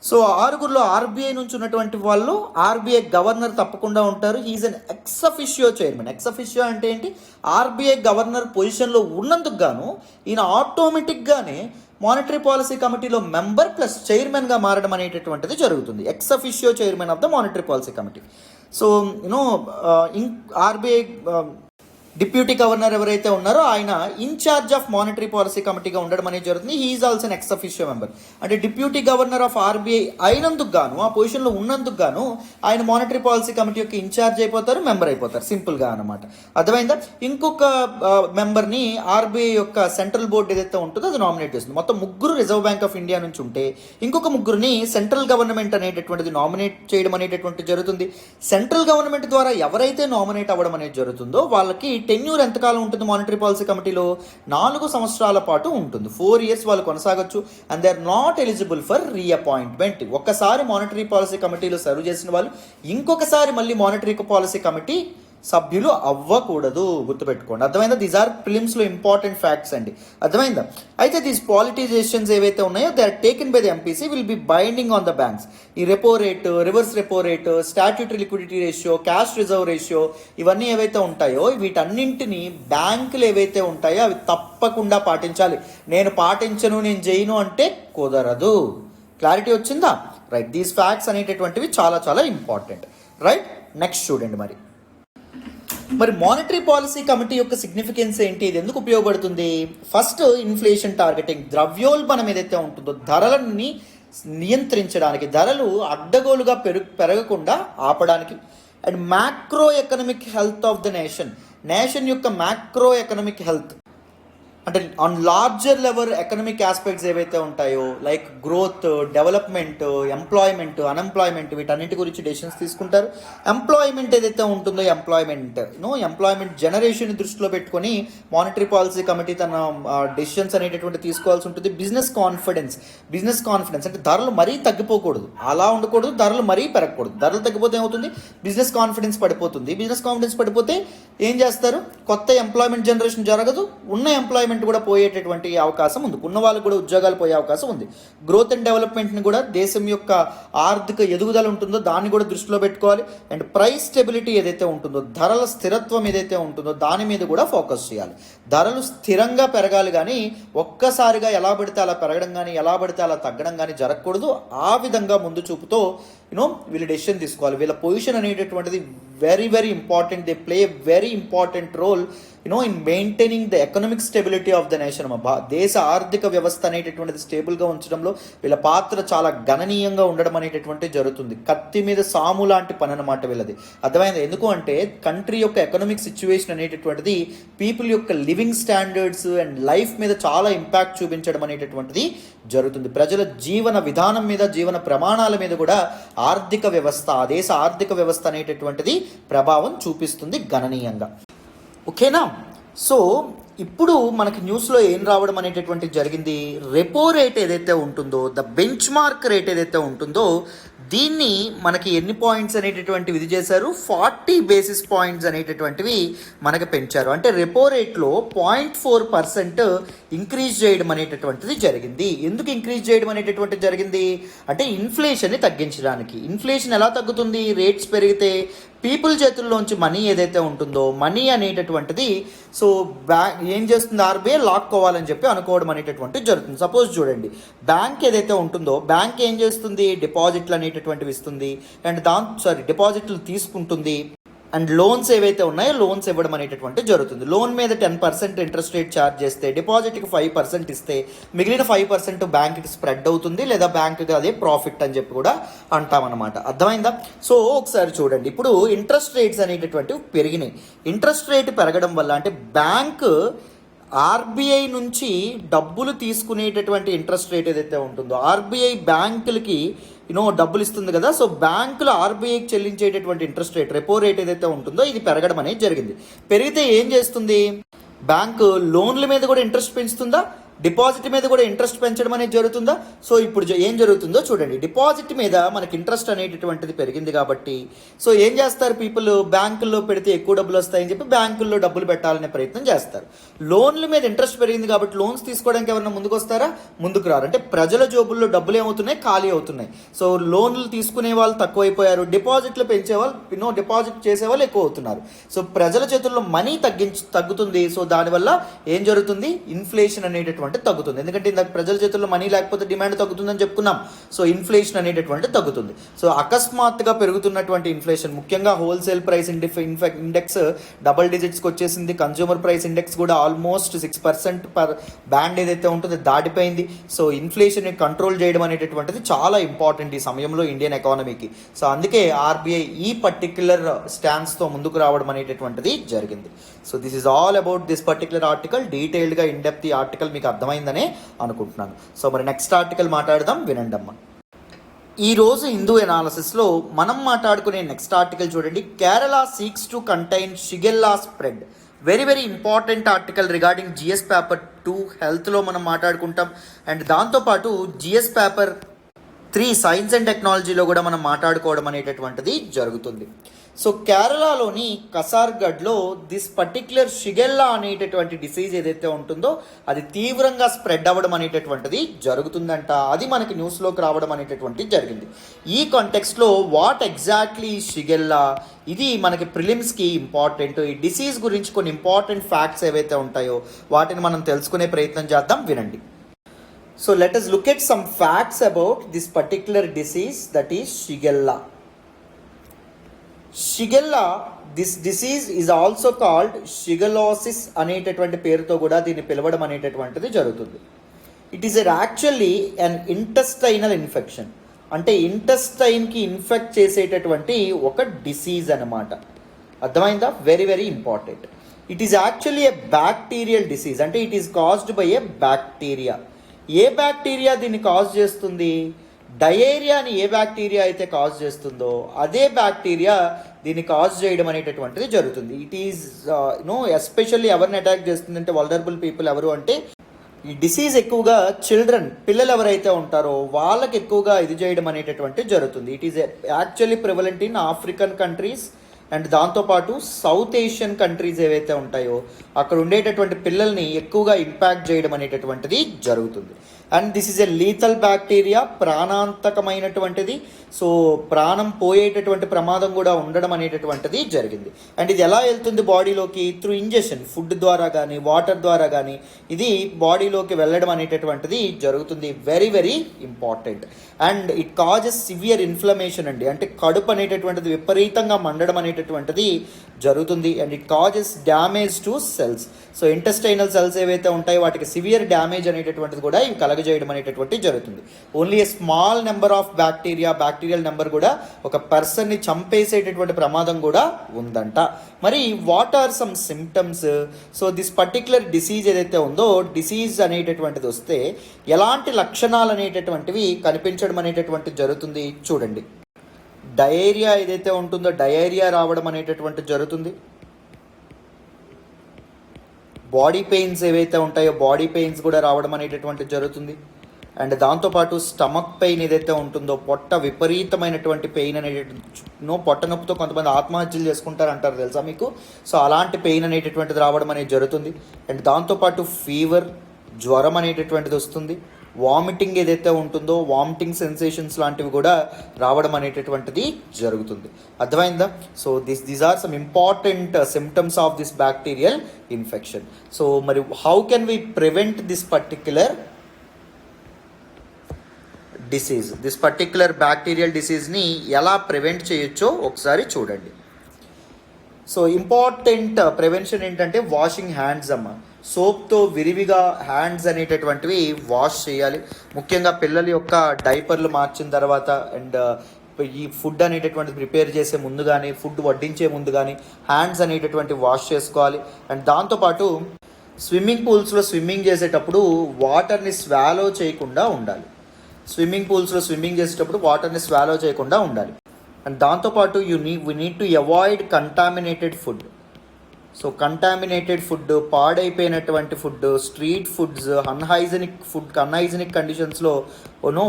సో 6లో ఆర్బీఐ నుంచి ఉన్నటువంటి వాళ్ళు ఆర్బీఐ గవర్నర్ తప్పకుండా ఉంటారు. He is an ex officio chairman. Ex officio అంటే ఏంటి? ఆర్బీఐ గవర్నర్ పొజిషన్లో ఉన్నందుకు గాను ఈయన ఆటోమేటిక్గానే మానిటరీ పాలసీ కమిటీలో మెంబర్ ప్లస్ చైర్మన్గా మారడం అనేటటువంటిది జరుగుతుంది. Ex officio chairman of the monetary policy committee. So RBI deputy governor ఎవరైతే ఉన్నారో ఆయన ఇన్ఛార్జ్ ఆఫ్ మానిటరీ పాలసీ కమిటీగా ఉండడం అనేది జరుగుతుంది. He is also an ex officio member. అంటే డిప్యూటీ గవర్నర్ ఆఫ్ ఆర్బీఐ అయినందుకు గాను, ఆ పొజిషన్లో ఉన్నందుకు గాను ఆయన మానిటరీ పాలసీ కమిటీ యొక్క ఇన్ఛార్జ్ అయిపోతారు, మెంబర్ అయిపోతారు, సింపుల్గా అనమాట. అర్థమైందా? ఇంకొక మెంబర్ని ఆర్బీఐ యొక్క సెంట్రల్ బోర్డు ఏదైతే ఉంటుందో అది నామినేట్ చేస్తుంది. మొత్తం 3 రిజర్వ్ బ్యాంక్ ఆఫ్ ఇండియా నుంచి ఉంటే ఇంకొక 3ని సెంట్రల్ గవర్నమెంట్ అనేటటువంటిది నామినేట్ చేయడం అనేటటువంటి జరుగుతుంది. సెంట్రల్ గవర్నమెంట్ ద్వారా ఎవరైతే నామినేట్ అవ్వడం అనేది జరుగుతుందో వాళ్ళకి టెన్యూర్ ఎంతకాలం ఉంటుంది మానిటరీ పాలసీ కమిటీలో? 4 సంవత్సరాల పాటు ఉంటుంది. 4 years వాళ్ళు కొనసాగొచ్చు. And they are not eligible for reappointment. ఒక్కసారి మానిటరీ పాలసీ కమిటీలో సర్వ్ చేసిన వాళ్ళు ఇంకొకసారి మళ్ళీ మానిటరీ పాలసీ కమిటీ సభ్యులు అవ్వకూడదు, గుర్తుపెట్టుకోండి. అర్థమైందా? దీస్ ఆర్ ప్రిలిమ్స్లో ఇంపార్టెంట్ ఫ్యాక్ట్స్ అండి. అర్థమైందా? అయితే దీస్ పాలిటిజేషన్స్ ఏవైతే ఉన్నాయో they are taken by the MPC will be binding on the banks. ఈ repo rate, reverse repo rate, statutory liquidity ratio, cash reserve ratio, ఇవన్నీ ఏవైతే ఉంటాయో వీటన్నింటినీ బ్యాంకులు ఏవైతే ఉంటాయో అవి తప్పకుండా పాటించాలి. నేను పాటించను, నేను చేయను అంటే కుదరదు. క్లారిటీ వచ్చిందా? రైట్, దీస్ ఫ్యాక్ట్స్ అనేటటువంటివి చాలా చాలా ఇంపార్టెంట్. రైట్, నెక్స్ట్ చూడండి. మరి మానిటరీ పాలసీ కమిటీ యొక్క సిగ్నిఫికెన్స్ ఏంటి, ఇది ఎందుకు ఉపయోగపడుతుంది? ఫస్ట్, ఇన్ఫ్లేషన్ టార్గెటింగ్, ద్రవ్యోల్బణం ఏదైతే ఉంటుందో ధరలని నియంత్రించడానికి, ధరలు అడ్డగోలుగా పెరగకుండా ఆపడానికి. And macro economic health of the nation యొక్క మ్యాక్రో ఎకనామిక్ హెల్త్ అంటే on larger level economic aspects ఏవైతే ఉంటాయో like growth, development, employment, unemployment, వీటన్నిటి గురించి డెసిషన్స్ తీసుకుంటారు. ఎంప్లాయ్మెంట్ ఏదైతే ఉంటుందో ఎంప్లాయ్మెంట్ జనరేషన్ దృష్టిలో పెట్టుకొని మానిటరీ పాలసీ కమిటీ తన డెసిషన్స్ అనేటటువంటి తీసుకోవాల్సి ఉంటుంది. బిజినెస్ కాన్ఫిడెన్స్ అంటే ధరలు మరీ తగ్గిపోకూడదు, అలా ఉండకూడదు, ధరలు మరీ పెరగకూడదు. ధరలు తగ్గిపోతే ఏమవుతుంది? బిజినెస్ కాన్ఫిడెన్స్ పడిపోతే ఏం చేస్తారు? కొత్త ఎంప్లాయ్మెంట్ జనరేషన్ జరగదు, ఉన్న ఎంప్లాయ్మెంట్ కూడా పోయేటటువంటి అవకాశం ఉంది, ఉన్న వాళ్ళకు కూడా ఉద్యోగాలు పోయే అవకాశం ఉంది. గ్రోత్ అండ్ డెవలప్మెంట్ని కూడా, దేశం యొక్క ఆర్థిక ఎదుగుదల ఉంటుందో దాన్ని కూడా దృష్టిలో పెట్టుకోవాలి. అండ్ ప్రైస్ స్టెబిలిటీ ఏదైతే ఉంటుందో, ధరల స్థిరత్వం ఏదైతే ఉంటుందో దాని మీద కూడా ఫోకస్ చేయాలి. ధరలు స్థిరంగా పెరగాలి, కానీ ఒక్కసారిగా ఎలా పడితే అలా పెరగడం కానీ ఎలా పడితే అలా తగ్గడం కానీ జరగకూడదు. ఆ విధంగా ముందు చూపుతో వీళ్ళు డెసిషన్ తీసుకోవాలి. వీళ్ళ పొజిషన్ అనేటటువంటిది very very important. They play very important role in maintaining the economic stability of the nation. దేశ ఆర్థిక వ్యవస్థ అనేటటువంటిది స్టేబుల్గా ఉంచడంలో వీళ్ళ పాత్ర చాలా గణనీయంగా ఉండడం అనేటటువంటిది జరుగుతుంది. కత్తి మీద సాము లాంటి పని అన్నమాట వీళ్ళది. అర్థమైంది? ఎందుకు అంటే కంట్రీ యొక్క ఎకనామిక్ సిచ్యువేషన్ అనేటటువంటిది పీపుల్ యొక్క లివింగ్ స్టాండర్డ్స్ అండ్ లైఫ్ మీద చాలా ఇంపాక్ట్ చూపించడం అనేటటువంటిది జరుగుతుంది. ప్రజల జీవన విధానం మీద, జీవన ప్రమాణాల మీద కూడా ఆర్థిక వ్యవస్థ, ఆ దేశ ఆర్థిక వ్యవస్థ అనేటటువంటిది ప్రభావం చూపిస్తుంది గణనీయంగా. ఓకేనా? సో ఇప్పుడు మనకి న్యూస్లో ఏం రావడం అనేటటువంటిది జరిగింది, రెపో రేట్ ఏదైతే ఉంటుందో, ద బెంచ్ మార్క్ రేట్ ఏదైతే ఉంటుందో దీన్ని మనకి ఎన్ని పాయింట్స్ అనేటటువంటివి ఇది చేశారు, 40 బేసిస్ పాయింట్స్ అనేటటువంటివి మనకి పెంచారు. అంటే రెపో రేట్లో 0.4% ఇంక్రీజ్ చేయడం అనేటటువంటిది జరిగింది. ఎందుకు ఇంక్రీజ్ చేయడం అనేటటువంటిది జరిగింది అంటే ఇన్ఫ్లేషన్ని తగ్గించడానికి. ఇన్ఫ్లేషన్ ఎలా తగ్గుతుంది? రేట్స్ పెరిగితే పీపుల్ చేతుల్లోంచి మనీ ఏదైతే ఉంటుందో, మనీ అనేటటువంటిది సో ఏం చేస్తుంది, ఆర్బీఐ లాక్కోవాలని చెప్పి అనుకోవడం అనేటటువంటిది జరుగుతుంది. సపోజ్ చూడండి, బ్యాంక్ ఏదైతే ఉంటుందో బ్యాంక్ ఏం చేస్తుంది, డిపాజిట్లు అనేటటువంటివి ఇస్తుంది అండ్ డిపాజిట్లు తీసుకుంటుంది అండ్ లోన్స్ ఏవైతే ఉన్నాయో లోన్స్ ఇవ్వడం అనేటటువంటి జరుగుతుంది. లోన్ మీద 10% ఇంట్రెస్ట్ రేట్ ఛార్జ్ చేస్తే, డిపాజిట్కి 5% ఇస్తే మిగిలిన 5% బ్యాంక్కి స్ప్రెడ్ అవుతుంది, లేదా బ్యాంక్కి అదే ప్రాఫిట్ అని చెప్పి కూడా అంటామన్నమాట. అర్థమైందా? సో ఒకసారి చూడండి, ఇప్పుడు ఇంట్రెస్ట్ రేట్స్ అనేటటువంటివి పెరిగినాయి. ఇంట్రెస్ట్ రేట్ పెరగడం వల్ల అంటే బ్యాంక్ ఆర్బీఐ నుంచి డబ్బులు తీసుకునేటటువంటి ఇంట్రెస్ట్ రేట్ ఏదైతే ఉంటుందో, ఆర్బీఐ బ్యాంకులకి డబ్బులు ఇస్తుంది కదా, సో బ్యాంకులు ఆర్బీఐకి చెల్లించేటటువంటి ఇంట్రెస్ట్ రేట్, రెపో రేట్ ఏదైతే ఉంటుందో ఇది పెరగడం అనేది జరిగింది. పెరిగితే ఏం చేస్తుంది, బ్యాంకు లోన్ల మీద కూడా ఇంట్రెస్ట్ పెంచుతుందా, డిపాజిట్ మీద కూడా ఇంట్రెస్ట్ పెంచడం అనేది జరుగుతుందా? సో ఇప్పుడు ఏం జరుగుతుందో చూడండి, డిపాజిట్ మీద మనకి ఇంట్రెస్ట్ అనేటటువంటిది పెరిగింది కాబట్టి సో ఏం చేస్తారు, పీపుల్ బ్యాంకుల్లో పెడితే ఎక్కువ డబ్బులు వస్తాయని చెప్పి బ్యాంకుల్లో డబ్బులు పెట్టాలనే ప్రయత్నం చేస్తారు. లోన్ల మీద ఇంట్రెస్ట్ పెరిగింది కాబట్టి లోన్స్ తీసుకోవడానికి ఎవరైనా ముందుకు వస్తారా? ముందుకు రారు. అంటే ప్రజల జోబుల్లో డబ్బులు ఏమవుతున్నాయి, ఖాళీ అవుతున్నాయి. సో లోన్లు తీసుకునే వాళ్ళు తక్కువైపోయారు, డిపాజిట్లు పెంచే వాళ్ళు డిపాజిట్ చేసే వాళ్ళు ఎక్కువ అవుతున్నారు. సో ప్రజల చేతుల్లో మనీ తగ్గుతుంది. సో దానివల్ల ఏం జరుగుతుంది, ఇన్ఫ్లేషన్ అనేటటువంటి తగ్గుతుంది. ఎందుకంటే ఇందాక ప్రజల చేతుల్లో మనీ లేకపోతే డిమాండ్ తగ్గుతుందని చెప్పుకున్నాం. సో ఇన్ఫ్లేషన్ అనేటటువంటి తగ్గుతుంది. సో అకస్మాత్తుగా పెరుగుతున్నటువంటి ఇన్ఫ్లేషన్, ముఖ్యంగా హోల్సేల్ ప్రైస్ ఇండెక్స్ డబుల్ డిజిట్స్కి వచ్చేసింది. కన్జ్యూమర్ ప్రైస్ ఇండెక్స్ కూడా ఆల్మోస్ట్ 6% పర్ బ్యాండ్ ఏదైతే ఉంటుందో దాటిపోయింది. సో ఇన్ఫ్లేషన్ కంట్రోల్ చేయడం అనేటటువంటిది చాలా ఇంపార్టెంట్ ఈ సమయంలో ఇండియన్ ఎకానమీకి. సో అందుకే ఆర్బీఐ ఈ పర్టిక్యులర్ స్టాండ్స్తో ముందుకు రావడం అనేటటువంటిది జరిగింది. So this is all about this particular article. డీటెయిల్డ్గా ఇన్డెప్త్ ఈ ఆర్టికల్ మీకు అర్థమైందనే అనుకుంటున్నాను. సో మరి నెక్స్ట్ ఆర్టికల్ మాట్లాడదాం, వినండి అమ్మ. ఈరోజు హిందూ ఎనాలిసిస్లో మనం మాట్లాడుకునే నెక్స్ట్ ఆర్టికల్ చూడండి, Kerala seeks to contain shigella spread. Very very important article regarding GS paper 2 హెల్త్లో మనం మాట్లాడుకుంటాం. అండ్ దాంతోపాటు జిఎస్ పేపర్ 3 సైన్స్ అండ్ టెక్నాలజీలో కూడా మనం మాట్లాడుకోవడం అనేటటువంటిది జరుగుతుంది. సో కేరళలోని కసార్గఢ్లో దిస్ పర్టిక్యులర్ షిగెల్లా అనేటటువంటి డిసీజ్ ఏదైతే ఉంటుందో అది తీవ్రంగా స్ప్రెడ్ అవ్వడం అనేటటువంటిది జరుగుతుందంట. అది మనకి న్యూస్లోకి రావడం అనేటటువంటిది జరిగింది. ఈ కాంటెక్స్ట్లో వాట్ ఎగ్జాక్ట్లీ షిగెల్లా, ఇది మనకి ప్రిలిమ్స్కి ఇంపార్టెంట్. ఈ డిసీజ్ గురించి కొన్ని ఇంపార్టెంట్ ఫ్యాక్ట్స్ ఏవైతే ఉంటాయో వాటిని మనం తెలుసుకునే ప్రయత్నం చేద్దాం, వినండి. So let us look at some facts about this particular disease, that is Shigella. Shigella, this disease is also called shigellosis అనేటటువంటి పేరుతో కూడా దీన్ని పిలవడం అనేటటువంటిది జరుగుతుంది. It is actually an intestinal infection, అంటే ఇంటెస్టైన్కి ఇన్ఫెక్ట్ చేసేటటువంటి ఒక డిసీజ్ అనమాట. అర్థమైందా? Very very important. It is actually a bacterial disease, అంటే it is caused by a bacteria. ఏ బ్యాక్టీరియా దీన్ని కాజ్ చేస్తుంది? డయేరియాని ఏ బ్యాక్టీరియా అయితే కాజ్ చేస్తుందో అదే బ్యాక్టీరియా దీన్ని కాజ్ చేయడం అనేటటువంటిది జరుగుతుంది. ఇట్ ఈజ్ ఎస్పెషల్లీ ఎవరిని అటాక్ చేస్తుంది అంటే వల్నరబుల్ పీపుల్ ఎవరు అంటే ఈ డిసీజ్ ఎక్కువగా చిల్డ్రన్, పిల్లలు ఎవరైతే ఉంటారో వాళ్ళకి ఎక్కువగా ఇది చేయడం అనేటటువంటిది జరుగుతుంది. It is actually prevalent in African countries and దాంతోపాటు సౌత్ ఏషియన్ కంట్రీస్ ఏవైతే ఉంటాయో అక్కడ ఉండేటటువంటి పిల్లల్ని ఎక్కువగా ఇంపాక్ట్ చేయడం అనేటటువంటిది జరుగుతుంది. And this is a lethal bacteria, ప్రాణాంతకమైనటువంటిది. సో ప్రాణం పోయేటటువంటి ప్రమాదం కూడా ఉండడం అనేటటువంటిది జరిగింది. అండ్ ఇది ఎలా వెళ్తుంది బాడీలోకి? త్రూ ఇంజెక్షన్, ఫుడ్ ద్వారా కానీ వాటర్ ద్వారా కానీ ఇది బాడీలోకి వెళ్ళడం అనేటటువంటిది జరుగుతుంది. Very very important. And it causes severe inflammation అండి, అంటే కడుపు అనేటటువంటిది విపరీతంగా మండడం అనేటటువంటిది జరుగుతుంది. And it causes damage to cells. So intestinal cells ఏవైతే ఉంటాయో వాటికి సివియర్ డ్యామేజ్ అనేటటువంటిది కూడా ఇవి కలగజేయడం అనేటటువంటిది జరుగుతుంది. Only a small number of bacterial number కూడా ఒక పర్సన్ని చంపేసేటటువంటి ప్రమాదం కూడా ఉందంట. మరి what are some symptoms? So this particular disease ఏదైతే ఉందో, డిసీజ్ అనేటటువంటిది వస్తే ఎలాంటి లక్షణాలు అనేటటువంటివి కనిపించడం అనేటటువంటిది జరుగుతుంది చూడండి. డయేరియా ఏదైతే ఉంటుందో డయేరియా రావడం అనేటటువంటిది జరుగుతుంది. బాడీ పెయిన్స్ ఏవైతే ఉంటాయో బాడీ పెయిన్స్ కూడా రావడం అనేటటువంటిది జరుగుతుంది. అండ్ దాంతోపాటు స్టమక్ పెయిన్ ఏదైతే ఉంటుందో, పొట్ట విపరీతమైనటువంటి పెయిన్ పొట్ట నొప్పితో కొంతమంది ఆత్మహత్యలు చేసుకుంటారు అంటారు, తెలుసా మీకు? సో అలాంటి పెయిన్ అనేటటువంటిది రావడం అనేది జరుగుతుంది. అండ్ దాంతోపాటు ఫీవర్, జ్వరం అనేటటువంటిది వస్తుంది. వామిటింగ్ ఏదైతే ఉంటుందో వామిటింగ్ సెన్సేషన్స్ లాంటివి కూడా రావడం అనేటటువంటిది జరుగుతుంది. అర్థమైందా? So these are some important symptoms of this bacterial infection. So మరి how can we prevent this particular disease? This particular bacterial డిసీజ్ని ఎలా ప్రివెంట్ చేయొచ్చో ఒకసారి చూడండి. సో ఇంపార్టెంట్ ప్రివెన్షన్ ఏంటంటే వాషింగ్ హ్యాండ్స్ అమ్మ. సోప్తో విరివిగా హ్యాండ్స్ అనేటటువంటివి వాష్ చేయాలి. ముఖ్యంగా పిల్లల యొక్క డైపర్లు మార్చిన తర్వాత అండ్ ఈ ఫుడ్ అనేటటువంటి ప్రిపేర్ చేసే ముందు కానీ ఫుడ్ వడ్డించే ముందు కానీ హ్యాండ్స్ అనేటటువంటి వాష్ చేసుకోవాలి. అండ్ దాంతోపాటు స్విమ్మింగ్ పూల్స్లో స్విమ్మింగ్ చేసేటప్పుడు వాటర్ని స్వాలో చేయకుండా ఉండాలి. స్విమ్మింగ్ పూల్స్లో స్విమ్మింగ్ చేసేటప్పుడు వాటర్ని స్వాలో చేయకుండా ఉండాలి. అండ్ దాంతోపాటు we need to avoid contaminated food. So contaminated food, పాడైపోయినటువంటి ఫుడ్, స్ట్రీట్ ఫుడ్స్, అన్హైజెనిక్ కండిషన్స్లో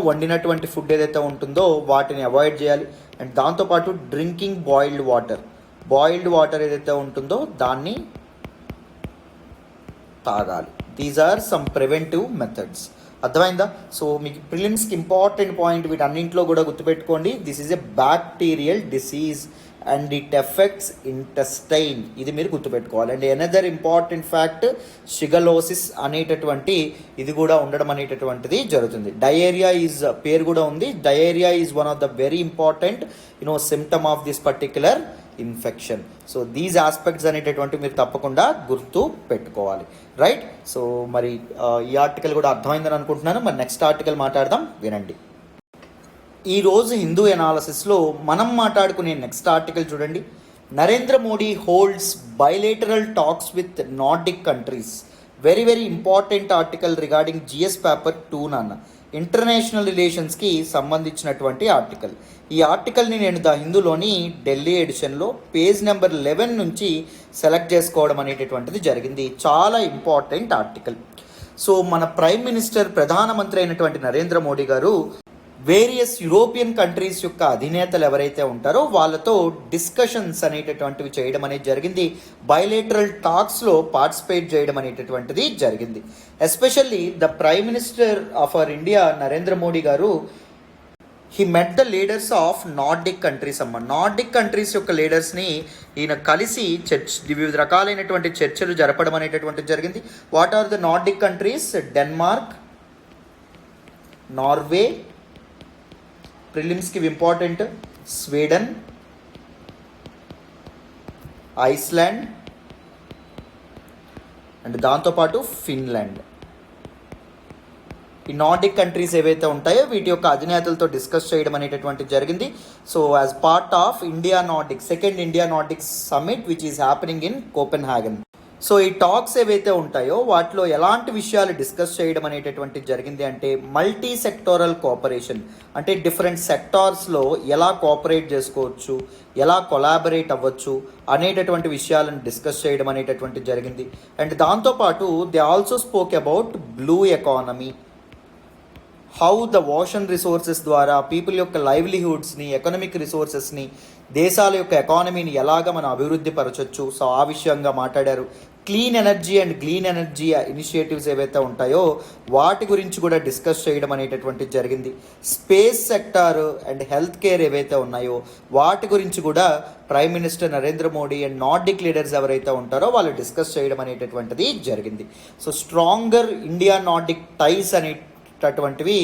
వండినటువంటి ఫుడ్ ఏదైతే ఉంటుందో వాటిని అవాయిడ్ చేయాలి. అండ్ దాంతోపాటు డ్రింకింగ్ బాయిల్డ్ వాటర్ ఏదైతే ఉంటుందో దాన్ని తాగాలి. These are some preventive methods. అర్థమైందా? సో మీకు ప్రిలిమ్స్కి ఇంపార్టెంట్ పాయింట్ వీటన్నింటిలో కూడా గుర్తుపెట్టుకోండి. This is a bacterial disease and it affects intestine. ఇది మీరు గుర్తుపెట్టుకోవాలి. And another important fact, shigellosis అనేటటువంటి ఇది కూడా ఉండడం అనేటటువంటిది జరుగుతుంది. డయేరియా ఈజ్ పేరు కూడా ఉంది. Diarrhoea is one of the very important symptom of this particular infection. So these aspects అనేటటువంటి మీరు తప్పకుండా గుర్తు పెట్టుకోవాలి. రైట్? సో మరి ఈ ఆర్టికల్ కూడా అర్థమైందని అనుకుంటున్నాను. మరి నెక్స్ట్ ఆర్టికల్ మాట్లాడదాం, వినండి. ఈరోజు హిందూ ఎనాలసిస్లో మనం మాట్లాడుకునే నెక్స్ట్ ఆర్టికల్ చూడండి. Narendra Modi holds bilateral talks with Nordic countries. Very very important article regarding GS paper 2 నాన్న. ఇంటర్నేషనల్ రిలేషన్స్కి సంబంధించినటువంటి ఆర్టికల్. ఈ ఆర్టికల్ని నేను ద హిందూలోని ఢిల్లీ ఎడిషన్లో పేజ్ నెంబర్ 11 నుంచి సెలెక్ట్ చేసుకోవడం అనేటటువంటిది జరిగింది. చాలా ఇంపార్టెంట్ ఆర్టికల్. సో మన ప్రైమ్ మినిస్టర్, ప్రధానమంత్రి అయినటువంటి నరేంద్ర మోడీ గారు వేరియస్ యూరోపియన్ కంట్రీస్ యొక్క అధినేతలు ఎవరైతే ఉంటారో వాళ్ళతో డిస్కషన్స్ అనేటటువంటివి చేయడం అనేది జరిగింది. బయలేటరల్ టాక్స్లో పార్టిసిపేట్ చేయడం అనేటటువంటిది జరిగింది. Especially the prime minister of our India Narendra Modi garu he met the leaders of nordic countries అమ్మ. నార్డిక్ కంట్రీస్ యొక్క లీడర్స్ని ఈయన కలిసి వివిధ రకాలైనటువంటి చర్చలు జరపడం అనేటటువంటిది జరిగింది. What are the nordic countries? Denmark, Norway, ప్రిలిమ్స్కి ఇంపార్టెంట్, స్వీడన్, ఐస్లాండ్ అండ్ దాంతోపాటు ఫిన్లాండ్. ఈ నార్డిక్ కంట్రీస్ ఏవైతే ఉంటాయో వీటి యొక్క అధినేతలతో డిస్కస్ చేయడం అనేటటువంటి జరిగింది. So as part of India nordic second India nordic summit which is happening in Copenhagen. So ఈ టాక్స్ ఏవైతే ఉంటాయో వాటిలో ఎలాంటి విషయాలు డిస్కస్ చేయడం అనేటటువంటిది జరిగింది అంటే మల్టీ సెక్టోరల్ కోఆపరేషన్, అంటే డిఫరెంట్ సెక్టార్స్లో ఎలా కోఆపరేట్ చేసుకోవచ్చు, ఎలా కొలాబరేట్ అవ్వచ్చు అనేటటువంటి విషయాలను డిస్కస్ చేయడం అనేటటువంటిది జరిగింది. అండ్ దాంతోపాటు they also spoke about blue economy, how the ocean resources ద్వారా పీపుల్ యొక్క లైవ్లీహుడ్స్ని, ఎకనామిక్ రిసోర్సెస్ని, దేశాల యొక్క ఎకానమీని ఎలాగ మనం అభివృద్ధి పరచొచ్చు. సో ఆ విషయంగా మాట్లాడారు. Clean energy and green energy initiatives ఏవైతే ఉంటాయో వాటి గురించి కూడా డిస్కస్ చేయడం అనేటటువంటిది జరిగింది. Space sector and health care ఏవైతే ఉన్నాయో వాటి గురించి కూడా prime minister Narendra Modi and Nordic leaders ఎవరైతే ఉంటారో వాళ్ళు డిస్కస్ చేయడం అనేటటువంటిది జరిగింది. సో స్ట్రాంగర్ ఇండియా నార్డిక్ టైస్ అనేటటువంటివి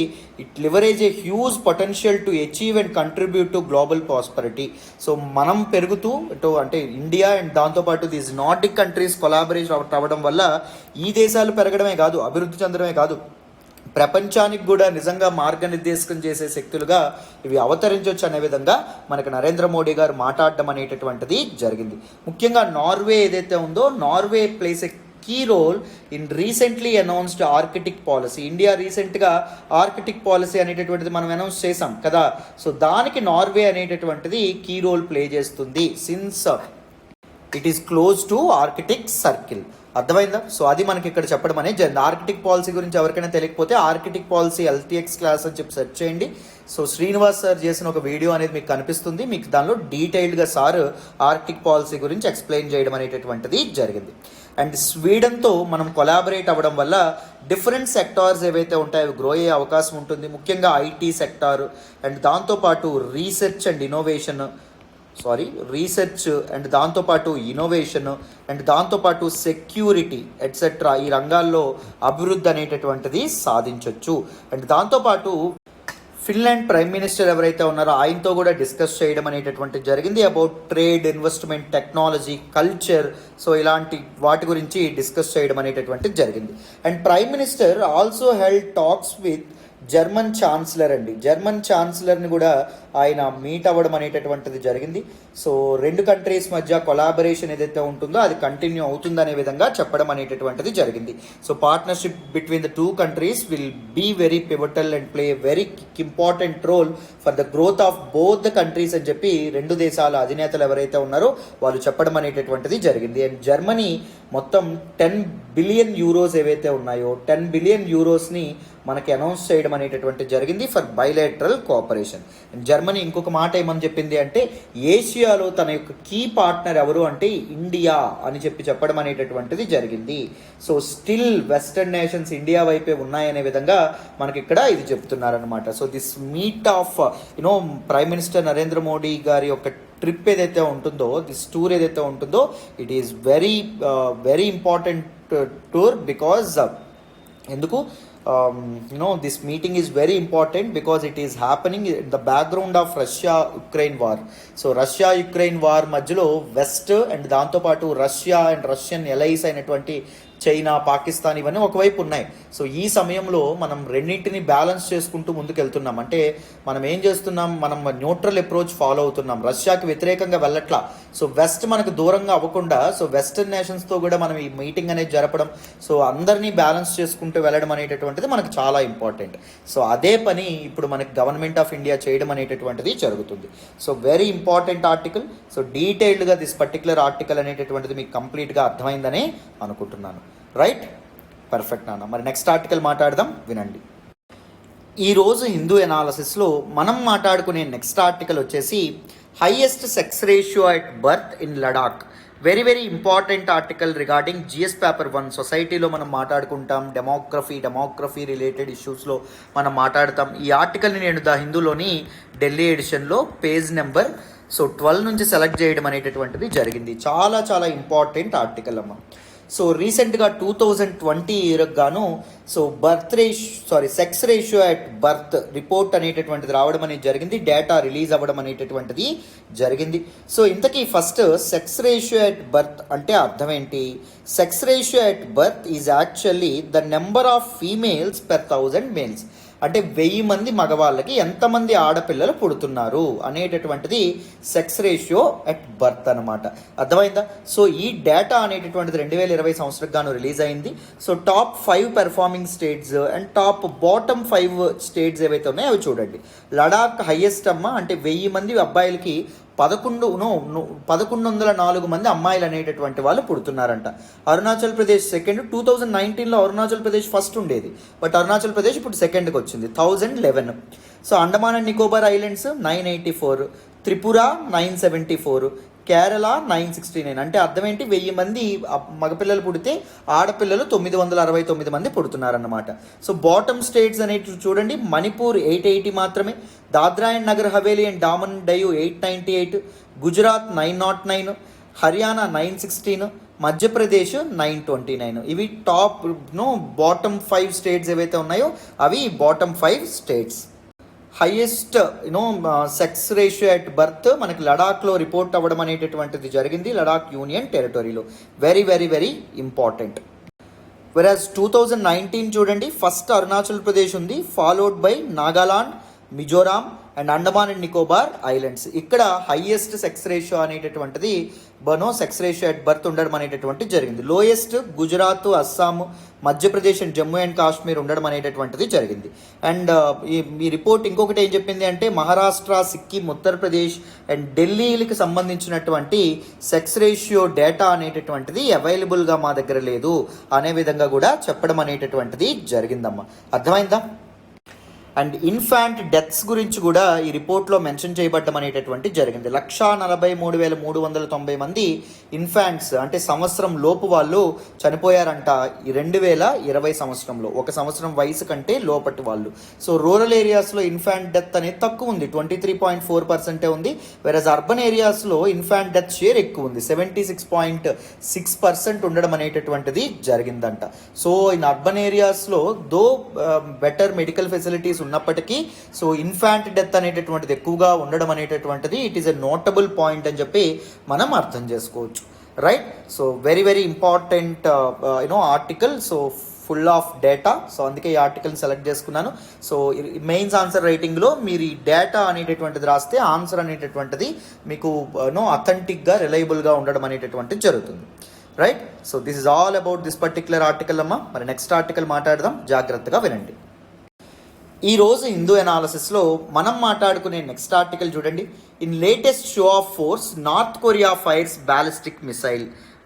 it leverage a huge potential to achieve and contribute to global prosperity. So మనం పెరుగుతూ అంటే ఇండియా అండ్ దాంతోపాటు దీస్ నార్డిక్ కంట్రీస్ కొలాబరేషన్ అవ్వడం వల్ల ఈ దేశాలు పెరగడమే కాదు, అభివృద్ధి చెందడమే కాదు, ప్రపంచానికి కూడా నిజంగా మార్గనిర్దేశకం చేసే శక్తులుగా ఇవి అవతరించవచ్చు అనే విధంగా మనకు నరేంద్ర మోడీ గారు మాట్లాడడం అనేటటువంటిది జరిగింది. ముఖ్యంగా నార్వే ఏదైతే ఉందో Norway plays a key role in recently announced Arctic policy. India రీసెంట్గా ఆర్కిటిక్ పాలసీ అనేటటువంటిది మనం అనౌన్స్ చేసాం కదా. సో దానికి నార్వే అనేటటువంటిది కీ రోల్ ప్లే చేస్తుంది since it is close to Arctic circle. అర్థమైందా? సో అది మనకి ఇక్కడ చెప్పడం అనేది జరిగింది. ఆర్కిటిక్ పాలసీ గురించి ఎవరికైనా తెలియకపోతే ఆర్కిటిక్ పాలసీ LTX క్లాస్ అని చెప్పి సెర్చ్ చేయండి. సో శ్రీనివాస్ సార్ చేసిన ఒక వీడియో అనేది మీకు కనిపిస్తుంది. మీకు దానిలో డీటెయిల్డ్గా సార్ ఆర్కిటిక్ పాలసీ గురించి ఎక్స్ప్లెయిన్ చేయడం అనేటటువంటిది జరిగింది. అండ్ స్వీడన్తో మనం కొలాబరేట్ అవ్వడం వల్ల డిఫరెంట్ సెక్టార్స్ ఏవైతే ఉంటాయో గ్రో అయ్యే అవకాశం ఉంటుంది. ముఖ్యంగా IT సెక్టార్ అండ్ దాంతోపాటు రీసెర్చ్ అండ్ దాంతోపాటు ఇన్నోవేషన్ అండ్ దాంతోపాటు సెక్యూరిటీ ఎట్సెట్రా ఈ రంగాల్లో అభివృద్ధి అనేటటువంటిది సాధించవచ్చు. అండ్ దాంతోపాటు ఫిన్లాండ్ ప్రైమ్ మినిస్టర్ ఎవరైతే ఉన్నారో ఆయనతో కూడా డిస్కస్ చేయడం అనేటటువంటిది జరిగింది about trade, investment, technology, culture. So ఇలాంటి వాటి గురించి డిస్కస్ చేయడం అనేటటువంటిది జరిగింది. And prime minister also held talks with German chancellor అండి. జర్మన్ ఛాన్సలర్ని కూడా ఆయన మీట్ అవ్వడం అనేటటువంటిది జరిగింది. సో రెండు కంట్రీస్ మధ్య కొలాబరేషన్ ఏదైతే ఉంటుందో అది కంటిన్యూ అవుతుందనే విధంగా చెప్పడం అనేటటువంటిది జరిగింది. So partnership between the two countries will be very pivotal and play very important role for the growth of both the countries అని చెప్పి రెండు దేశాల అధినేతలు ఎవరైతే ఉన్నారో వాళ్ళు చెప్పడం అనేటటువంటిది జరిగింది. అండ్ జర్మనీ మొత్తం 10 బిలియన్ యూరోస్ ఏవైతే ఉన్నాయో 10 బిలియన్ యూరోస్ని మనకి అనౌన్స్ చేయడం అనేటటువంటి జరిగింది ఫర్ బైలేటరల్ కోఆపరేషన్. జర్మనీ ఇంకొక మాట ఏమని చెప్పింది అంటే ఏషియాలో తన యొక్క కీ పార్ట్నర్ ఎవరు అంటే ఇండియా అని చెప్పడం అనేటటువంటిది జరిగింది. So still western nations India వైపే ఉన్నాయనే విధంగా మనకి ఇక్కడ ఇది చెప్తున్నారనమాట. So this meet of prime minister Narendra Modi గారి యొక్క ట్రిప్ ఏదైతే ఉంటుందో, దిస్ టూర్ ఏదైతే ఉంటుందో it is very important tour because ఎందుకు this meeting is very important because it is happening in the background of Russia-Ukraine war. So Russia-Ukraine war మధ్యలో west and దాంతోపాటు Russia and Russian allies అయినటువంటి China, Pakistan ఇవన్నీ ఒకవైపు ఉన్నాయి. So ఈ సమయంలో మనం రెండింటిని బ్యాలెన్స్ చేసుకుంటూ ముందుకెళ్తున్నాం. అంటే మనం ఏం చేస్తున్నాం, మనం న్యూట్రల్ అప్రోచ్ ఫాలో అవుతున్నాం, రష్యాకి వ్యతిరేకంగా వెళ్ళట్లా. సో వెస్ట్ మనకు దూరంగా అవ్వకుండా సో వెస్టర్న్ నేషన్స్తో కూడా మనం ఈ మీటింగ్ అనేది జరపడం, సో అందరినీ బ్యాలెన్స్ చేసుకుంటూ వెళ్ళడం అనేటటువంటిది మనకు చాలా ఇంపార్టెంట్. సో అదే పని ఇప్పుడు మనకి గవర్నమెంట్ ఆఫ్ ఇండియా చేయడం అనేటటువంటిది జరుగుతుంది. So very important article. So డీటెయిల్డ్గా దిస్ పర్టికులర్ ఆర్టికల్ అనేటటువంటిది మీకు కంప్లీట్గా అర్థమైందని అనుకుంటున్నాను. రైట్, పర్ఫెక్ట్ నాన్న. మరి నెక్స్ట్ ఆర్టికల్ మాట్లాడదాం, వినండి. ఈరోజు హిందూ ఎనాలసిస్లో మనం మాట్లాడుకునే నెక్స్ట్ ఆర్టికల్ వచ్చేసి highest sex ratio at birth in Ladakh. Very very important article regarding GS paper 1. సొసైటీలో మనం మాట్లాడుకుంటాం, డెమోగ్రఫీ రిలేటెడ్ ఇష్యూస్లో మనం మాట్లాడతాం. ఈ ఆర్టికల్ని నేను ద హిందూలోని ఢిల్లీ ఎడిషన్లో పేజ్ నెంబర్ 12 నుంచి సెలెక్ట్ చేయడం అనేటటువంటిది జరిగింది. చాలా చాలా ఇంపార్టెంట్ ఆర్టికల్ అమ్మ. సో రీసెంట్గా 2020 ఇయర్కి గాను sex ratio at birth report అనేటటువంటిది రావడం అనేది జరిగింది, డేటా రిలీజ్ అవ్వడం అనేటటువంటిది జరిగింది. సో ఇంతకీ first sex ratio at birth అంటే అర్థం ఏంటి? Sex ratio at birth is actually the number of females per 1000 males. అంటే 1000 మంది మగవాళ్ళకి ఎంతమంది ఆడపిల్లలు పుడుతున్నారు అనేటటువంటిది సెక్స్ రేషియో అట్ బర్త్ అనమాట. అర్థమైందా? సో ఈ డేటా అనేటటువంటిది 2020 సంవత్సరం గాను రిలీజ్ అయింది. So top 5 performing states and top bottom 5 states ఏవైతే ఉన్నాయో అవి చూడండి. లడాక్ హైయెస్ట్ అమ్మ, అంటే 1000 మంది అబ్బాయిలకి 1104 మంది అమ్మాయిలు అనేటటువంటి వాళ్ళు పుడుతున్నారంట. అరుణాచల్ ప్రదేశ్ సెకండ్. 2019లో అరుణాచల్ ప్రదేశ్ ఫస్ట్ ఉండేది, బట్ అరుణాచల్ ప్రదేశ్ ఇప్పుడు సెకండ్కి వచ్చింది, 1011. So Andaman and Nicobar islands 984, Tripura 974, Kerala 969. అంటే అర్థం ఏంటి? 1000 మంది మగపిల్లలు పుడితే ఆడపిల్లలు 969 మంది పుడుతున్నారన్నమాట. సో బాటమ్ స్టేట్స్ అనేవి చూడండి. మణిపూర్ 880 మాత్రమే, దాద్రా అండ్ నగర్ హవేలీ అండ్ డామన్ డయు 898, గుజరాత్ 909, హర్యానా 916, మధ్యప్రదేశ్ 929. ఇవి టాప్ బాటమ్ 5 స్టేట్స్ ఏవైతే ఉన్నాయో అవి bottom 5 states. Highest sex ratio at birth మనకి లడాక్లో రిపోర్ట్ అవ్వడం అనేటటువంటిది జరిగింది, Ladakh union టెరిటరీలో. Very very very important. వెరాజ్ 2019 చూడండి, ఫస్ట్ అరుణాచల్ ప్రదేశ్ ఉంది, followed by Nagaland, Mizoram and Andaman and Nicobar islands. ఇక్కడ హైయెస్ట్ సెక్స్ రేషియో అనేటటువంటిది సెక్స్ రేషియో అట్ బర్త్ ఉండడం అనేటటువంటిది జరిగింది. Lowest Gujarat, Assam, Madhya Pradesh and Jammu and Kashmir ఉండడం అనేటటువంటిది జరిగింది. అండ్ ఈ రిపోర్ట్ ఇంకొకటి ఏం చెప్పింది అంటే మహారాష్ట్ర, సిక్కిం, ఉత్తరప్రదేశ్ అండ్ ఢిల్లీకి సంబంధించినటువంటి సెక్స్ రేషియో డేటా అనేటటువంటిది అవైలబుల్గా మా దగ్గర లేదు అనే విధంగా కూడా చెప్పడం అనేటటువంటిది జరిగిందమ్మా. అర్థమైందా? అండ్ ఇన్ఫాంట్ డెత్స్ గురించి కూడా ఈ రిపోర్ట్లో మెన్షన్ చేయబడ్డం అనేటటువంటి జరిగింది. 143,390 మంది ఇన్ఫాంట్స్ అంటే సంవత్సరం లోపు వాళ్ళు చనిపోయారంట ఈ 2020 సంవత్సరంలో, ఒక సంవత్సరం వయసు కంటే లోపటి వాళ్ళు. సో రూరల్ ఏరియాస్లో ఇన్ఫాంట్ డెత్ అనేది తక్కువ ఉంది, 23.4% ఉంది. వెరస్ అర్బన్ ఏరియాస్లో ఇన్ఫాంట్ డెత్ షేర్ ఎక్కువ ఉంది, 76.6% ఉండడం అనేటటువంటిది జరిగిందంట. సో ఇన్ అర్బన్ ఏరియాస్లో దో బెటర్ మెడికల్ ఫెసిలిటీస్ ఉన్నప్పటికీ సో ఇన్ఫాంట్ డెత్ అనేటటువంటిది ఎక్కువగా ఉండడం అనేటటువంటిది it is a notable point అని చెప్పి మనం అర్థం చేసుకోవచ్చు, right? So very very important article. So full of data. So అందుకే ఈ ఆర్టికల్ని సెలెక్ట్ చేసుకున్నాను. సో మెయిన్స్ ఆన్సర్ రైటింగ్లో మీరు ఈ డేటా అనేటటువంటిది రాస్తే ఆన్సర్ అనేటటువంటిది మీకు అథెంటిక్గా రిలయబుల్గా ఉండడం అనేటటువంటిది జరుగుతుంది, right? So this is all about this particular article అమ్మా. మరి నెక్స్ట్ ఆర్టికల్ మాట్లాడదాం, జాగ్రత్తగా వినండి. ఈరోజు హిందూ ఎనాలసిస్లో మనం మాట్లాడుకునే నెక్స్ట్ ఆర్టికల్ చూడండి. In latest show of force North Korea fires ballistic missile.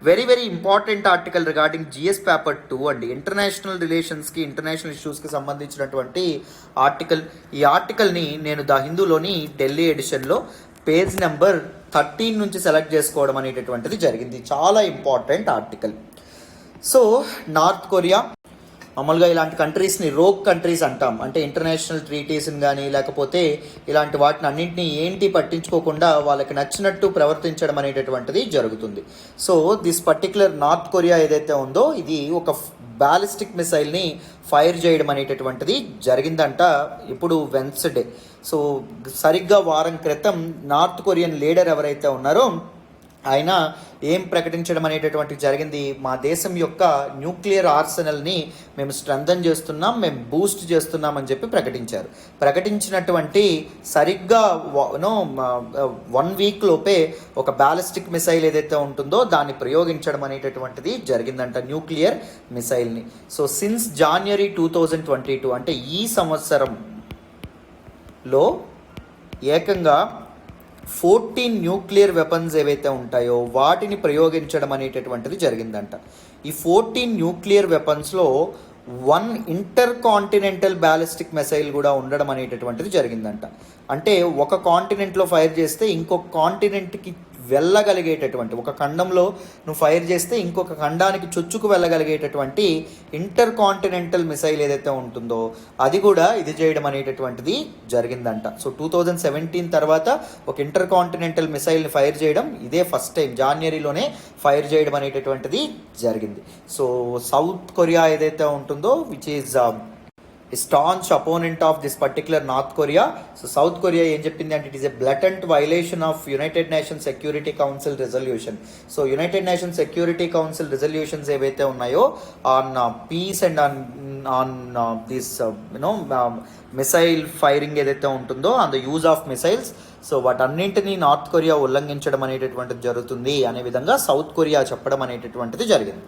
Very very important article regarding GS paper 2 అండి. ఇంటర్నేషనల్ రిలేషన్స్కి, ఇంటర్నేషనల్ ఇష్యూస్కి సంబంధించినటువంటి ఆర్టికల్. ఈ ఆర్టికల్ని నేను ద హిందూలోని ఢిల్లీ ఎడిషన్లో పేజ్ నెంబర్ 13 నుంచి సెలెక్ట్ చేసుకోవడం అనేటటువంటిది జరిగింది. చాలా important article. So north Korea, మామూలుగా ఇలాంటి కంట్రీస్ని రోగ్ కంట్రీస్ అంటాం. అంటే ఇంటర్నేషనల్ ట్రీటీస్ని కానీ లేకపోతే ఇలాంటి వాటిని అన్నింటినీ ఏంటి పట్టించుకోకుండా వాళ్ళకి నచ్చినట్టు ప్రవర్తించడం అనేటటువంటిది జరుగుతుంది. So this particular north Korea ఏదైతే ఉందో ఇది ఒక బ్యాలిస్టిక్ మిసైల్ని ఫైర్ చేయడం అనేటటువంటిది జరిగిందంట ఇప్పుడు వెన్స్డే. సో సరిగ్గా వారం క్రితం నార్త్ కొరియన్ లీడర్ ఎవరైతే ఉన్నారో ఆయన ఏం ప్రకటించడం అనేటటువంటి జరిగింది, మా దేశం యొక్క న్యూక్లియర్ ఆర్సెనల్ని మేము స్ట్రెంథన్ చేస్తున్నాం, మేము బూస్ట్ చేస్తున్నాం అని చెప్పి ప్రకటించారు. ప్రకటించినటువంటి సరిగ్గా 1 వీక్ లోపే ఒక బ్యాలిస్టిక్ మిసైల్ ఏదైతే ఉంటుందో దాన్ని ప్రయోగించడం అనేటటువంటిది జరిగిందంట, న్యూక్లియర్ మిసైల్ని. సో సిన్స్ జాన్వరి 2022 అంటే ఈ సంవత్సరంలో ఏకంగా 14 న్యూక్లియర్ వెపన్స్ ఏవైతే ఉంటాయో వాటిని ప్రయోగించడం అనేటటువంటిది జరిగిందంట. ఈ 14 న్యూక్లియర్ వెపన్స్లో 1 ఇంటర్ కాంటినెంటల్ బ్యాలిస్టిక్ మిసైల్ కూడా ఉండడం అనేటటువంటిది జరిగిందంట. అంటే ఒక కాంటినెంట్లో ఫైర్ చేస్తే ఇంకొక కాంటినెంట్కి వెళ్ళగలిగేటటువంటి, ఒక ఖండంలో నువ్వు ఫైర్ చేస్తే ఇంకొక ఖండానికి చొచ్చుకు వెళ్ళగలిగేటటువంటి ఇంటర్ కాంటినెంటల్ మిసైల్ ఏదైతే ఉంటుందో అది కూడా ఇది చేయడం అనేటటువంటిది జరిగిందంట. సో 2017 తర్వాత ఒక ఇంటర్ కాంటినెంటల్ మిసైల్ని ఫైర్ చేయడం ఇదే ఫస్ట్ టైం, జనవరిలోనే ఫైర్ చేయడం అనేటటువంటిది జరిగింది. సో సౌత్ కొరియా ఏదైతే ఉంటుందో which is staunch opponent of this particular North Korea. So South Korea ఏం చెప్పింది అంటే it is a blatant violation of United Nation Security Council resolution. So United Nation Security Council resolutions ఏవైతే ఉన్నాయో on peace and on this missile firing ఏదైతే ఉంటుందో on the use of missiles, so వాటన్నింటినీ North Korea ఉల్లంఘించడం అనేటటువంటిది జరుగుతుంది అనే విధంగా సౌత్ కొరియా చెప్పడం అనేటటువంటిది జరిగింది.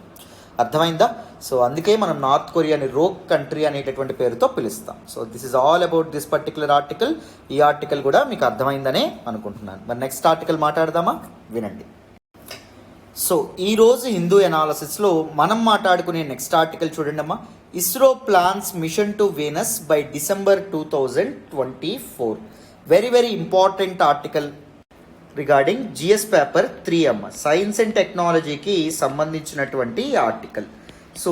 అర్థమైందా? సో అందుకే మనం నార్త్ కొరియాని రోగ్ కంట్రీ అనేటటువంటి పేరుతో పిలుస్తాం. So this is all about this particular article. ఈ ఆర్టికల్ కూడా మీకు అర్థమైందనే అనుకుంటున్నాను. మరి నెక్స్ట్ ఆర్టికల్ మాట్లాడదామా? వినండి. సో ఈరోజు హిందూ ఎనాలిసిస్లో మనం మాట్లాడుకునే నెక్స్ట్ ఆర్టికల్ చూడండి అమ్మా. ISRO plans mission to Venus by December 2024. Very very important article regarding GS paper 3 అమ్మ, సైన్స్ అండ్ టెక్నాలజీకి సంబంధించినటువంటి ఆర్టికల్. సో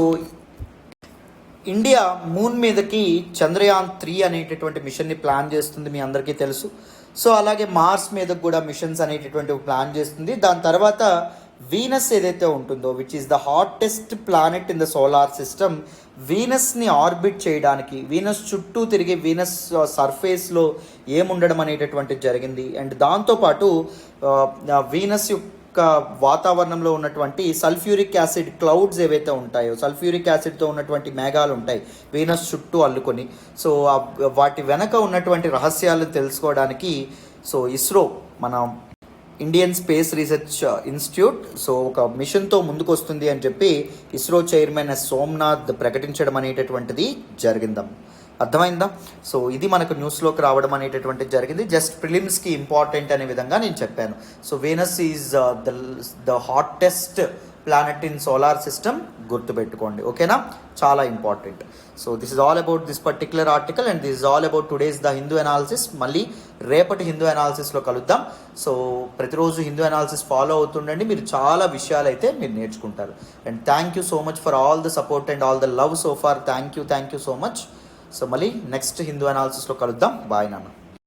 ఇండియా మూన్ మీదకి చంద్రయాన్ 3 అనేటటువంటి మిషన్ని ప్లాన్ చేస్తుంది, మీ అందరికీ తెలుసు. సో అలాగే మార్స్ మీదకి కూడా మిషన్స్ అనేటటువంటివి ప్లాన్ చేస్తుంది. దాని తర్వాత వీనస్ ఏదైతే ఉంటుందో which is the hottest planet in the solar system, వీనస్ని ఆర్బిట్ చేయడానికి, వీనస్ చుట్టూ తిరిగి వీనస్ సర్ఫేస్లో ఏముండడం అనేటటువంటిది జరిగింది. అండ్ దాంతోపాటు వీనస్ యొక్క వాతావరణంలో ఉన్నటువంటి సల్ఫ్యూరిక్ యాసిడ్ క్లౌడ్స్ ఏవైతే ఉంటాయో, సల్ఫ్యూరిక్ యాసిడ్తో ఉన్నటువంటి మేఘాలు ఉంటాయి వీనస్ చుట్టూ అల్లుకొని. సో వాటి వెనక ఉన్నటువంటి రహస్యాలను తెలుసుకోవడానికి సో ఇస్రో, మన Indian space research institute, so ఒక మిషన్తో ముందుకు వస్తుంది అని చెప్పి ఇస్రో చైర్మన్ ఎస్ సోమనాథ్ ప్రకటించడం అనేటటువంటిది జరిగిందాం. అర్థమైందా? సో ఇది మనకు న్యూస్లోకి రావడం అనేటటువంటిది జరిగింది. జస్ట్ ప్రిలిమ్స్కి ఇంపార్టెంట్ అనే విధంగా నేను చెప్పాను. So Venus is the hottest planet in solar system, గుర్తుపెట్టుకోండి. ఓకేనా? చాలా important. So this is all about this particular article and this is all about today's the Hindu analysis. మళ్ళీ రేపటి హిందూ అనాలిసిస్లో కలుద్దాం. సో ప్రతిరోజు హిందూ అనాలిసిస్ ఫాలో అవుతుండండి, మీరు చాలా విషయాలు అయితే మీరు నేర్చుకుంటారు. And thank you so much for all the support and all the love so far. Thank you so much. So మళ్ళీ నెక్స్ట్ హిందూ అనాలిసిస్లో కలుద్దాం. బాయ్ నాన్న.